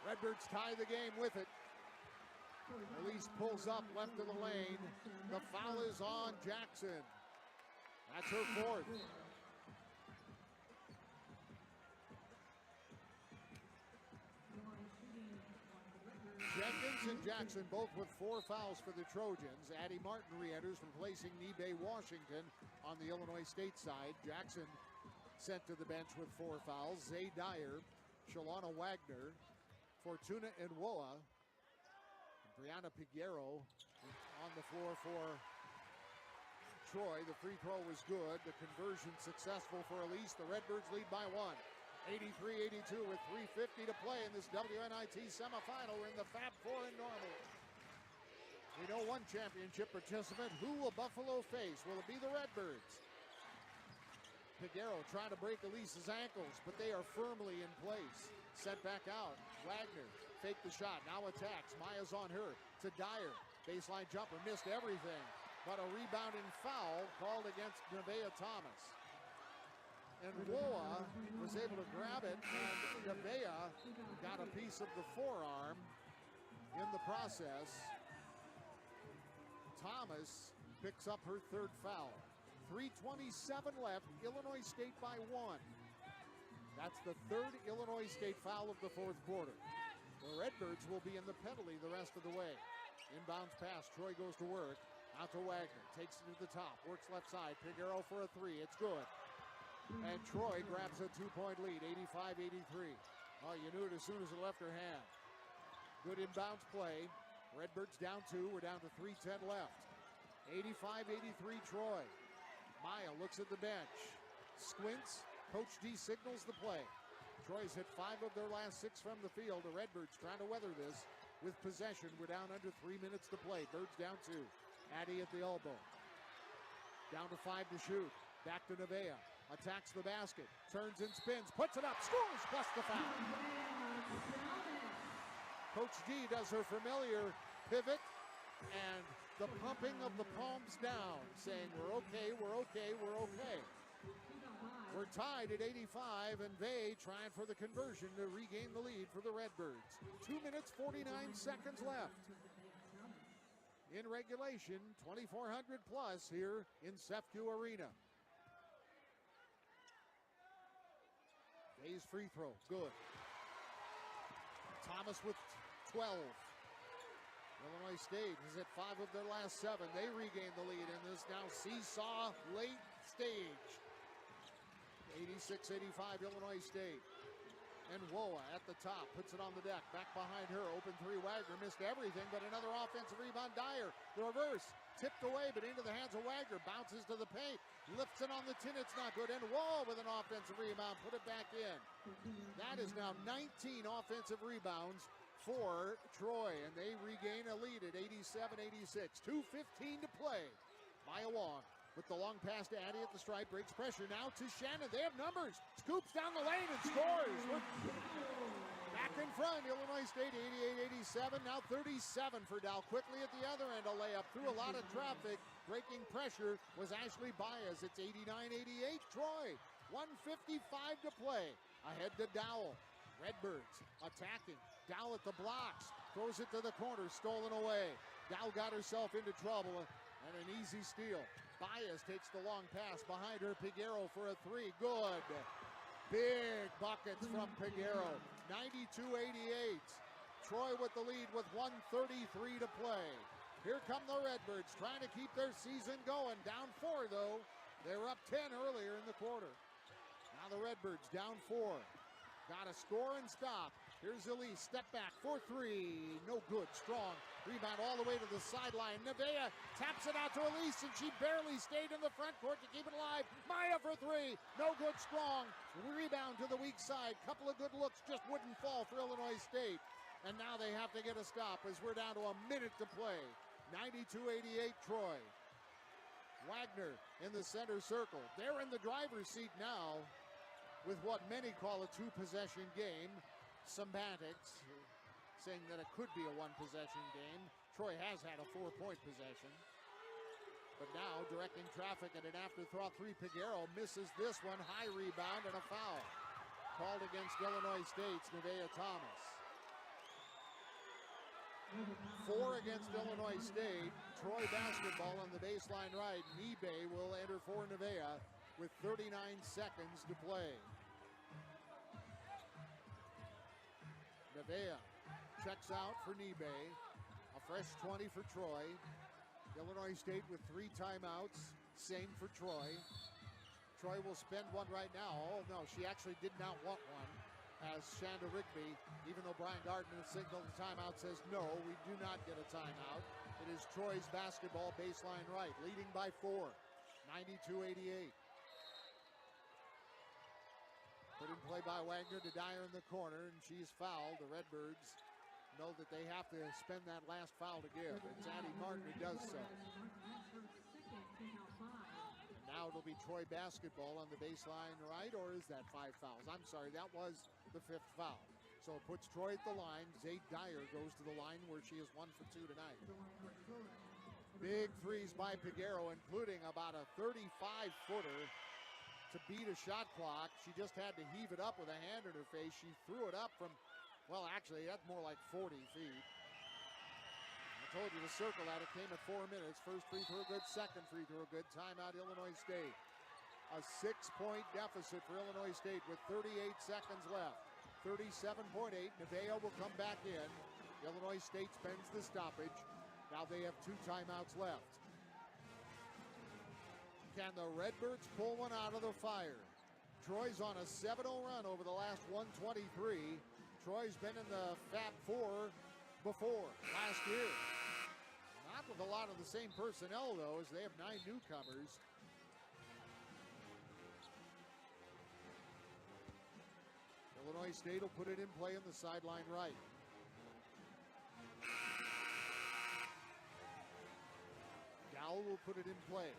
S1: Redbirds tie the game with it. Elise pulls up left of the lane. The foul is on Jackson. That's her fourth. Jenkins and Jackson both with 4 fouls for the Trojans. Addie Martin re-enters, replacing Nibe Washington on the Illinois State side. Jackson sent to the bench with 4 fouls. Zay Dyer, Shalana Wagner, Fortuna Nwoa, Brianna Piguero on the floor for Troy. The free throw was good. The conversion successful for Elise. The Redbirds lead by 1. 83-82 with 3:50 to play in this WNIT semifinal. We're in the Fab Four in Normal. We know one championship participant. Who will Buffalo face? Will it be the Redbirds? Piguero trying to break Elise's ankles, but they are firmly in place. Sent back out. Wagner fake the shot. Now attacks. Maya's on her to Dyer. Baseline jumper. Missed everything. But a rebounding foul called against Nevaeh Thomas. And Woa was able to grab it, and Nevaeh got a piece of the forearm in the process. Thomas picks up her 3rd foul. 3:27 left, Illinois State by 1. That's the 3rd Illinois State foul of the 4th quarter. The Redbirds will be in the penalty the rest of the way. Inbounds pass, Troy goes to work. Out to Wagner, takes it to the top, works left side. Piguero for a 3, it's good. And Troy grabs a 2-point lead, 85-83. Oh, you knew it as soon as it left her hand. Good inbounds play. Redbirds down 2. We're down to 3:10 left. 85-83 Troy. Maya looks at the bench. Squints. Coach D signals the play. Troy's hit 5 of their last 6 from the field. The Redbirds trying to weather this with possession. We're down under 3 minutes to play. Birds down 2. Addie at the elbow. Down to 5 to shoot. Back to Nevaeh. Attacks the basket, turns and spins, puts it up, scores, plus the foul. Coach D does her familiar pivot and the pumping of the palms down, saying, we're okay, we're okay, we're okay. We're tied at 85, and they trying for the conversion to regain the lead for the Redbirds. 2 minutes, 49 seconds left. In regulation, 2,400 plus here in Sefcu Arena. Hayes free throw, good. Thomas with 12. Illinois State has hit 5 of their last 7. They regain the lead in this now seesaw late stage. 86-85 Illinois State. And Woa at the top, puts it on the deck. Back behind her, open 3, Wagner missed everything, but another offensive rebound. Dyer, the reverse, tipped away, but into the hands of Wagner. Bounces to the paint, lifts it on the tin, it's not good. And Woa with an offensive rebound, put it back in. That is now 19 offensive rebounds for Troy, and they regain a lead at 87-86. 2:15 to play. Maya Wong with the long pass to Addie at the stripe, breaks pressure now to Shannon. They have numbers, scoops down the lane and scores. Back in front, Illinois State 88-87, now 37 for Dow. Quickly at the other end, a layup through a lot of traffic. Breaking pressure was Ashley Baez. It's 89-88 Troy. 1:55 to play. Ahead to Dowell. Redbirds attacking. Dowell at the blocks. Throws it to the corner, stolen away. Dowell got herself into trouble and an easy steal. Baez takes the long pass behind her. Piguero for a 3. Good. Big buckets from Piguero. 92-88. Troy with the lead with 1:33 to play. Here come the Redbirds trying to keep their season going. Down 4, though. They were up 10 earlier in the quarter. Now the Redbirds down 4. Got to score and stop. Here's Elise, step back for 3. No good, strong. Rebound all the way to the sideline. Nevaeh taps it out to Elise, and she barely stayed in the front court to keep it alive. Maya for 3. No good, strong. Rebound to the weak side. Couple of good looks just wouldn't fall for Illinois State. And now they have to get a stop as we're down to a minute to play. 92-88 Troy. Wagner in the center circle. They're in the driver's seat now with what many call a 2-possession game. Semantics, saying that it could be a 1-possession game. Troy has had a 4-point possession. But now directing traffic at an afterthought 3. Piguero misses this one. High rebound and a foul. Called against Illinois State's Nevaeh Thomas. 4 against Illinois State. Troy basketball on the baseline right. Nibe will enter for Nevaeh with 39 seconds to play. Nevaeh checks out for Nibe. A fresh 20 for Troy. Illinois State with 3 timeouts. Same for Troy. Troy will spend one right now. Oh, no, she actually did not want one. As Shanda Rigby, even though Brian Gardner signaled the timeout, says no, we do not get a timeout. It is Troy's basketball baseline right, leading by 4, 92-88. Put in play by Wagner to Dyer in the corner, and she's fouled. The Redbirds know that they have to spend that last foul to give. It's Addie Martin who does so. Now it'll be Troy basketball on the baseline right, or is that 5 fouls? I'm sorry, that was the 5th foul. So it puts Troy at the line. Zay Dyer goes to the line where she is 1 for 2 tonight. Big threes by Piguero, including about a 35-footer to beat a shot clock. She just had to heave it up with a hand in her face. She threw it up from, well, actually, that's more like 40 feet. Told you to circle that. It came at 4 minutes. First free throw good, second free throw good. Timeout Illinois State. A 6-point deficit for Illinois State with 38 seconds left. 37.8. Nevaeh will come back in. Illinois State spends the stoppage. Now they have 2 timeouts left. Can the Redbirds pull one out of the fire? Troy's on a 7-0 run over the last 123. Troy's been in the Fab Four before last year. Not with a lot of the same personnel, though, as they have 9 newcomers. Illinois State will put it in play on the sideline right. Dowell will put it in play.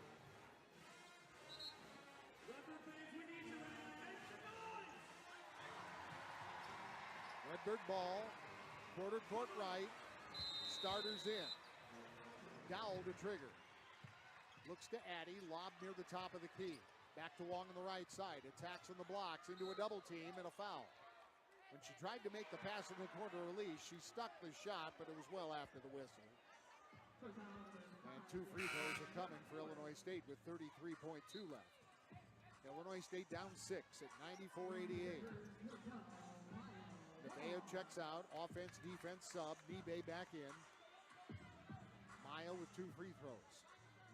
S1: Redbird ball, quarter court right, starters in. Dowell to trigger. Looks to Addy, lob near the top of the key. Back to Wong on the right side, attacks on the blocks, into a double team and a foul. When she tried to make the pass in the corner release, she stuck the shot, but it was well after the whistle. And 2 free throws are coming for Illinois State with 33.2 left. Illinois State down 6 at 94-88. Nevaeh checks out, offense, defense, sub, Nibe back in. Maya with 2 free throws.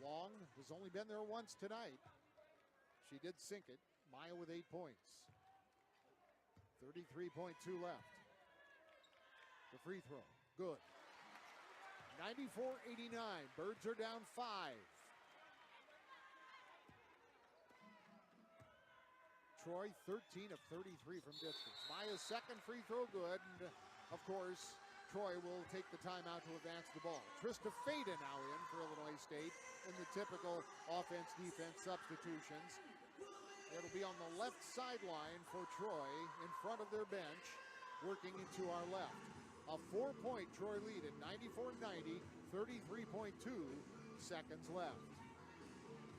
S1: Wong has only been there once tonight. She did sink it. Maya with 8 points. 33.2 left. The free throw, good. 94-89, Birds are down 5. Troy 13 of 33 from distance. Maya's second free throw good, and of course, Troy will take the timeout to advance the ball. Trista Fada now in for Illinois State in the typical offense-defense substitutions. It'll be on the left sideline for Troy in front of their bench, working into our left. A 4-point Troy lead at 94-90, 33.2 seconds left.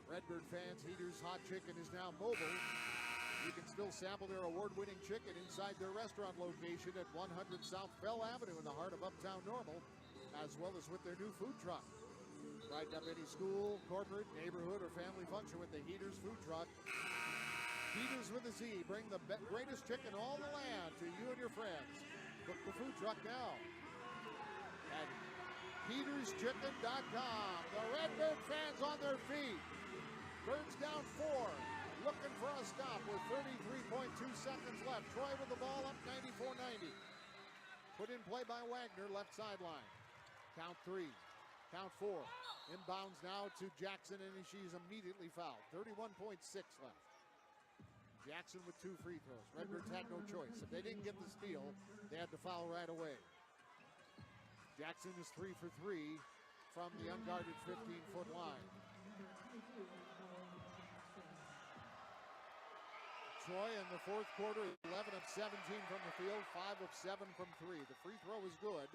S1: Redbird fans, Heaters Hot Chicken is now mobile. You can still sample their award-winning chicken inside their restaurant location at 100 South Bell Avenue in the heart of Uptown Normal, as well as with their new food truck. Brighten up any school, corporate, neighborhood, or family function with the Heaters food truck. Peters with a Z. Bring the greatest chicken in all the land to you and your friends. Book the food truck now at PetersChicken.com. The Redbird fans on their feet. Birds down 4. Looking for a stop with 33.2 seconds left. Troy with the ball up 94-90. Put in play by Wagner, left sideline. Count 3. Count 4. Inbounds now to Jackson, and she's immediately fouled. 31.6 left. Jackson with 2 free throws. Redbirds had no choice. If they didn't get the steal, they had to foul right away. Jackson is 3 for 3 from the unguarded 15-foot line. Troy in the fourth quarter, 11 of 17 from the field, 5 of 7 from 3. The free throw is good.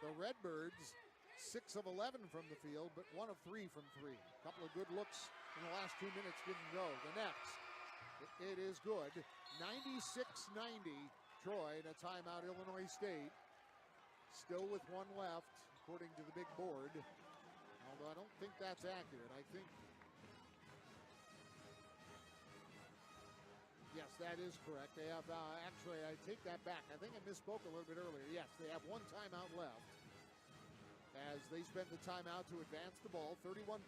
S1: The Redbirds, 6 of 11 from the field, but 1 of 3 from 3. A couple of good looks in the last 2 minutes didn't go. The next, it is good. 96-90, Troy in a timeout, Illinois State. Still with 1 left, according to the big board. Although I don't think that's accurate. I think, yes, that is correct. They have, actually, I take that back. I think I misspoke a little bit earlier. Yes, they have 1 timeout left as they spend the timeout to advance the ball. 31.6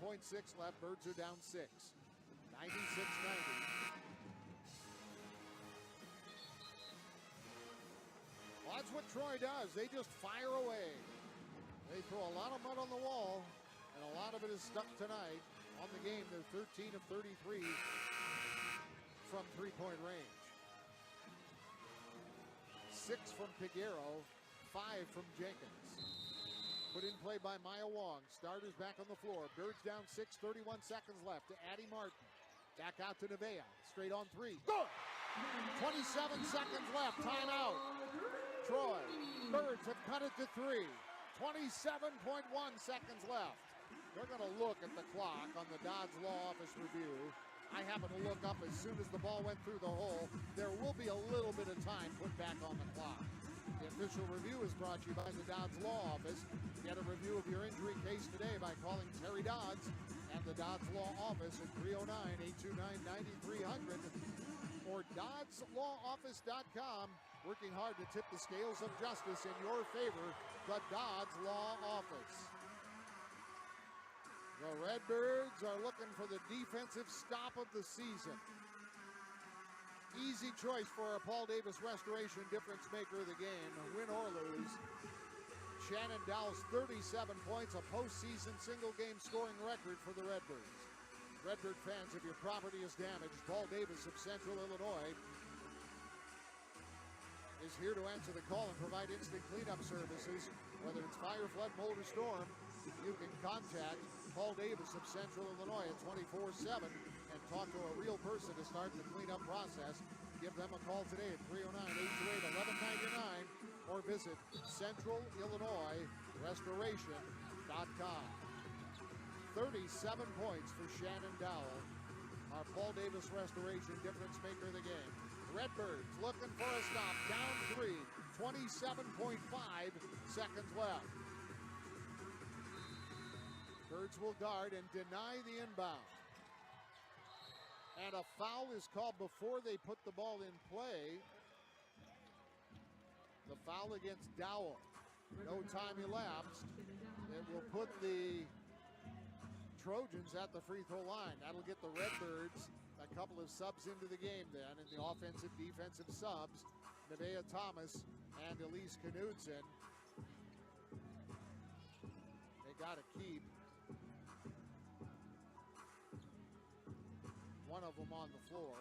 S1: left. Birds are down 6. 96-90. Well, that's what Troy does. They just fire away. They throw a lot of mud on the wall, and a lot of it is stuck tonight. On the game, they're 13 of 33 from three-point range. 6 from Piguero, 5 from Jenkins. Put in play by Maya Wong. Starters back on the floor. Birds down 6, 31 seconds left to Addie Martin. Back out to Nevaeh. Straight on 3. Good! 27 seconds left. Timeout. Troy. Birds have cut it to 3. 27.1 seconds left. They're going to look at the clock on the Dodds Law Office review. I happened to look up as soon as the ball went through the hole. There will be a little bit of time put back on the clock. The official review is brought to you by the Dodds Law Office. Get a review of your injury case today by calling Terry Dodds and the Dodds Law Office at 309-829-9300 or DoddsLawOffice.com. Working hard to tip the scales of justice in your favor, the Dodds Law Office. The Redbirds are looking for the defensive stop of the season. Easy choice for our Paul Davis Restoration difference maker of the game, win or lose. Shannon Dowell's 37 points, a postseason single game scoring record for the Redbirds. Redbird fans, if your property is damaged, Paul Davis of Central Illinois is here to answer the call and provide instant cleanup services. Whether it's fire, flood, mold, or storm, you can contact Paul Davis of Central Illinois at 24/7 and talk to a real person to start the cleanup process. Give them a call today at 309-828-1199 or visit centralillinoisrestoration.com. 37 points for Shannon Dowell, our Paul Davis Restoration difference maker of the game. Redbirds looking for a stop, down 3, 27.5 seconds left. Birds will guard and deny the inbound. And a foul is called before they put the ball in play. The foul against Dowell. No time elapsed. It will put the Trojans at the free throw line. That'll get the Redbirds a couple of subs into the game then, and the offensive defensive subs, Nevaeh Thomas and Elise Knudsen. They got to keep one of them on the floor.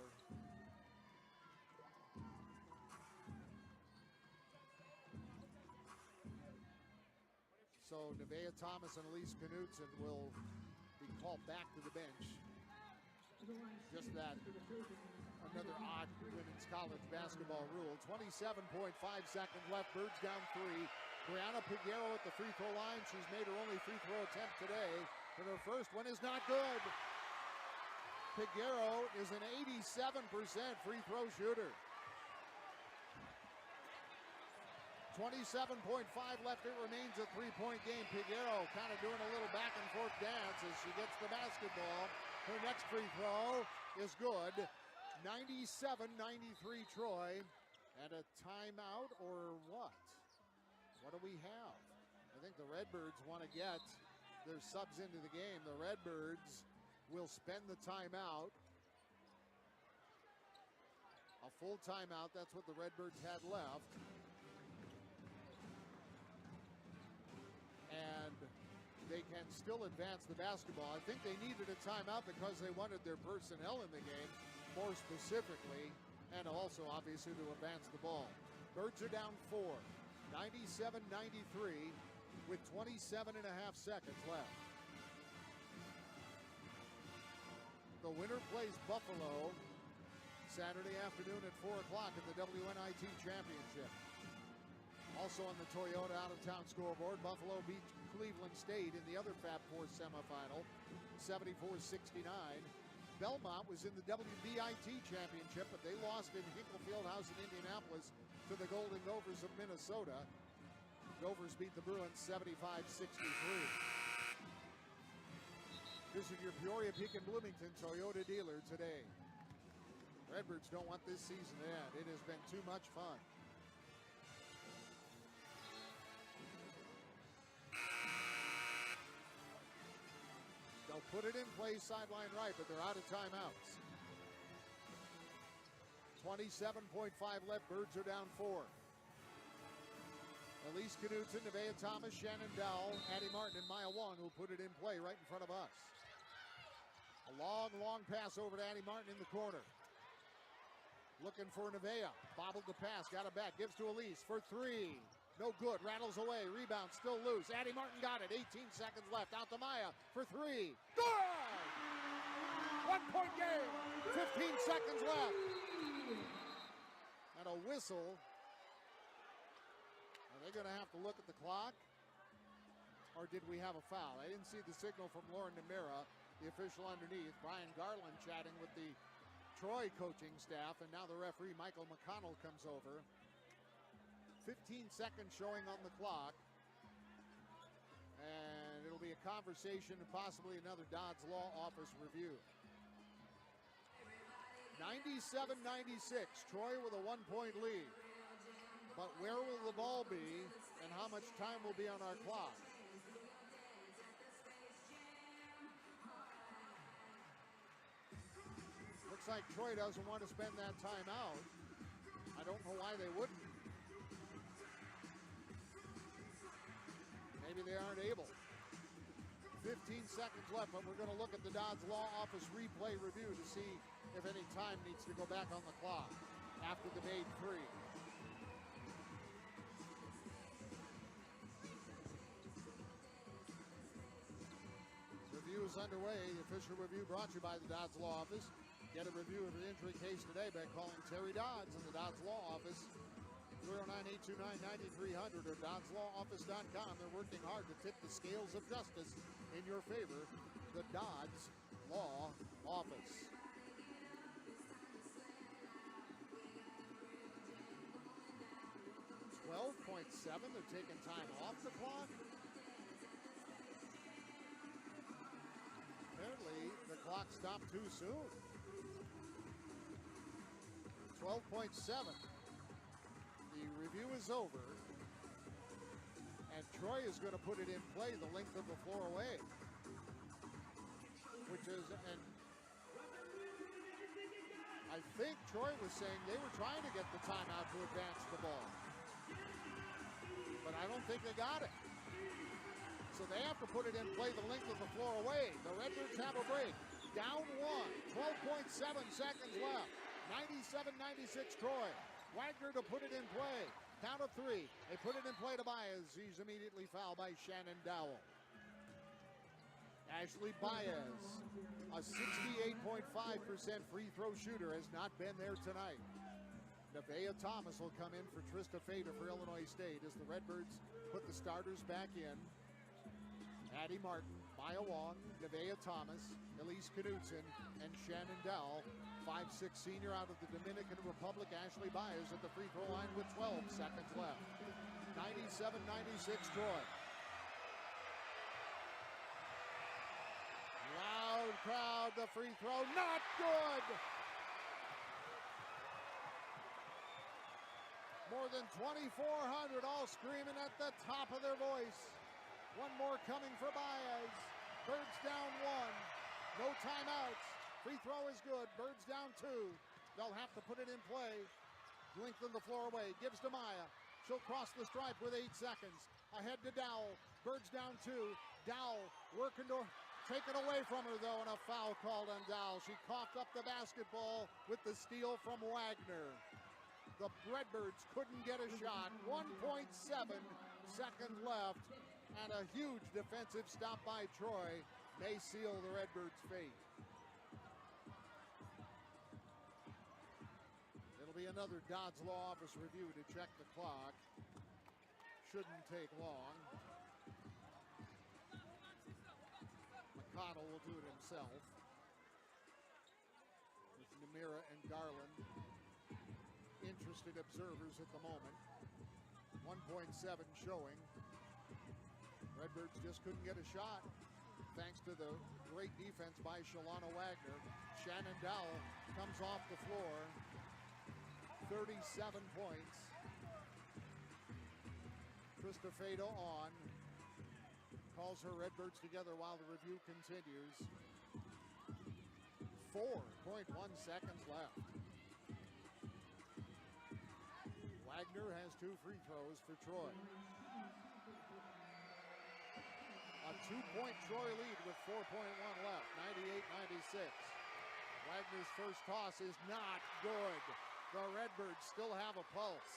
S1: So Nevaeh Thomas and Elise Knudsen will be called back to the bench. Just that, another odd women's college basketball rule. 27.5 seconds left, Birds down 3. Brianna Piguero at the free throw line. She's made her only free throw attempt today, but her first one is not good. Piguero is an 87% free throw shooter. 27.5 left, it remains a three-point game. Piguero kind of doing a little back and forth dance as she gets the basketball. Her next free throw is good. 97-93 Troy. And a timeout or what? What do we have? I think the Redbirds want to get their subs into the game. The Redbirds will spend the timeout. A full timeout, that's what the Redbirds had left. And they can still advance the basketball. I think they needed a timeout because they wanted their personnel in the game, more specifically, and also obviously to advance the ball. Birds are down 4, 97-93 with 27 and a half seconds left. The winner plays Buffalo Saturday afternoon at 4 o'clock in the WNIT Championship. Also on the Toyota out-of-town scoreboard, Buffalo beat Cleveland State in the other Fab Four semifinal, 74-69. Belmont was in the WBIT Championship, but they lost in Hinkle Fieldhouse in Indianapolis to the Golden Gophers of Minnesota. Gophers beat the Bruins 75-63. Visit your Peoria, Pekin, Bloomington Toyota dealer today. Redbirds don't want this season to end. It has been too much fun. They'll put it in play sideline right, but they're out of timeouts. 27.5 left. Birds are down 4. Elise Knudsen, Nevaeh Thomas, Shannon Dowell, Addie Martin, and Maya Wong will put it in play right in front of us. A long pass over to Addie Martin in the corner. Looking for Nevaeh. Bobbled the pass, got it back, gives to Elise for 3. No good, rattles away, rebound still loose. Addie Martin got it, 18 seconds left. Out to Maya for 3. Good! 1-point game, 15 seconds left. And a whistle. Are they gonna have to look at the clock? Or did we have a foul? I didn't see the signal from Lauren Nemira, the official underneath. Brian Garland chatting with the Troy coaching staff, and now the referee, Michael McConnell, comes over. 15 seconds showing on the clock. And it'll be a conversation and possibly another Dodds Law Office review. 97-96, Troy with a 1-point lead. But where will the ball be and how much time will be on our clock? Looks like Troy doesn't want to spend that time out. I don't know why they wouldn't. Maybe they aren't able. 15 seconds left, but we're going to look at the Dodds Law Office replay review to see if any time needs to go back on the clock after the made 3. Review is underway. The official review brought to you by the Dodds Law Office. Get a review of the injury case today by calling Terry Dodds in the Dodds Law Office. 309-829-9300 or DoddsLawOffice.com. They're working hard to tip the scales of justice in your favor. The Dodds Law Office. .7, they're taking time off the clock. Apparently, the clock stopped too soon. 12.7. The review is over. And Troy is going to put it in play the length of the floor away. Which is, and I think Troy was saying they were trying to get the timeout to advance the ball. But I don't think they got it. So they have to put it in play the length of the floor away. The Redbirds have a break. Down 1, 12.7 seconds left. 97-96 Troy. Wagner to put it in play. Count of 3. They put it in play to Baez. He's immediately fouled by Shannon Dowell. Ashley Baez, a 68.5% free throw shooter, has not been there tonight. Nevaeh Thomas will come in for Trista Fada for Illinois State as the Redbirds put the starters back in. Addie Martin, Maya Wong, Nevaeh Thomas, Elise Knudsen, and Shannon Dowell. 5'6" senior out of the Dominican Republic, Ashley Baez at the free throw line with 12 seconds left. 97-96 Troy. Loud crowd, the free throw, not good! More than 2,400 all screaming at the top of their voice. One more coming for Baez. Birds down one. No timeouts. Free throw is good. Birds down two. They'll have to put it in play. Lengthen the floor away. Gives to Maya. She'll cross the stripe with 8 seconds. Ahead to Dowell. Birds down two. Dowell working to take it away from her, though, and a foul called on Dowell. She coughed up the basketball with the steal from Wagner. The Redbirds couldn't get a shot. 1.7 seconds left, and a huge defensive stop by Troy may seal the Redbirds' fate. It'll be another Dodds Law Office review to check the clock. Shouldn't take long. McConnell will do it himself. With Namira and Garland interested observers at the moment. 1.7 showing. Redbirds just couldn't get a shot thanks to the great defense by Shalana Wagner. Shannon Dowell comes off the floor. 37 points. Krista Fado on. Calls her Redbirds together while the review continues. 4.1 seconds left. Wagner has 2 free throws for Troy. A 2-point Troy lead with 4.1 left, 98-96. Wagner's first toss is not good. The Redbirds still have a pulse.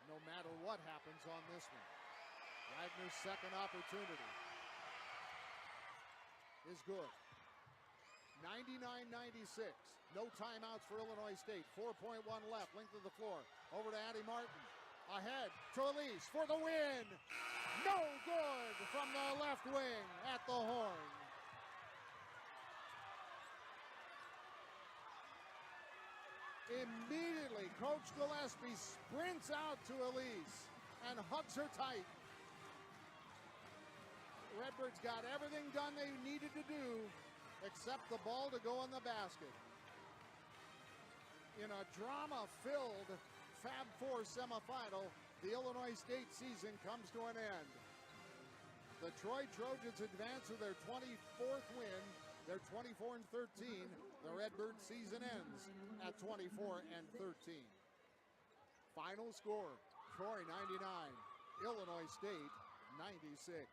S1: No matter what happens on this one. Wagner's second opportunity is good. 99-96. No timeouts for Illinois State. 4.1 left. Length of the floor. Over to Addie Martin. Ahead to Elise for the win. No good from the left wing at the horn. Immediately, Coach Gillespie sprints out to Elise and hugs her tight. Redbirds got everything done they needed to do except the ball to go in the basket. In a drama-filled Fab Four semifinal, the Illinois State season comes to an end. The Troy Trojans advance with their 24th win. They're 24-13. The Redbird season ends at 24-13. Final score, Troy 99, Illinois State 96.